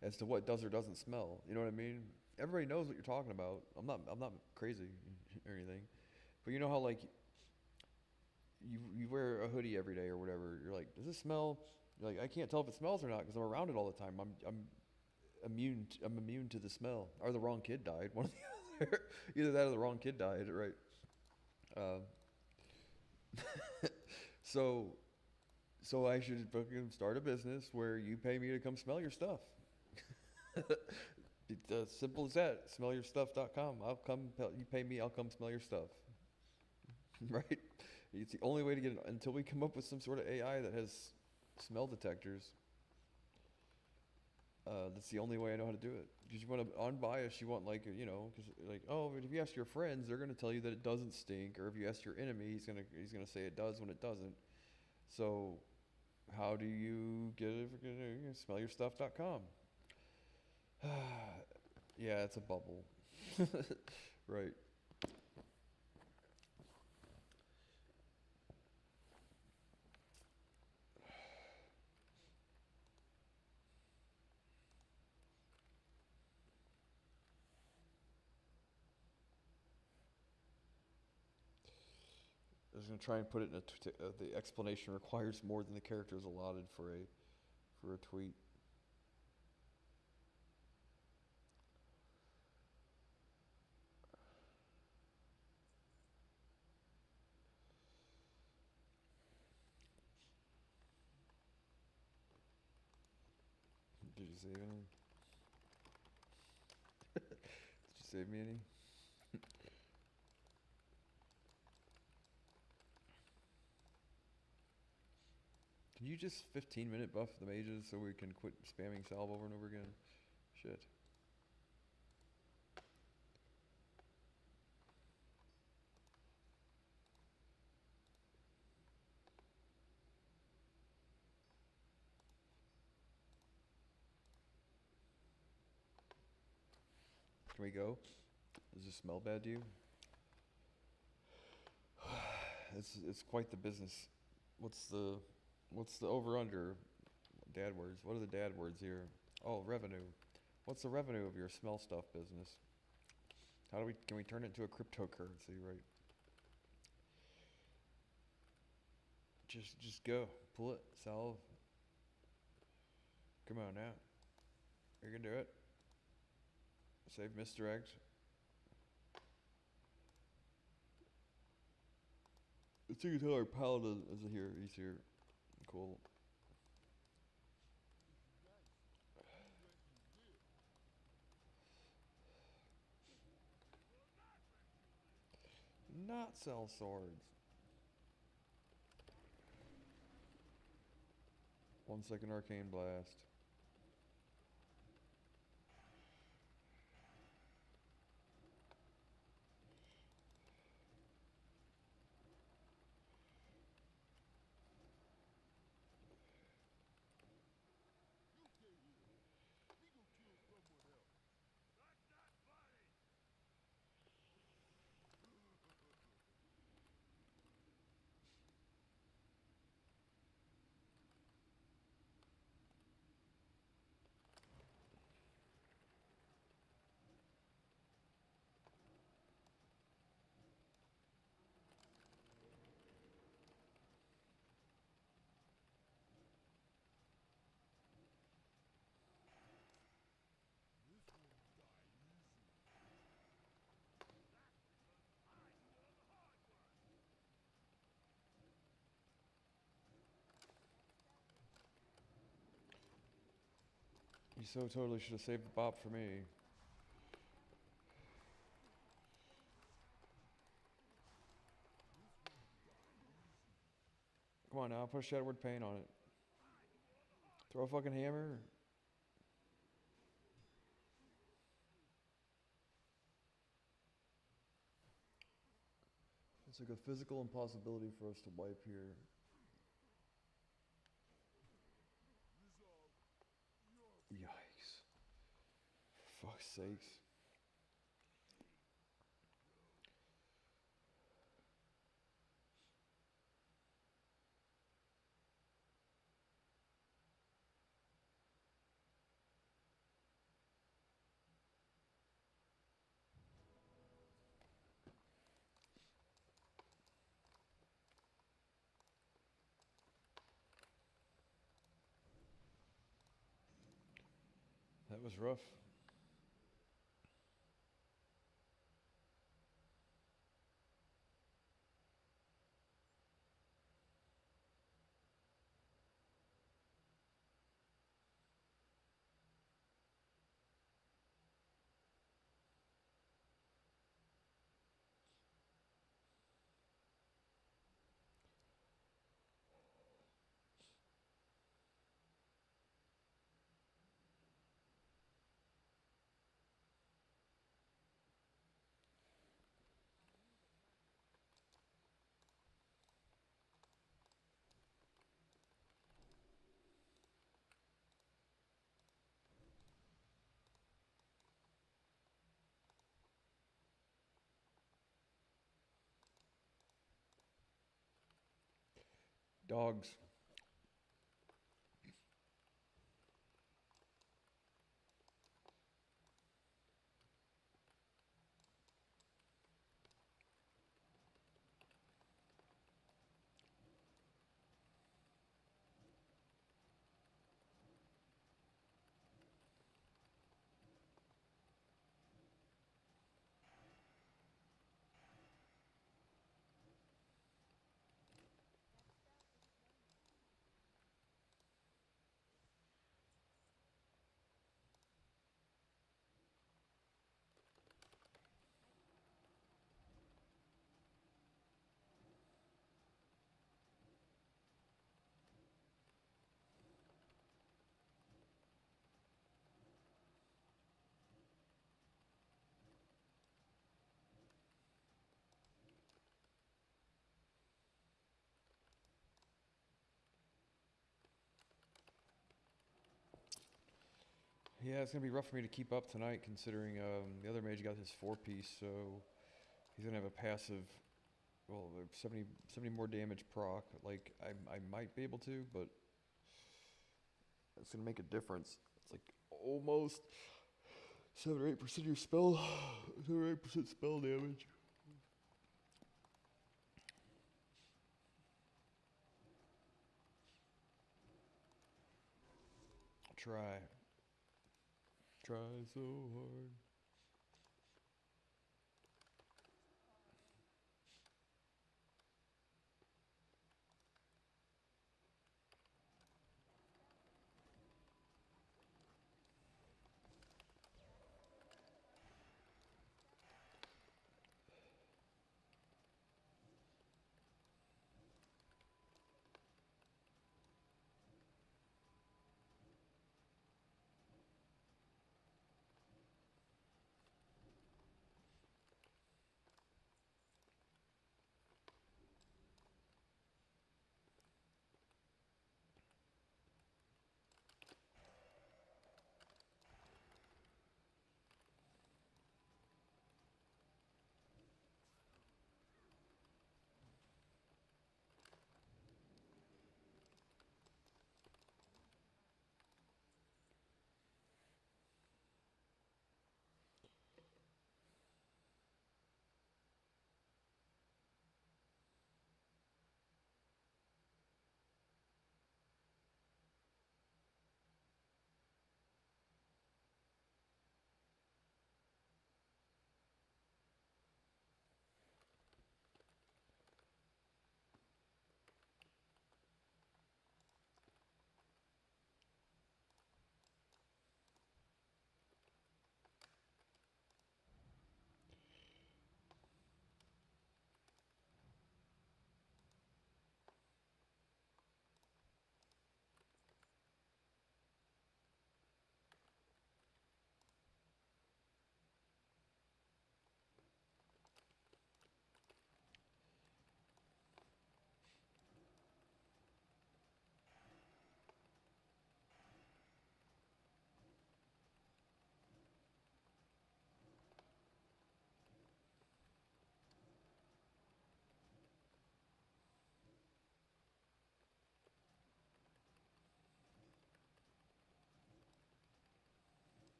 as to what does or doesn't smell? You know what I mean? Everybody knows what you're talking about. I'm not crazy or anything, but you know how like you wear a hoodie every day or whatever. You're like, does it smell? You're like, I can't tell if it smells or not because I'm around it all the time. I'm immune to the smell. Or the wrong kid died. One of the other. Either that or the wrong kid died. Right. So so I should fucking start a business where you pay me to come smell your stuff. It's as simple as that. Smellyourstuff.com. I'll come. You pay me. I'll come smell your stuff. Right? It's the only way to get it until we come up with some sort of AI that has smell detectors. That's the only way I know how to do it. Because you want to unbiased, you want like you know, because like but if you ask your friends, they're gonna tell you that it doesn't stink, or if you ask your enemy, he's gonna say it does when it doesn't. So, how do you get it? Smellyourstuff.com. Yeah, it's a bubble. Right. I was gonna try and put it in the explanation requires more than the characters allotted for a tweet. Did you save any? Did you save me any? Can you just 15-minute buff the mages so we can quit spamming salve over and over again? Shit. Can we go? Does this smell bad to you? It's quite the business. What's the over under? Dad words. What are the dad words here? Oh, revenue. What's the revenue of your smell stuff business? Can we turn it into a cryptocurrency, right? Just go. Pull it. Salve. Come on now. You can do it. Save misdirect. Let's see how our paladin is here. He's here. Cool. Not sell swords. 1 second arcane blast. You so totally should have saved the bop for me. Come on now, put Shadowward Pain on it. Throw a fucking hammer. It's like a physical impossibility for us to wipe here. Yikes. For fuck's sakes. That was rough. Dogs. Yeah, it's gonna be rough for me to keep up tonight, considering the other mage got his 4-piece, so he's gonna have a passive. Well, 70 more damage proc. Like I might be able to, but it's gonna make a difference. It's like almost 7 or 8% of your spell, 7 or 8% spell damage. Try so hard.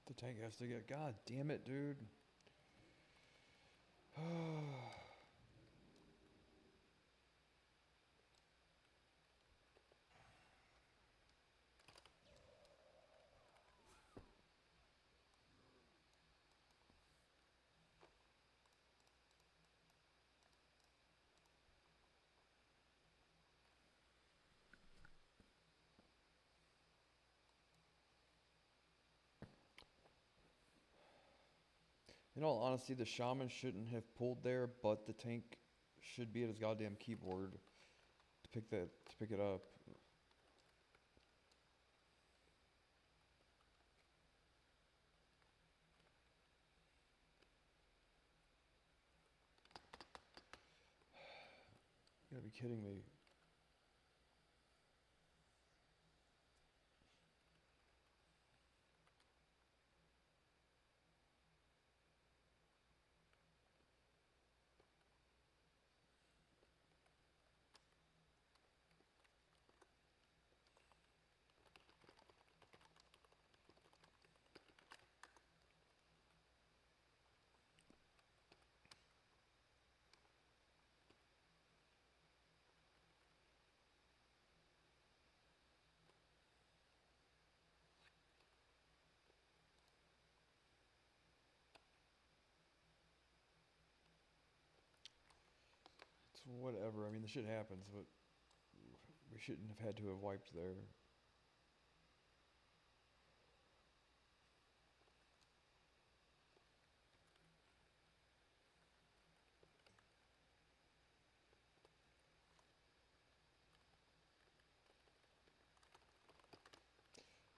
The tank has to get. God damn it, dude. In all honesty, the shaman shouldn't have pulled there, but the tank should be at his goddamn keyboard to pick it up. You gotta be kidding me. whatever. I mean, the shit happens, but we shouldn't have had to have wiped there.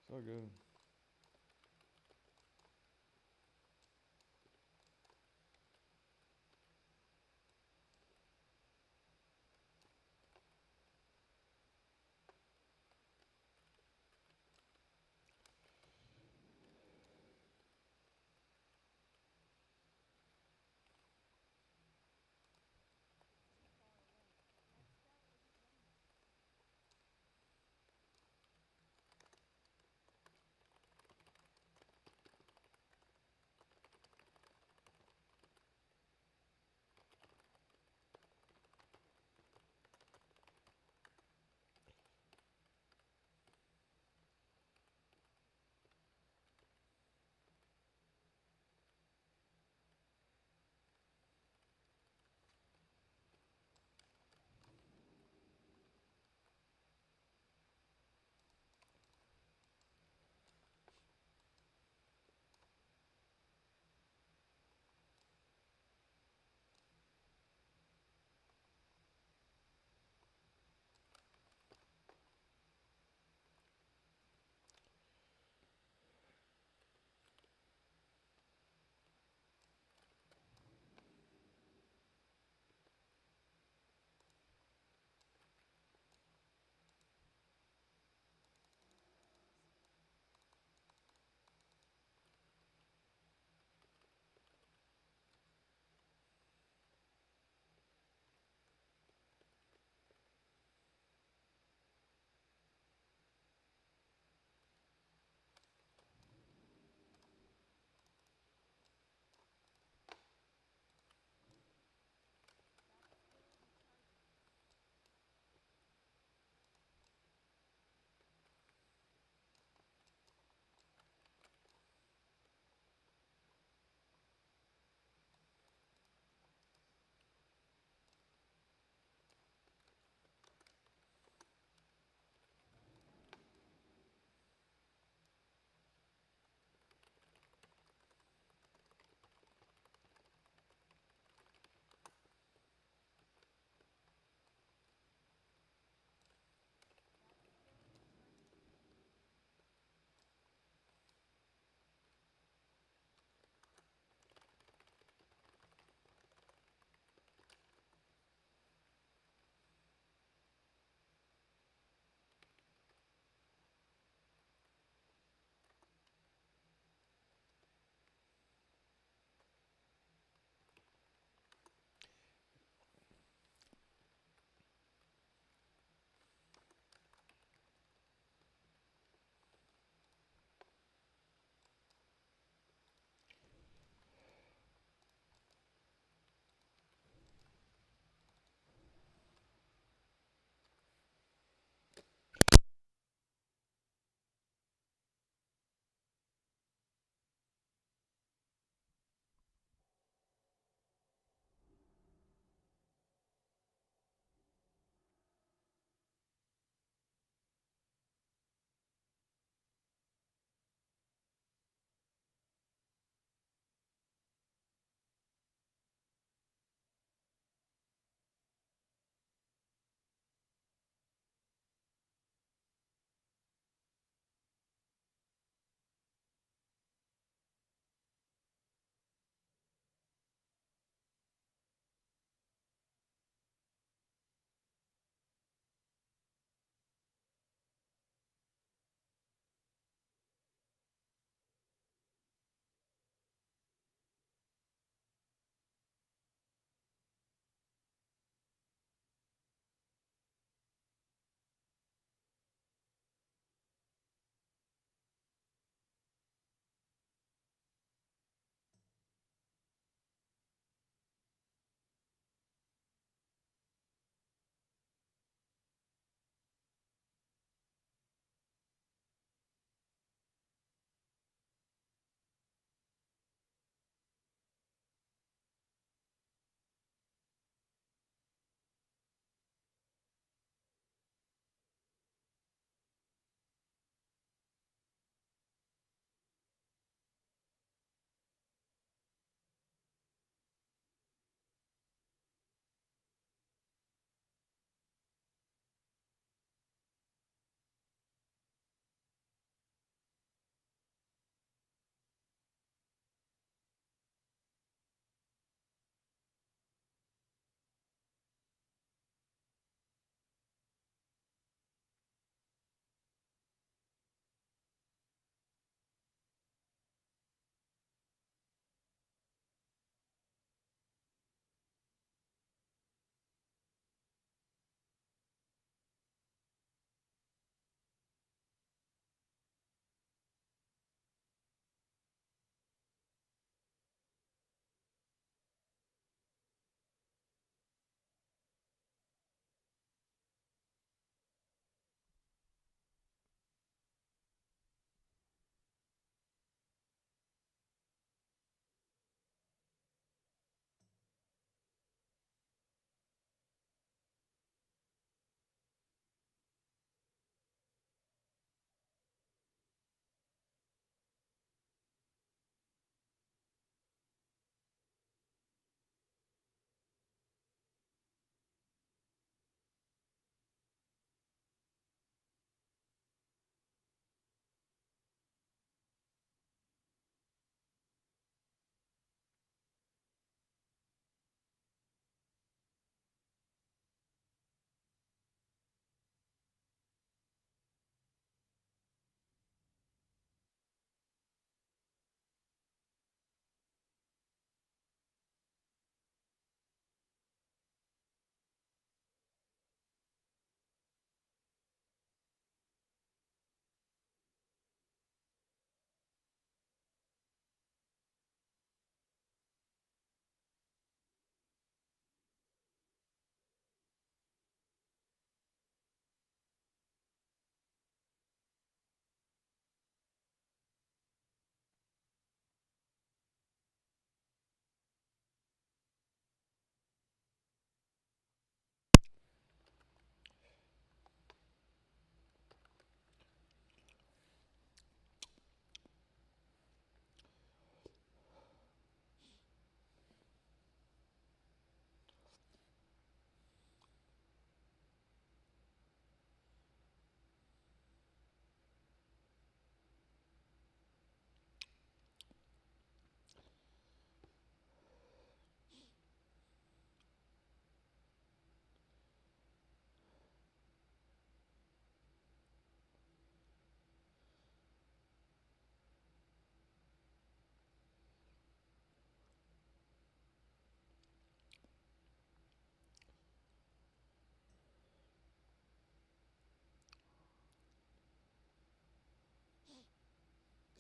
It's all good.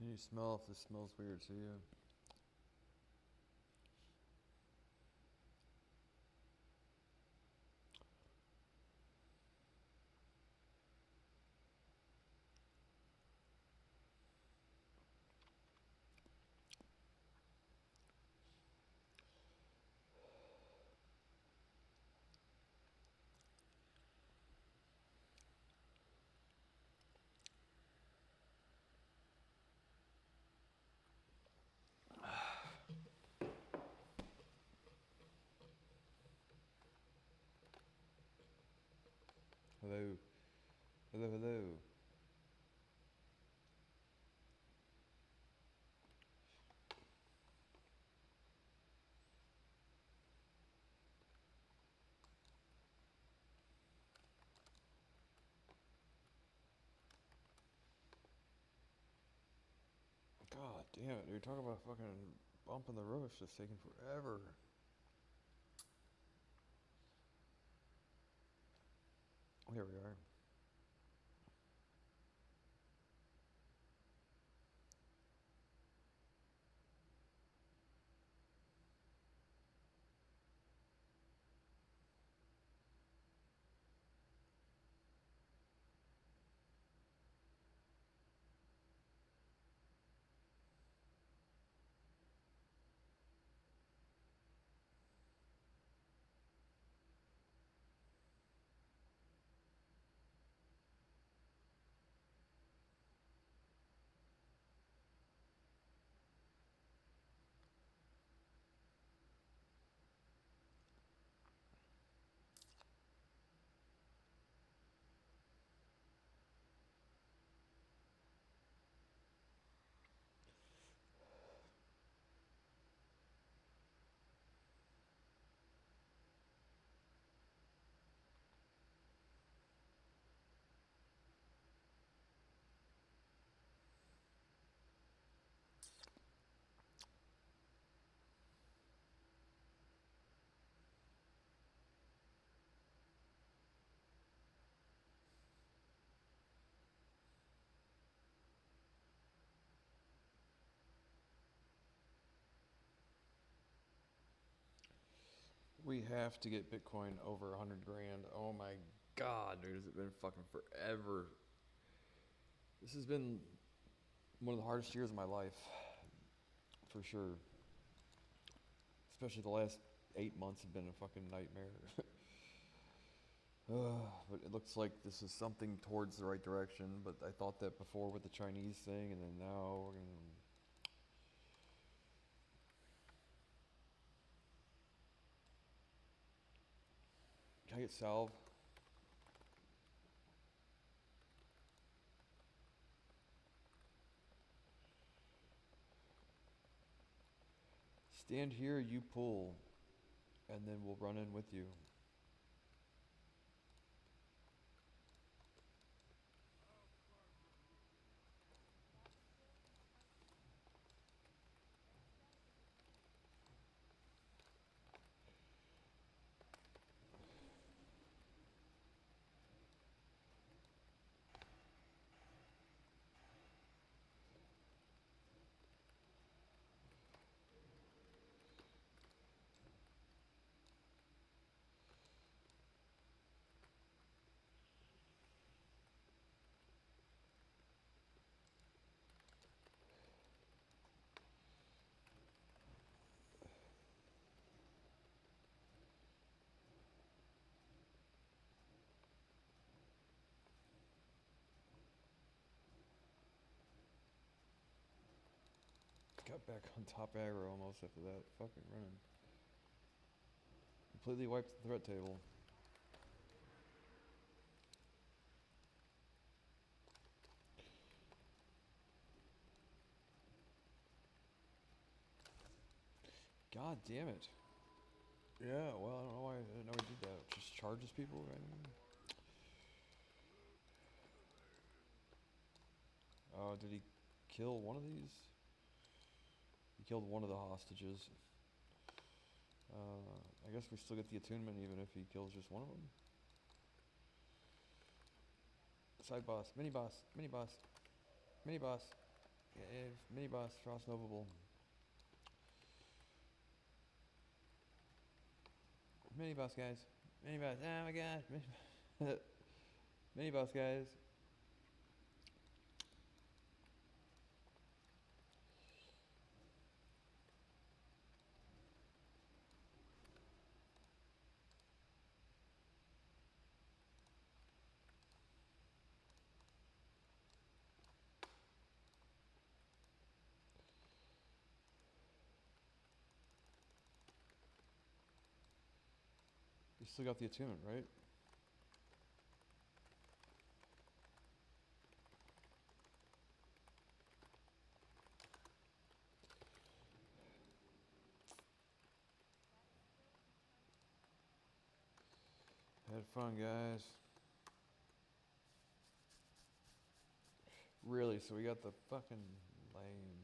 Can you smell if this smells weird to you? Hello. Hello, hello. God damn it, dude. Talk about fucking bumping the roof just taking forever. Here we are. We have to get Bitcoin over 100 grand. Oh my god, dude, has it been fucking forever. This has been one of the hardest years of my life, for sure. Especially the last 8 months have been a fucking nightmare. But it looks like this is something towards the right direction, but I thought that before with the Chinese thing, and then now we're gonna... Can I get salve? Stand here, you pull, and then we'll run in with you. Got back on top aggro almost after that fucking run. Completely wiped the threat table. God damn it. Yeah, well, I don't know why I didn't know he did that. Just charges people randomly. Oh, did he kill one of these? He killed one of the hostages. I guess we still get the attunement even if he kills just one of them. Side boss, mini boss, mini boss, mini boss. Yeah, mini boss, Frost Movable. Mini boss, guys. Mini boss. Oh my god. Mini boss, guys. You still got the attunement, right? Had fun, guys. Really? So we got the fucking lame.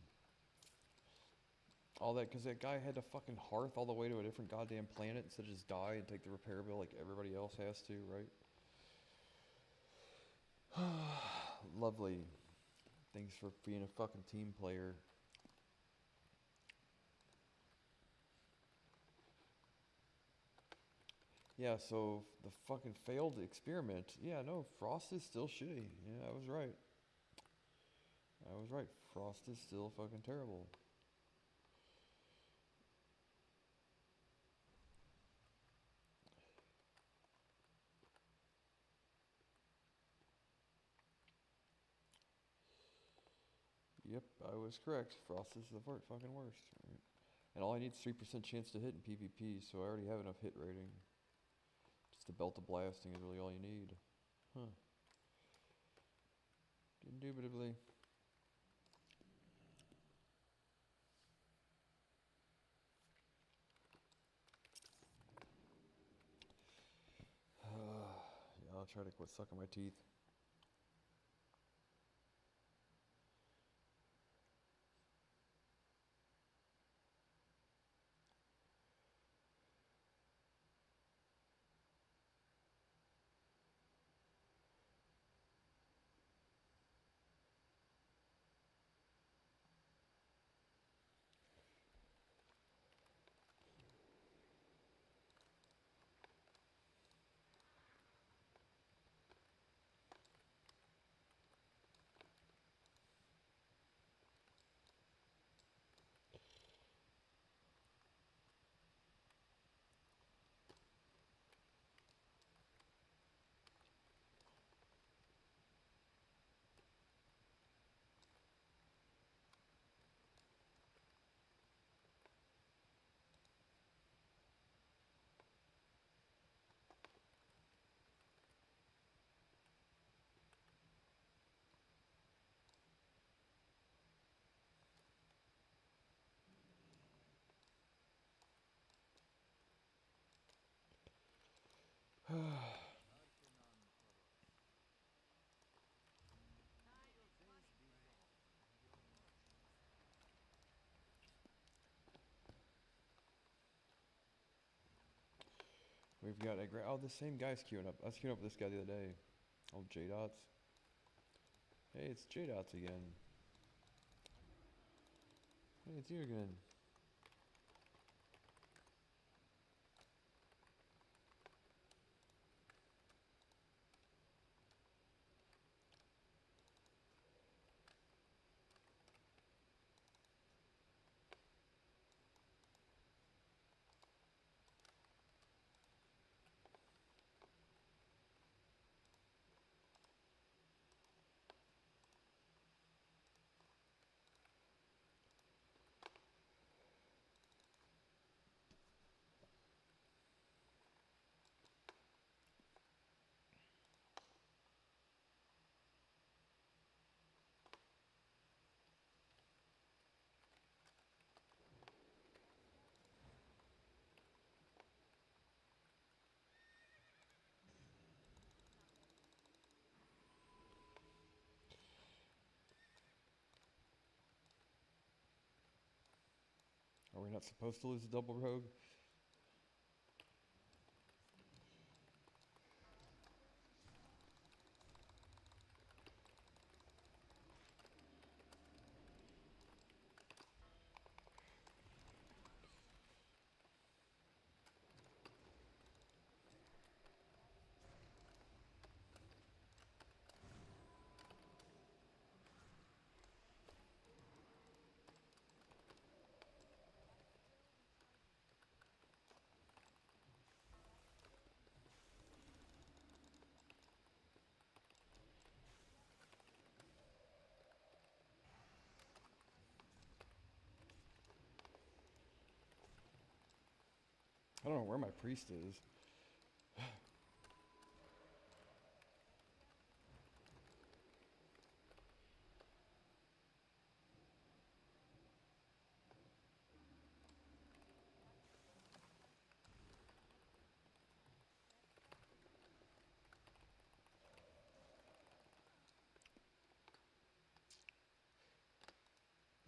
All that because that guy had to fucking hearth all the way to a different goddamn planet instead of just die and take the repair bill like everybody else has to, right? Lovely. Thanks for being a fucking team player. Yeah, so the fucking failed experiment. Yeah, no, Frost is still shitty. Yeah, I was right. I was right. Frost is still fucking terrible. Yep, I was correct. Frost is the fucking worst. Right? And all I need is 3% chance to hit in PvP, so I already have enough hit rating. Just a belt of blasting is really all you need. Huh. Indubitably. Yeah, I'll try to quit sucking my teeth. We've got a great. Oh, the same guy's queuing up. I was queuing up with this guy the other day. Oh, J-Dots. Hey, it's J-Dots again. Hey, it's you again. Are we not supposed to lose a double rogue? I don't know where my priest is.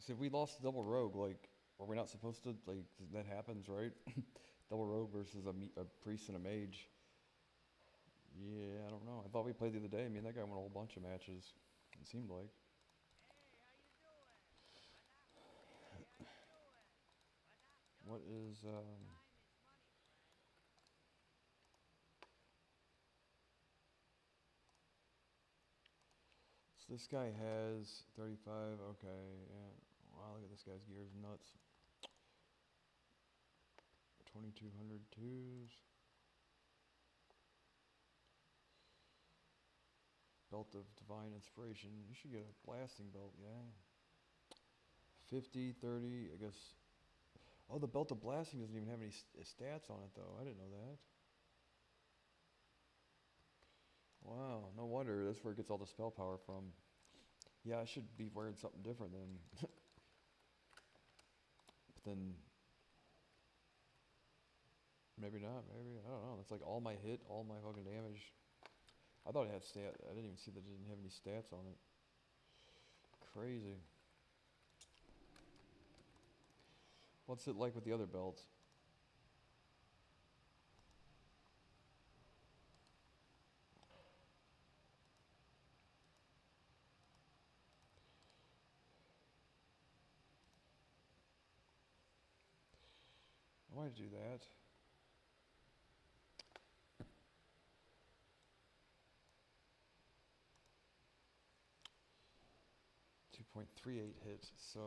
So if we lost double rogue, like, are we not supposed to, like, that happens, right? Double rogue versus a priest and a mage. Yeah, I don't know. I thought we played the other day. I mean, that guy won a whole bunch of matches. It seemed like. What is, so this guy has 35. Okay, yeah. Wow, look at this guy's gears nuts. 2200 twos. Belt of Divine Inspiration. You should get a blasting belt, yeah. 50, 30, I guess. Oh, the Belt of Blasting doesn't even have any stats on it, though. I didn't know that. Wow, no wonder. That's where it gets all the spell power from. Yeah, I should be wearing something different then. But then, maybe not. Maybe, I don't know. It's like all my hit, all my fucking damage. I thought it had stat. I didn't even see that it didn't have any stats on it. Crazy. What's it like with the other belts? I might do that. 2.38 hit, so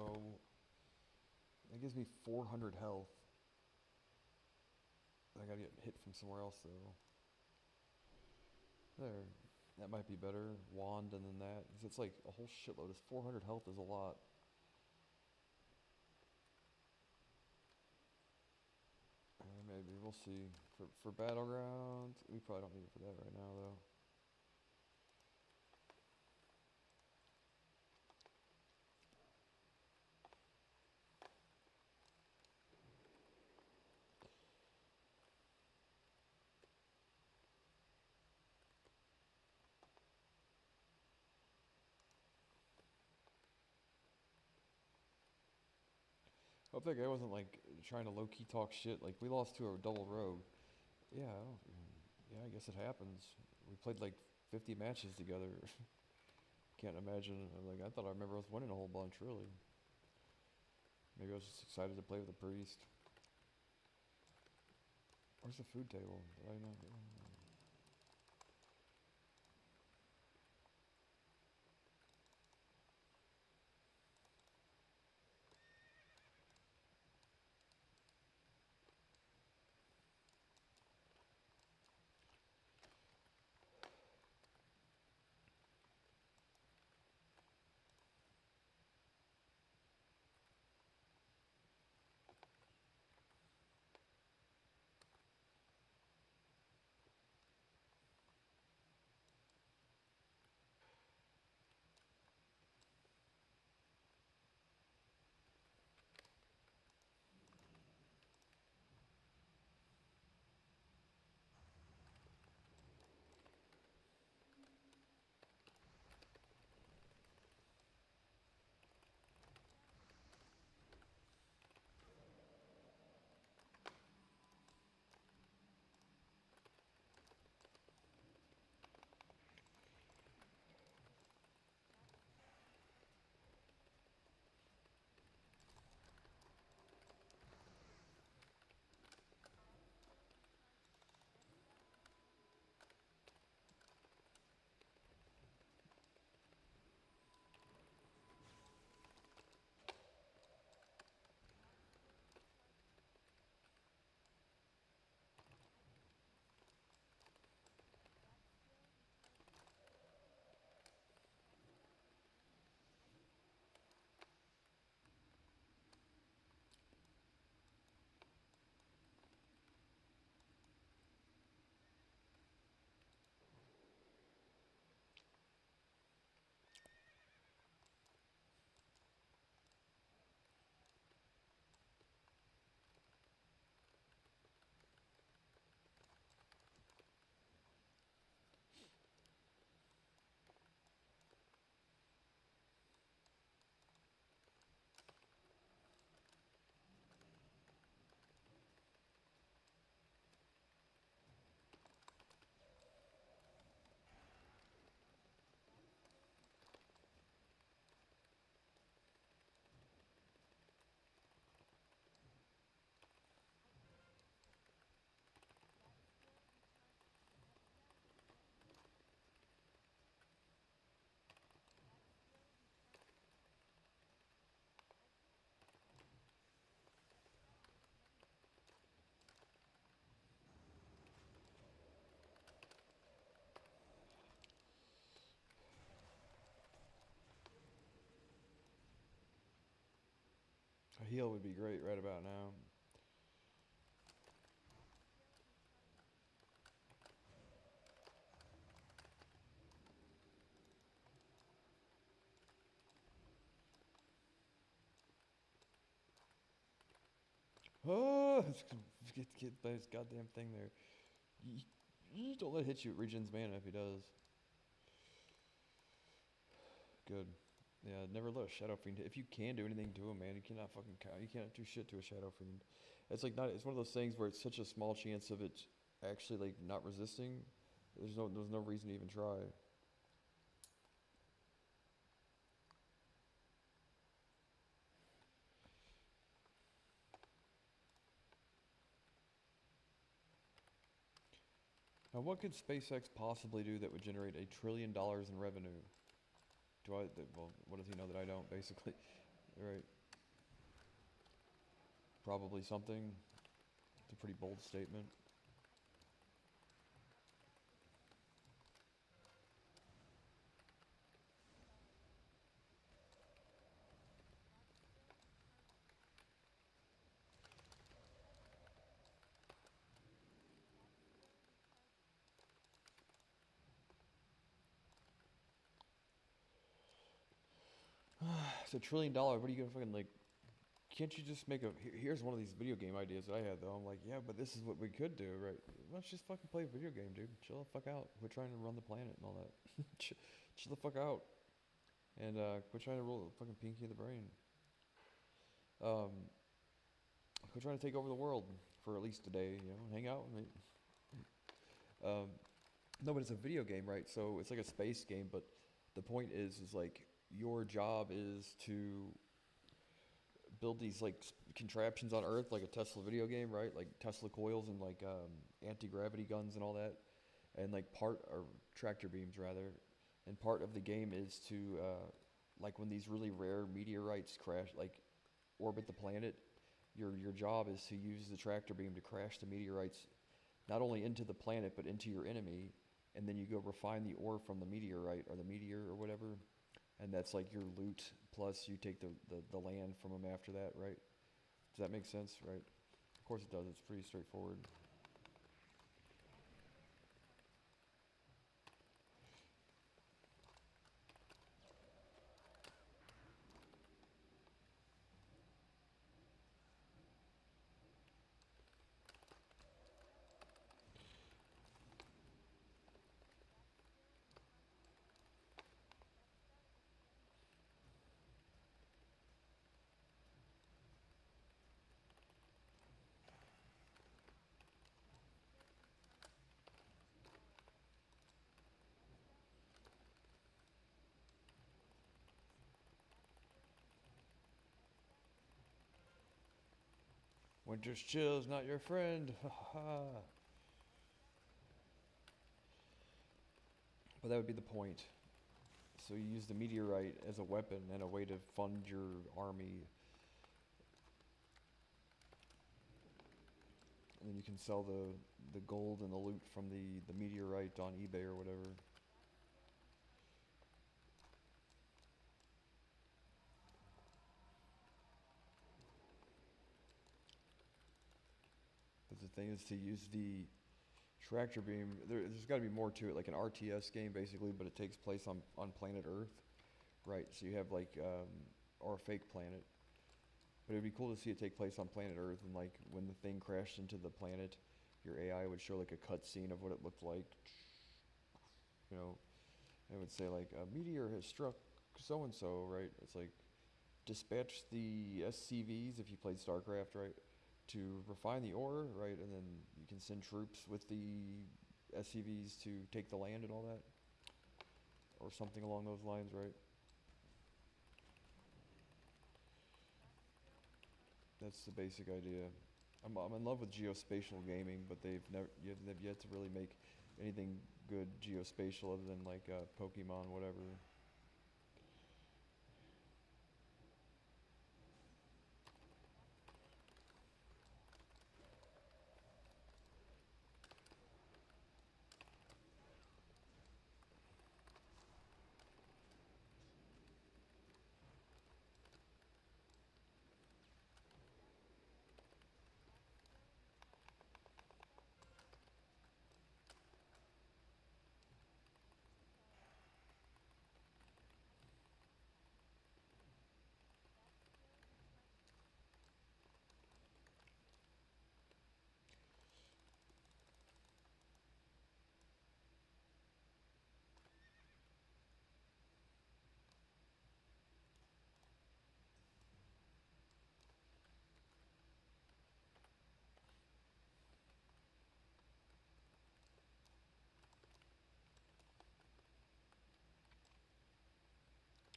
that gives me 400 health. I gotta get hit from somewhere else though. There, that might be better. Wand and then that, because it's like a whole shitload. It's 400 health is a lot. Maybe we'll see. For battleground, we probably don't need it for that right now though. I hope that guy wasn't like trying to low key talk shit. Like we lost to a double rogue. Yeah, yeah, I guess it happens. We played like 50 matches together. Can't imagine. Like I thought I remember us winning a whole bunch. Really. Maybe I was just excited to play with a priest. Where's the food table? Did I not get one? A heal would be great right about now. Oh, get this goddamn thing there. You don't let it hit you. It regens mana if he does. Good. Yeah, never let a Shadow Fiend hit. If you can do anything to him, man, you cannot fucking you cannot do shit to a Shadow Fiend. It's like not. It's one of those things where it's such a small chance of it actually like not resisting. There's no reason to even try. Now, what could SpaceX possibly do that would generate $1 trillion in revenue? Well, what does he know that I don't, basically? Right. Probably something. It's a pretty bold statement. It's $1 trillion. What are you gonna fucking like? Can't you just make a? Here's one of these video game ideas that I had though. I'm like, yeah, but this is what we could do, right? Let's just fucking play a video game, dude. Chill the fuck out. Quit trying to run the planet and all that. Chill the fuck out. And quit trying to roll fucking pinky in the brain. Quit trying to take over the world for at least a day. You know, hang out with me. No, but it's a video game, right? So it's like a space game, but the point is like your job is to build these like contraptions on Earth, like a Tesla video game, right? Like Tesla coils and like anti-gravity guns and all that, and like part or tractor beams rather, and part of the game is to like when these really rare meteorites crash, like orbit the planet, your job is to use the tractor beam to crash the meteorites not only into the planet but into your enemy, and then you go refine the ore from the meteorite or the meteor or whatever, and that's like your loot plus you take the land from them after that, right? Does that make sense, right? Of course it does. It's pretty straightforward. Winter's chill is not your friend. But that would be the point. So you use the meteorite as a weapon and a way to fund your army, and then you can sell the gold and the loot from the meteorite on eBay or whatever. But the thing is to use the tractor beam. There's got to be more to it, like an RTS game basically, but it takes place on planet Earth, right? So you have like or a fake planet. But it'd be cool to see it take place on planet Earth, and like when the thing crashed into the planet, your AI would show like a cutscene of what it looked like. You know, it would say like a meteor has struck so and so, right? It's like dispatch the SCVs if you played StarCraft, right? To refine the ore, right? And then you can send troops with the SCVs to take the land and all that, or something along those lines, right? That's the basic idea. I'm in love with geospatial gaming, but they've yet to really make anything good geospatial other than like Pokemon, whatever.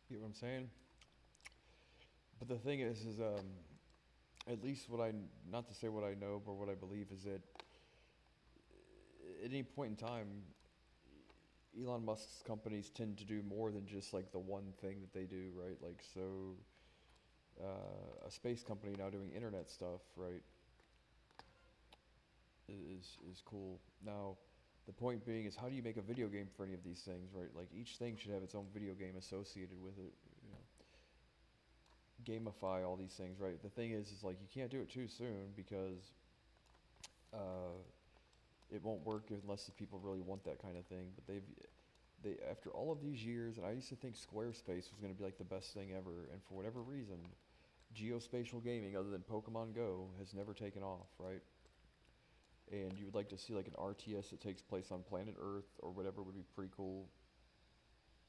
You get what I'm saying? But the thing is at least what I, not to say what I know, but what I believe is that at any point in time, Elon Musk's companies tend to do more than just like the one thing that they do, right? Like, so a space company now doing internet stuff, right, is cool. Now, the point being is, how do you make a video game for any of these things, right? Like, each thing should have its own video game associated with it. You know, gamify all these things, right? The thing is like, you can't do it too soon because it won't work unless the people really want that kind of thing. But they after all of these years, and I used to think Squarespace was going to be like the best thing ever, and for whatever reason, geospatial gaming, other than Pokemon Go, has never taken off, right? And you would like to see like an RTS that takes place on planet Earth or whatever would be pretty cool.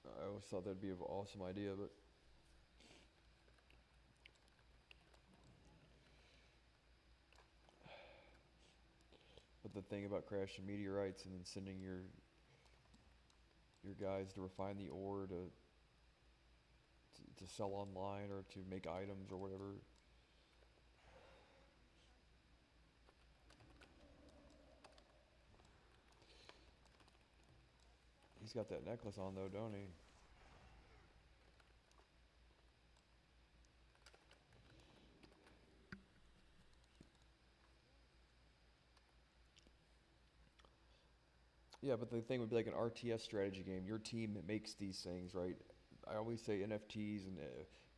I always thought that'd be an awesome idea, but the thing about crashing meteorites and then sending your guys to refine the ore to sell online or to make items or whatever. He's got that necklace on though, don't he? Yeah, but the thing would be like an RTS strategy game. Your team makes these things, right? I always say NFTs and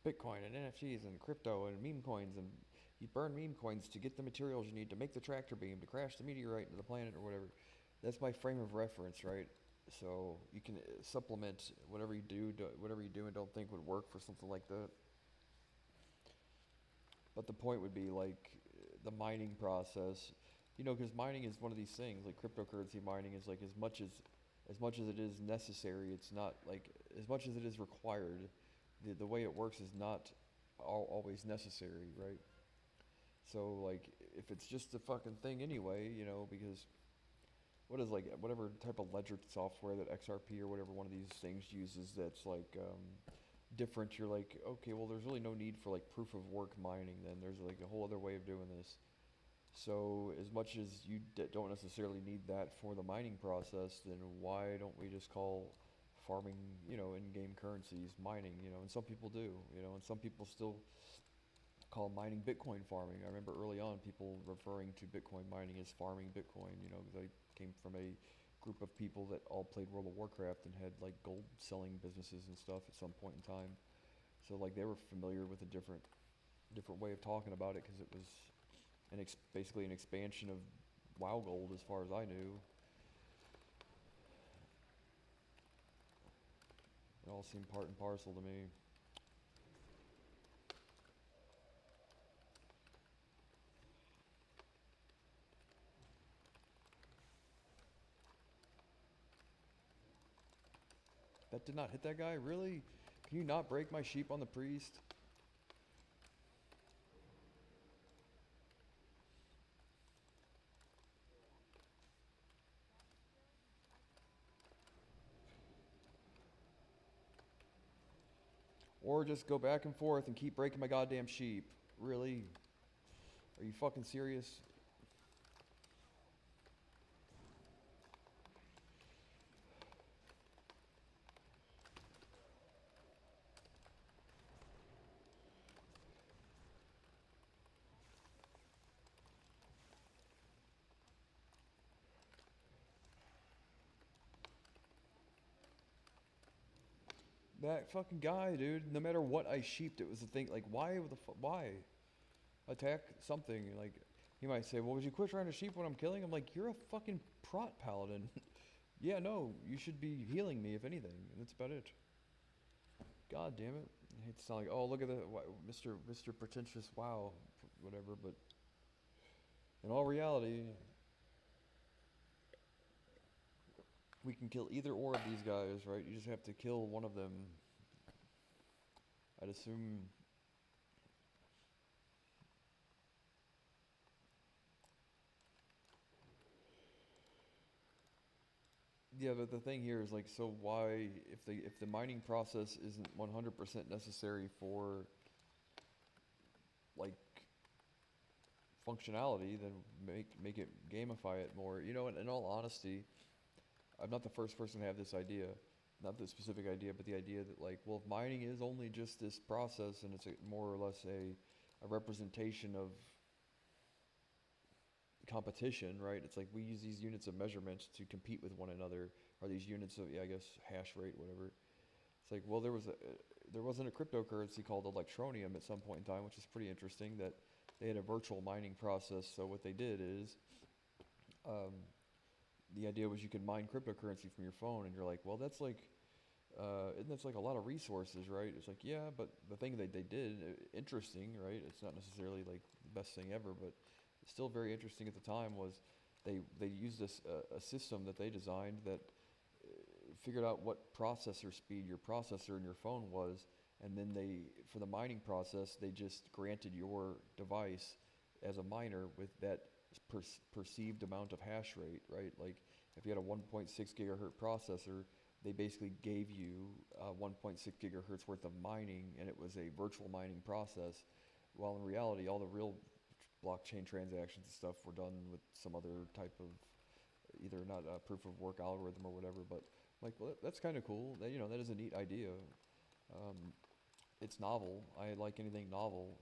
Bitcoin and NFTs and crypto and meme coins, and you burn meme coins to get the materials you need to make the tractor beam to crash the meteorite into the planet or whatever. That's my frame of reference, right? So you can supplement whatever you whatever you do and don't think would work for something like that. But the point would be like the mining process, you know, because mining is one of these things. Like cryptocurrency mining is like as much as it is necessary. It's not like as much as it is required. The way it works is not always necessary, right? So like if it's just a fucking thing anyway, you know, because what is like whatever type of ledger software that XRP or whatever one of these things uses that's like different, you're like, okay, well, there's really no need for like proof of work mining then. There's like a whole other way of doing this. So as much as you don't necessarily need that for the mining process, then why don't we just call farming, you know, in-game currencies mining, you know, and some people do, you know, and some people still call mining Bitcoin farming. I remember early on people referring to Bitcoin mining as farming Bitcoin, you know, because I came from a group of people that all played World of Warcraft and had like gold selling businesses and stuff at some point in time. So like they were familiar with a different way of talking about it because it was basically an expansion of WoW Gold as far as I knew. It all seemed part and parcel to me. That did not hit that guy? Really? Can you not break my sheep on the priest? Or just go back and forth and keep breaking my goddamn sheep? Really? Are you fucking serious? That fucking guy, dude. No matter what I sheeped, it was the thing. Like, why attack something? Like, he might say, "Well, would you quit trying to sheep when I'm killing?" I'm like, "You're a fucking prot paladin." Yeah, no, you should be healing me if anything. And that's about it. God damn it! I hate to sound like, "Oh, look at that, Mr. Pretentious." Wow, whatever. But in all reality, we can kill either or of these guys, right? You just have to kill one of them. I'd assume. Yeah, but the thing here is like, so why, if the mining process isn't 100% necessary for like functionality, then make it gamify it more. You know, in all honesty, I'm not the first person to have this idea, not the specific idea, but the idea that like, well, if mining is only just this process and it's more or less a representation of competition, right? It's like we use these units of measurement to compete with one another, or these units of, yeah, I guess hash rate, whatever. It's like, well, there wasn't a cryptocurrency called electronium at some point in time, which is pretty interesting. That they had a virtual mining process. So what they did is, um, the idea was you could mine cryptocurrency from your phone, and you're like, well, that's like, and that's like a lot of resources, right? It's like, yeah, but the thing that they did, interesting, right? It's not necessarily like the best thing ever, but still very interesting at the time was they used a system that they designed that figured out what processor speed your processor in your phone was, and then for the mining process, they just granted your device as a miner with that perceived amount of hash rate, right? Like if you had a 1.6 gigahertz processor, they basically gave you 1.6 gigahertz worth of mining, and it was a virtual mining process. While in reality, all the real blockchain transactions and stuff were done with some other type of either not a proof of work algorithm or whatever. But like, well, that's kind of cool. That, you know, that is a neat idea. Um, it's novel. I like anything novel,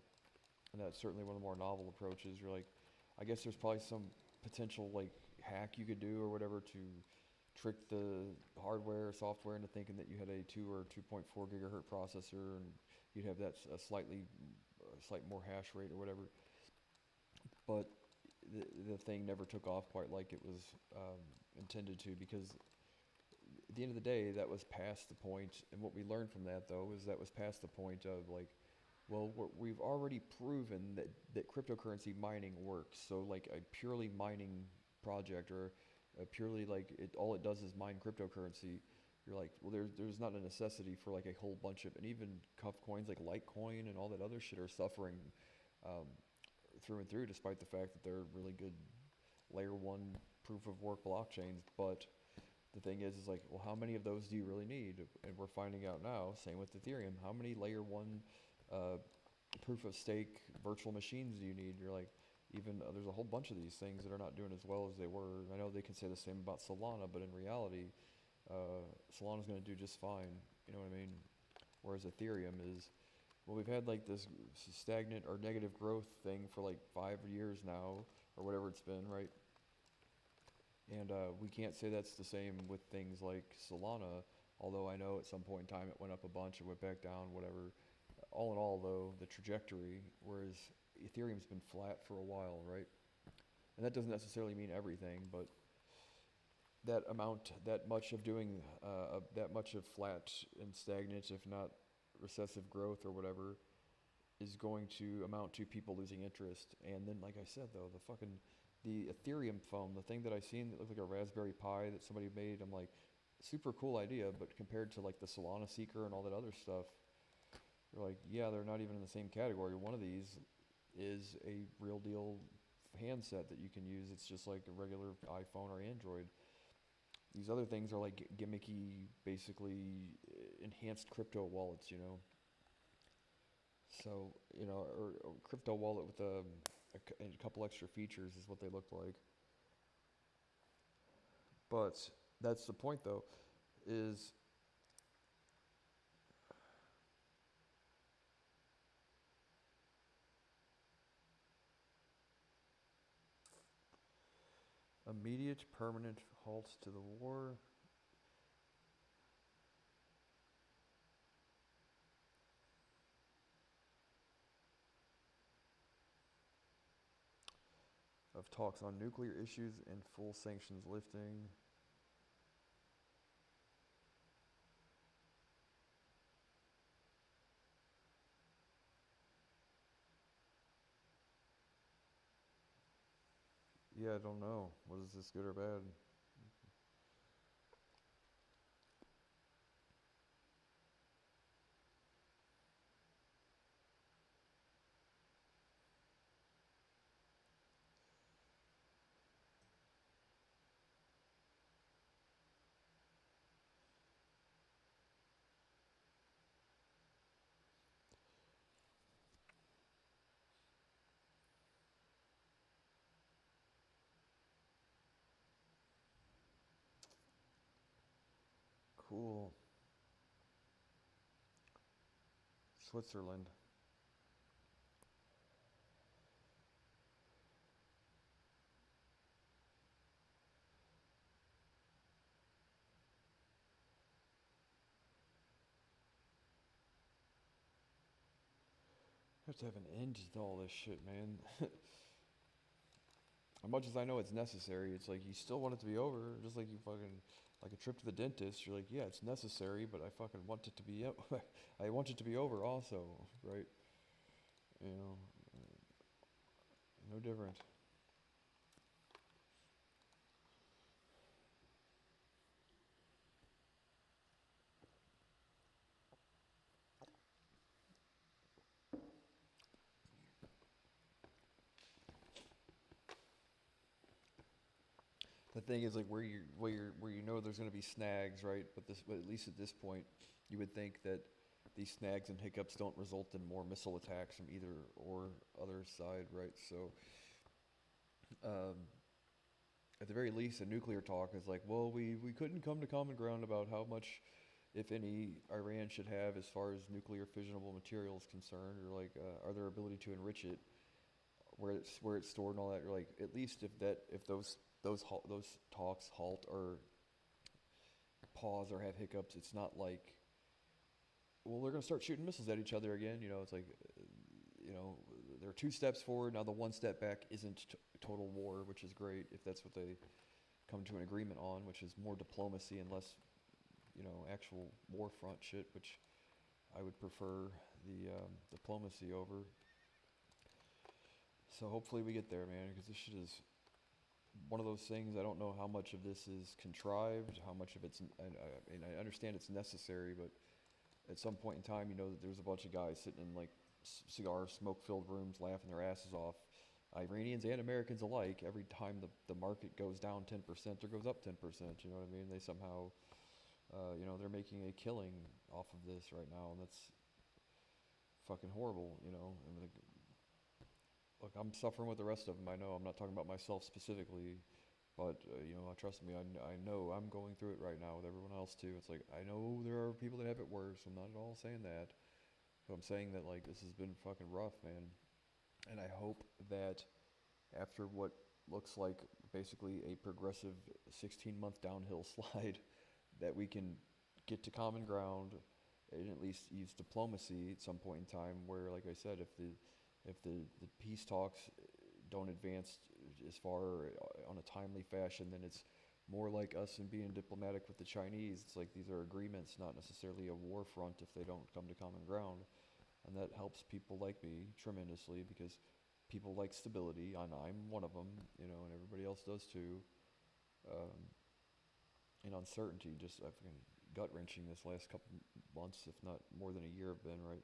and that's certainly one of the more novel approaches. You're like, I guess there's probably some potential like hack you could do or whatever to trick the hardware or software into thinking that you had a 2 or 2.4 gigahertz processor, and you'd have that a slight more hash rate or whatever. But the thing never took off quite like it was intended to, because at the end of the day, that was past the point. And what we learned from that, though, is that was past the point of like, well, we've already proven that cryptocurrency mining works. So like a purely mining project, or a purely like all it does is mine cryptocurrency. You're like, well, there's not a necessity for like a whole bunch of, and even cuff coins like Litecoin and all that other shit are suffering um, through and through, despite the fact that they're really good layer one proof of work blockchains. But the thing is like, well, how many of those do you really need? And we're finding out now, same with Ethereum, how many layer one uh, proof of stake virtual machines do you need? You're like, even there's a whole bunch of these things that are not doing as well as they were. I know they can say the same about Solana, but in reality, Solana's going to do just fine. You know what I mean? Whereas Ethereum is, well, we've had like this stagnant or negative growth thing for like 5 years now, or whatever it's been, right? And we can't say that's the same with things like Solana, although I know at some point in time it went up a bunch, it went back down, whatever. All in all, though, the trajectory, whereas Ethereum's been flat for a while, right? And that doesn't necessarily mean everything, but that much of doing, that much of flat and stagnant, if not recessive growth or whatever, is going to amount to people losing interest. And then, like I said, though, the Ethereum phone, the thing that I seen that looked like a Raspberry Pi that somebody made, I'm like, super cool idea, but compared to like the Solana Seeker and all that other stuff, you're like, yeah, they're not even in the same category. One of these is a real deal handset that you can use. It's just like a regular iPhone or Android. These other things are like gimmicky, basically enhanced crypto wallets, you know. So, you know, or crypto wallet with a couple extra features is what they look like. But that's the point, though, is immediate permanent halt to the war. Of talks on nuclear issues and full sanctions lifting. Yeah, I don't know. What is this, good or bad? Cool. Switzerland. Have to have an end to all this shit, man. As much as I know it's necessary, it's like you still want it to be over. Just like you fucking, like a trip to the dentist. You're like, yeah, it's necessary, but I fucking want it to be, I want it to be over also, right? You know, no different. The thing is like where you know there's going to be snags, right? But at least at this point, you would think that these snags and hiccups don't result in more missile attacks from either or other side, right? So um, at the very least, a nuclear talk is like, well, we couldn't come to common ground about how much, if any, Iran should have as far as nuclear fissionable material is concerned, or like, are their ability to enrich it, where it's stored and all that. Or like, at least if those talks halt or pause or have hiccups, it's not like, well, they're gonna start shooting missiles at each other again. You know, it's like, you know, there are two steps forward. Now the one step back isn't total war, which is great if that's what they come to an agreement on, which is more diplomacy and less, you know, actual war front shit, which I would prefer the diplomacy over. So hopefully we get there, man, because this shit is one of those things. I don't know how much of this is contrived, how much of it's, I mean, I understand it's necessary, but at some point in time, you know, that there's a bunch of guys sitting in like cigar smoke-filled rooms laughing their asses off, Iranians and Americans alike, every time the market goes down 10% or goes up 10%. You know what I mean? They somehow, you know, they're making a killing off of this right now, and that's fucking horrible. You know, and like, look, I'm suffering with the rest of them. I know I'm not talking about myself specifically, but you know, trust me, I know I'm going through it right now with everyone else too. It's like I know there are people that have it worse. I'm not at all saying that, but I'm saying that like this has been fucking rough, man. And I hope that after what looks like basically a progressive 16-month downhill slide, that we can get to common ground and at least use diplomacy at some point in time. Where, like I said, if the peace talks don't advance as far on a timely fashion, then it's more like us and being diplomatic with the Chinese. It's like these are agreements, not necessarily a war front if they don't come to common ground. And that helps people like me tremendously because people like stability, and I'm one of them, you know, and everybody else does too. Um, and uncertainty, just I've been gut wrenching this last couple months, if not more than a year, have been right.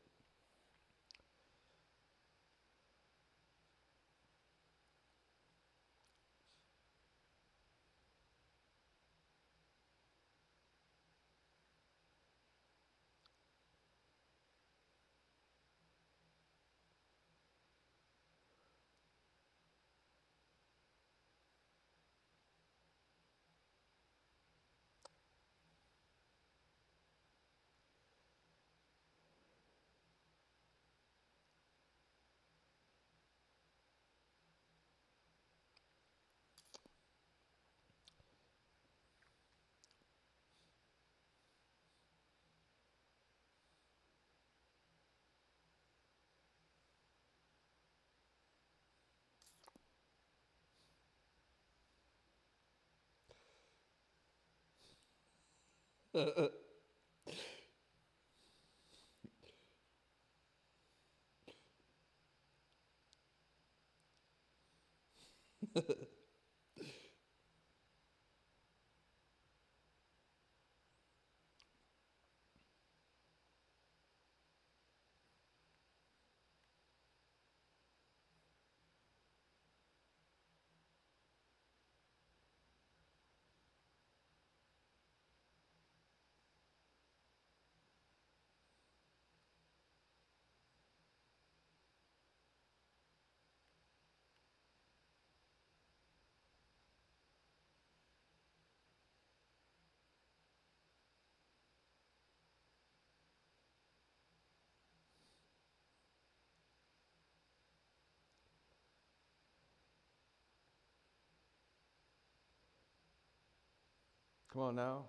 Come on now.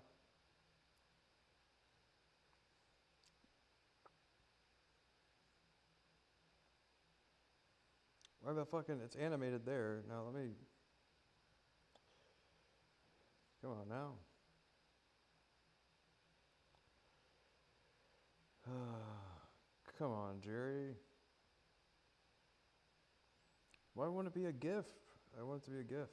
Why the fucking, it's animated there. Now let me, come on now. Come on, Jerry. Why wouldn't it be a GIF? I want it to be a GIF.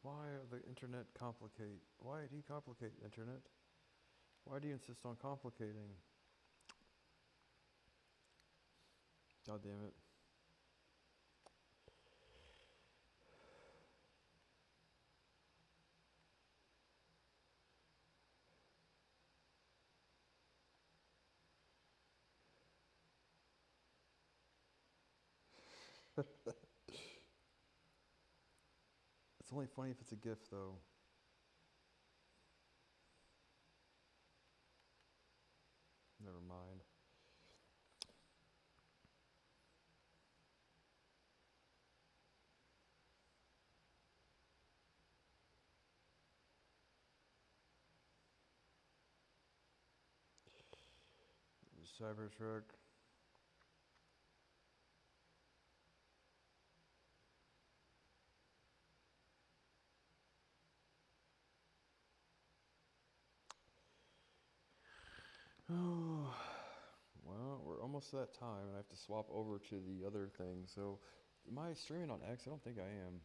Why the internet complicate? Why do you complicate, internet? Why do you insist on complicating? God damn it. It's only funny if it's a GIF, though. Never mind. Cybertruck. Oh, well, we're almost at that time, and I have to swap over to the other thing. So, am I streaming on X? I don't think I am.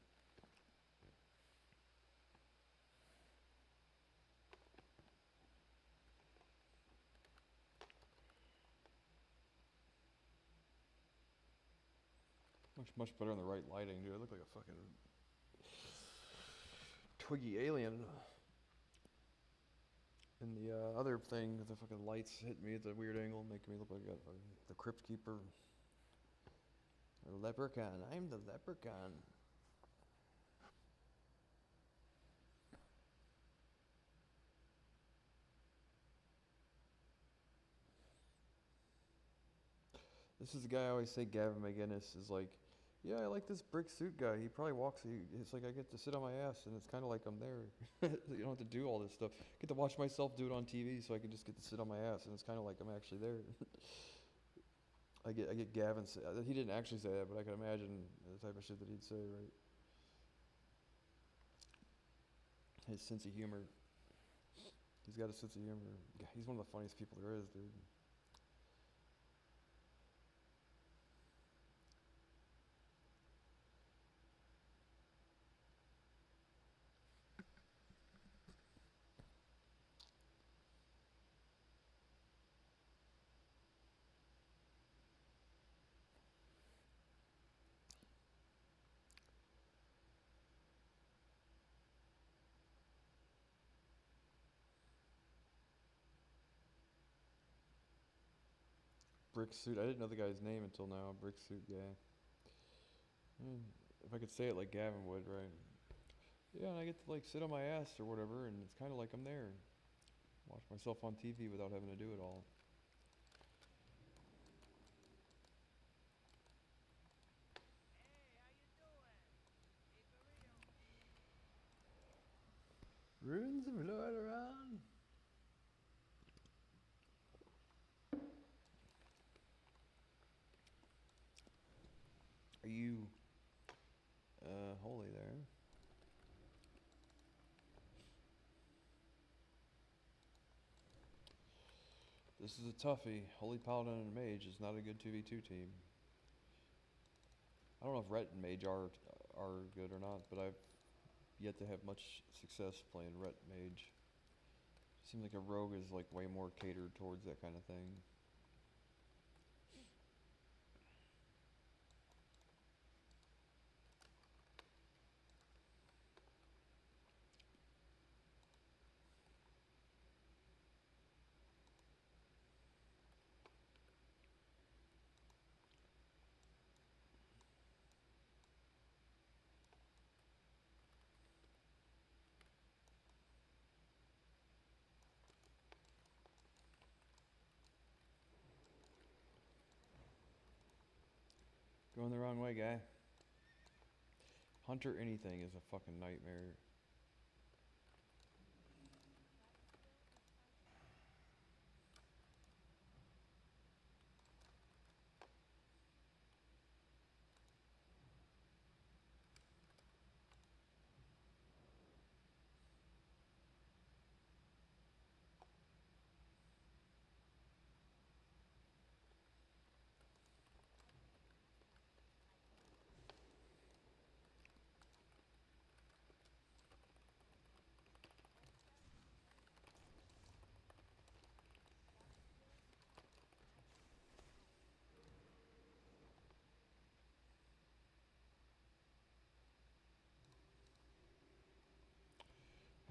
Much better in the right lighting, dude. I look like a fucking twiggy alien. And the other thing, the fucking lights hit me at a weird angle, making me look like the Crypt Keeper. A leprechaun. I'm the leprechaun. This is the guy I always say, Gavin McGinnis, is like, yeah, I like this brick suit guy. He probably walks, it's like I get to sit on my ass, and it's kind of like I'm there. You don't have to do all this stuff. I get to watch myself do it on TV, so I can just get to sit on my ass, and it's kind of like I'm actually there. I get Gavin, he didn't actually say that, but I can imagine the type of shit that he'd say, right? His sense of humor. He's got a sense of humor. He's one of the funniest people there is, dude. Brick suit. I didn't know the guy's name until now. Brick suit guy. If I could say it like Gavin would, right? Yeah, and I get to like sit on my ass or whatever, and it's kind of like I'm there. Watch myself on TV without having to do it all. Ruins of Lord around. Are you holy there? This is a toughie. Holy Paladin and Mage is not a good 2v2 team. I don't know if Ret and Mage are good or not, but I've yet to have much success playing Ret Mage. Seems like a rogue is like way more catered towards that kind of thing. Going the wrong way, guy. Hunter anything is a fucking nightmare.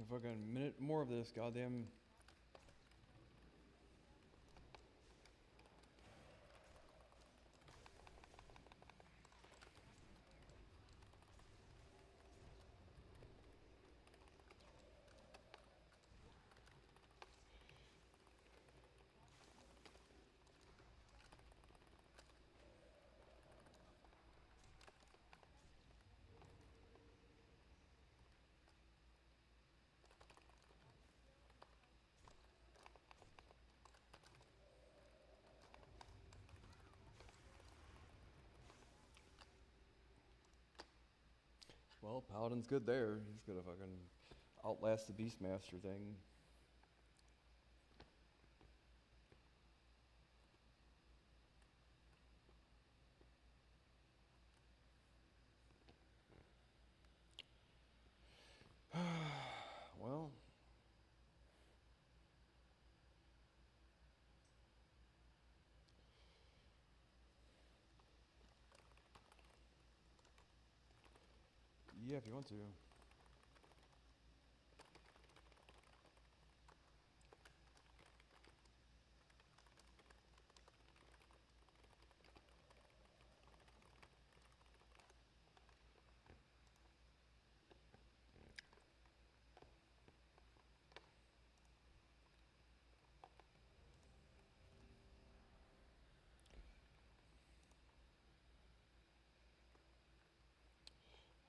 A fucking minute more of this goddamn. Well, Paladin's good there. He's gonna fucking outlast the Beastmaster thing. Well, yeah, if you want to.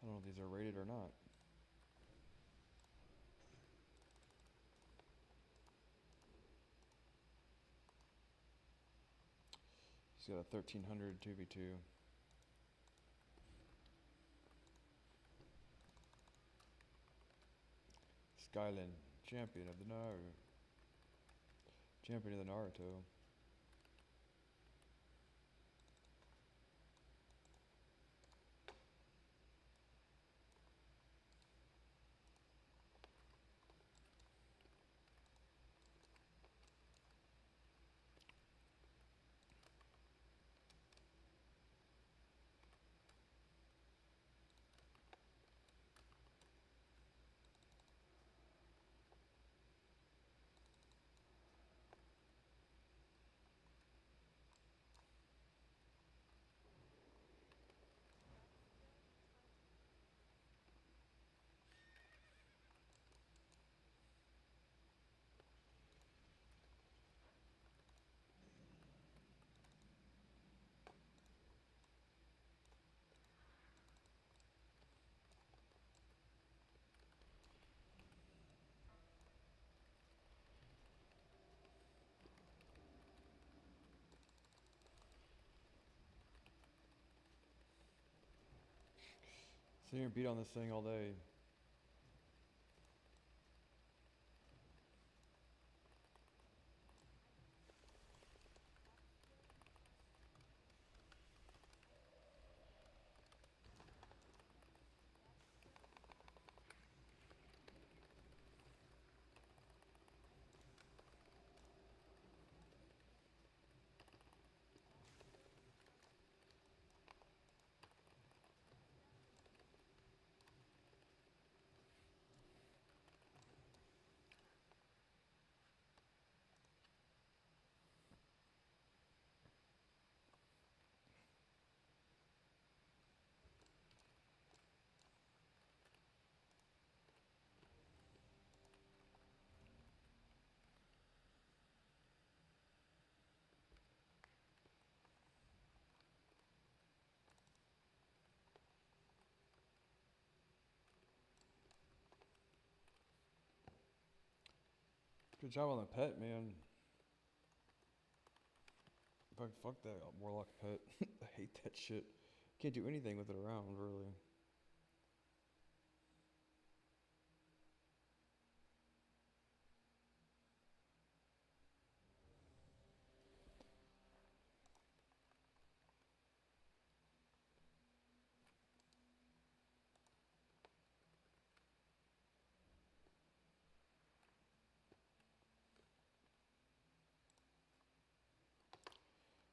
I don't know if these are rated or not. He's got a 1300 2v2. Skyland, champion of the Naruto. Champion of the Naruto. Sit here and beat on this thing all day. Good job on the pet, man. Fuck that warlock pet. I hate that shit. Can't do anything with it around, really.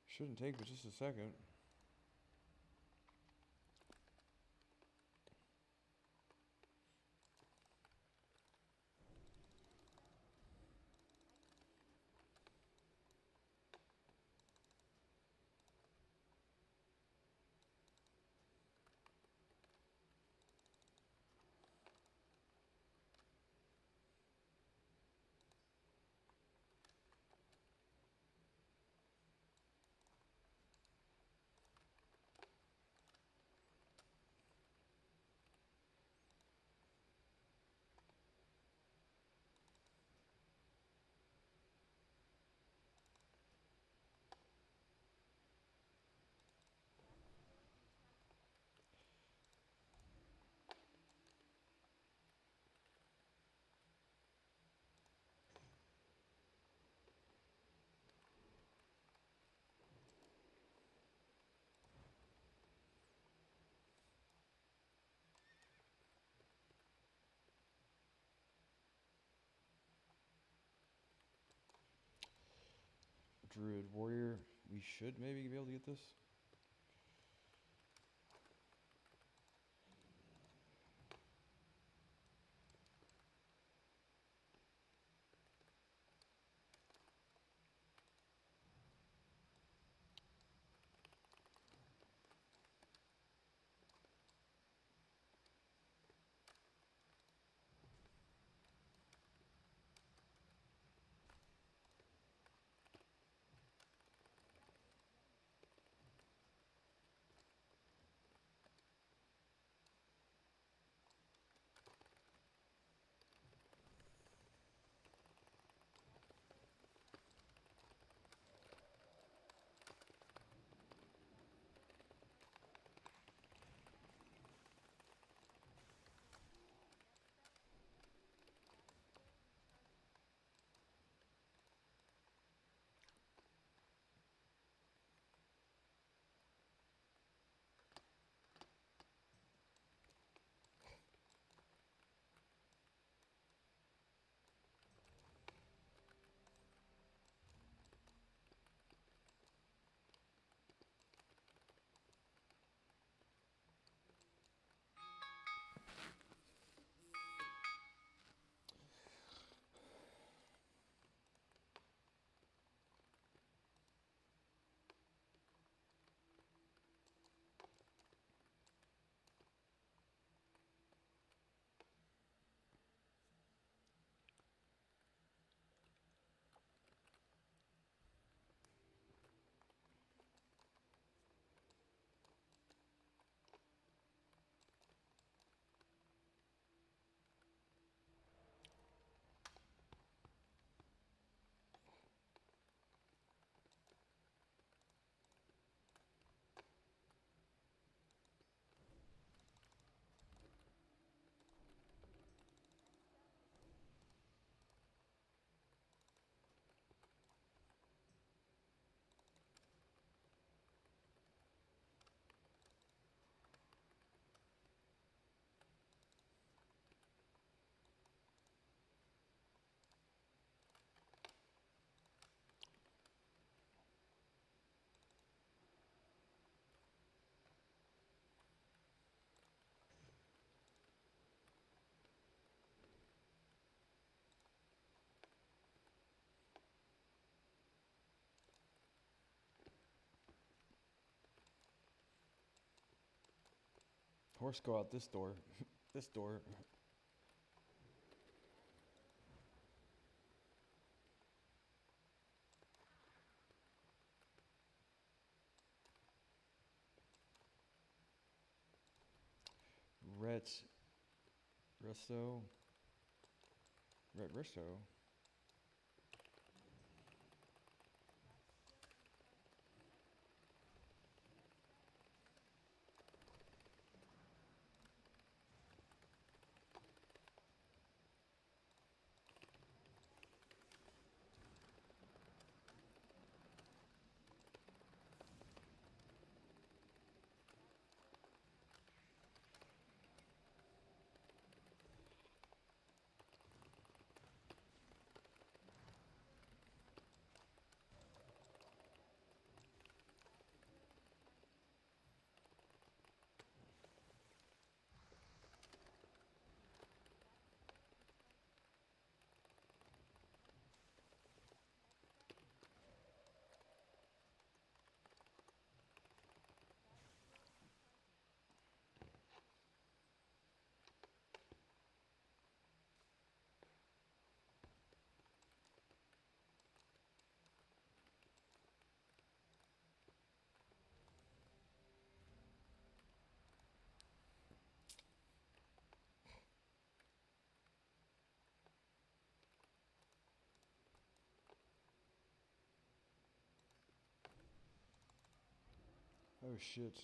Shouldn't take but just a second. Druid warrior. We should maybe be able to get this. Horse go out this door. This door. Resto. Resto. Oh shit.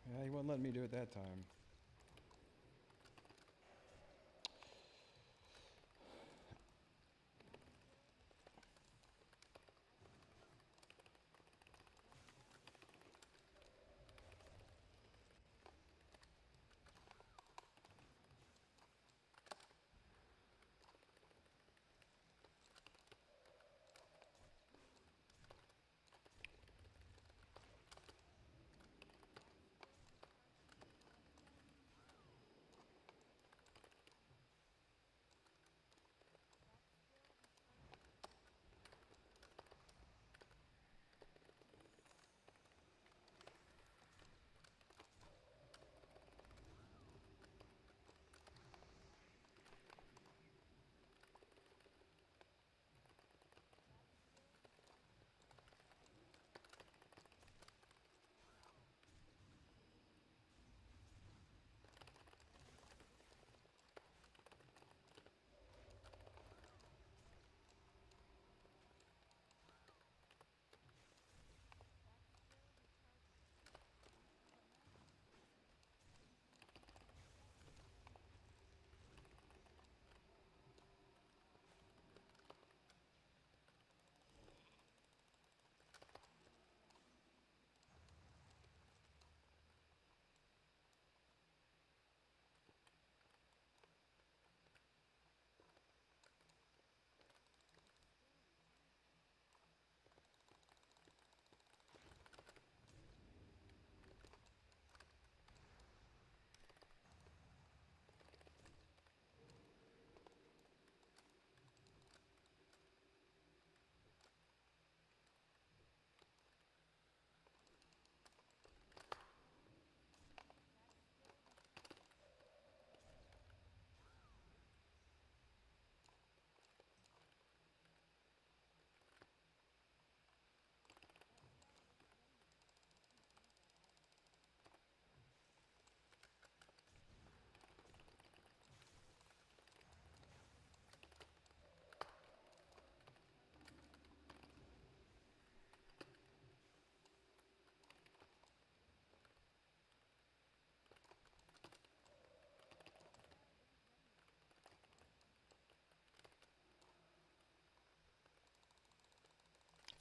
Yeah, he wouldn't let me do it that time.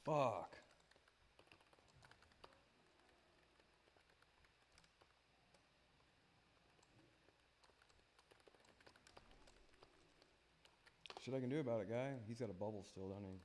Fuck. Shit I can do about it, guy. He's got a bubble still, doesn't he?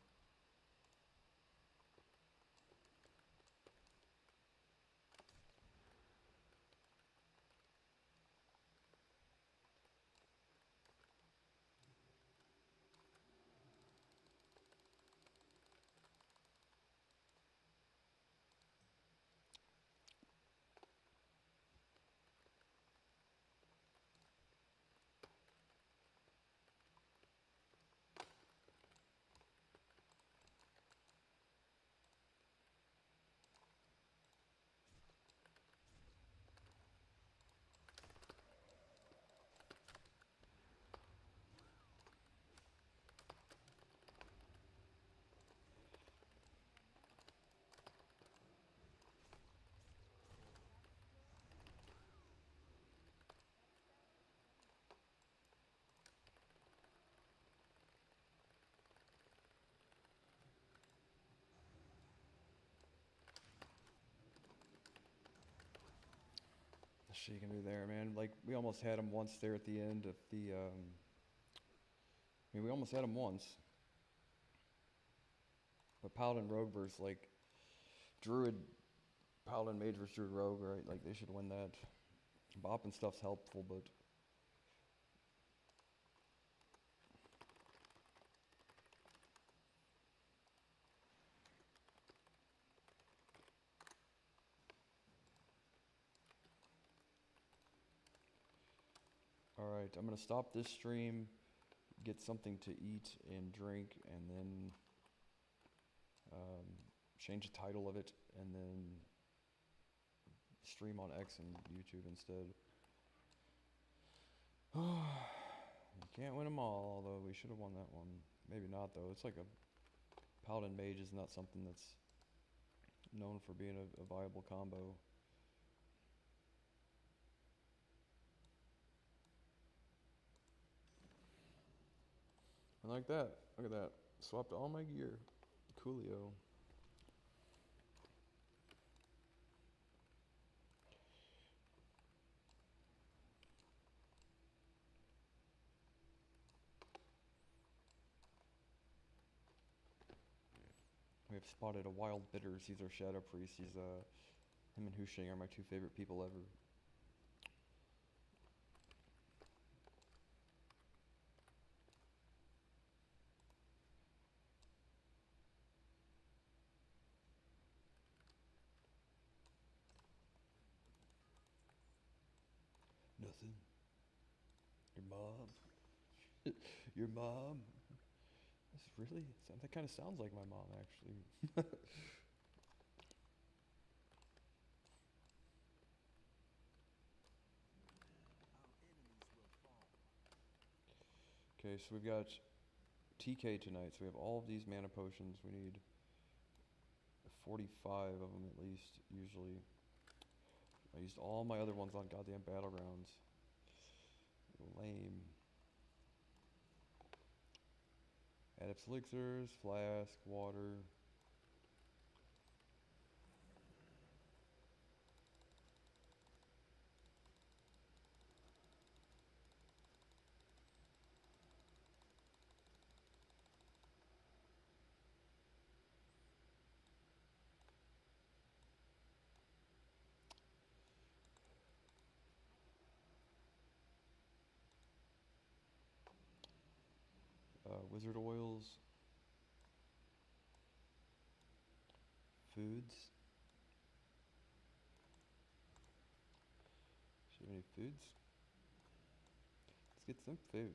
shit you can do there, man. Like, we almost had him once there at the end of the, I mean, we almost had him once. But Paladin Rogue versus, like, Druid, Paladin Mage versus Druid Rogue, right? Like, they should win that. Bop and stuff's helpful, but... Alright, I'm gonna stop this stream, get something to eat and drink, and then change the title of it, and then stream on X and YouTube instead. You can't win them all, although we should have won that one. Maybe not, though. It's like a Paladin Mage is not something that's known for being a viable combo. And like that, look at that. Swapped all my gear. Coolio. We have spotted a Wild Bitters. He's our Shadow Priest. He's him and Husheng are my two favorite people ever. Nothing. Your mom. Your mom. This really? That kind of sounds like my mom, actually. Okay, so we've got TK tonight, so we have all of these mana potions. We need 45 of them at least, usually. I used all my other ones on goddamn battlegrounds. Lame. Adept elixirs, flask, water. Wizard oils. Foods. Do you have any foods? Let's get some food.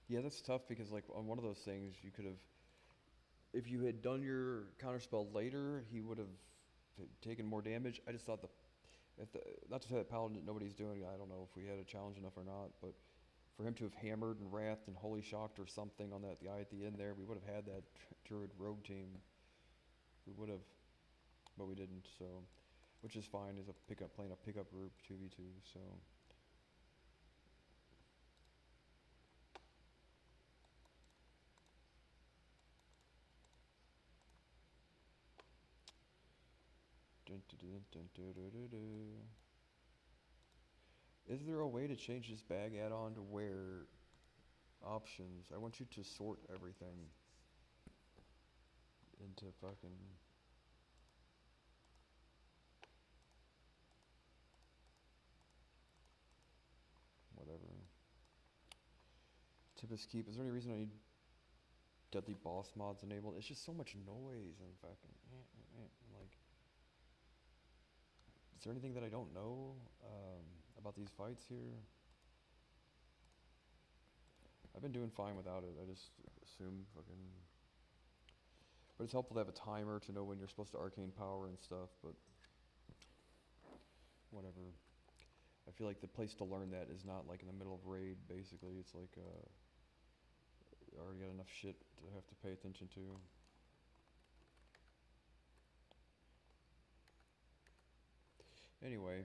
Yeah, that's tough because like on one of those things you could have, if you had done your counterspell later, he would have taken more damage. I just thought not to say that Paladin nobody's doing it, I don't know if we had a challenge enough or not, but for him to have hammered and wrathed and holy shocked or something on that guy at the end there, we would have had that Druid Rogue team. We would have, but we didn't, so, which is fine as playing a pickup group 2v2, so. Is there a way to change this bag add-on to where options? I want you to sort everything into fucking... whatever. Tipis Keep. Is there any reason I need deadly boss mods enabled? It's just so much noise and fucking... like... Is there anything that I don't know about these fights here? I've been doing fine without it. I just assume fucking... But it's helpful to have a timer to know when you're supposed to arcane power and stuff, but... whatever. I feel like the place to learn that is not like in the middle of raid, basically. It's like, I already got enough shit to have to pay attention to. Anyway,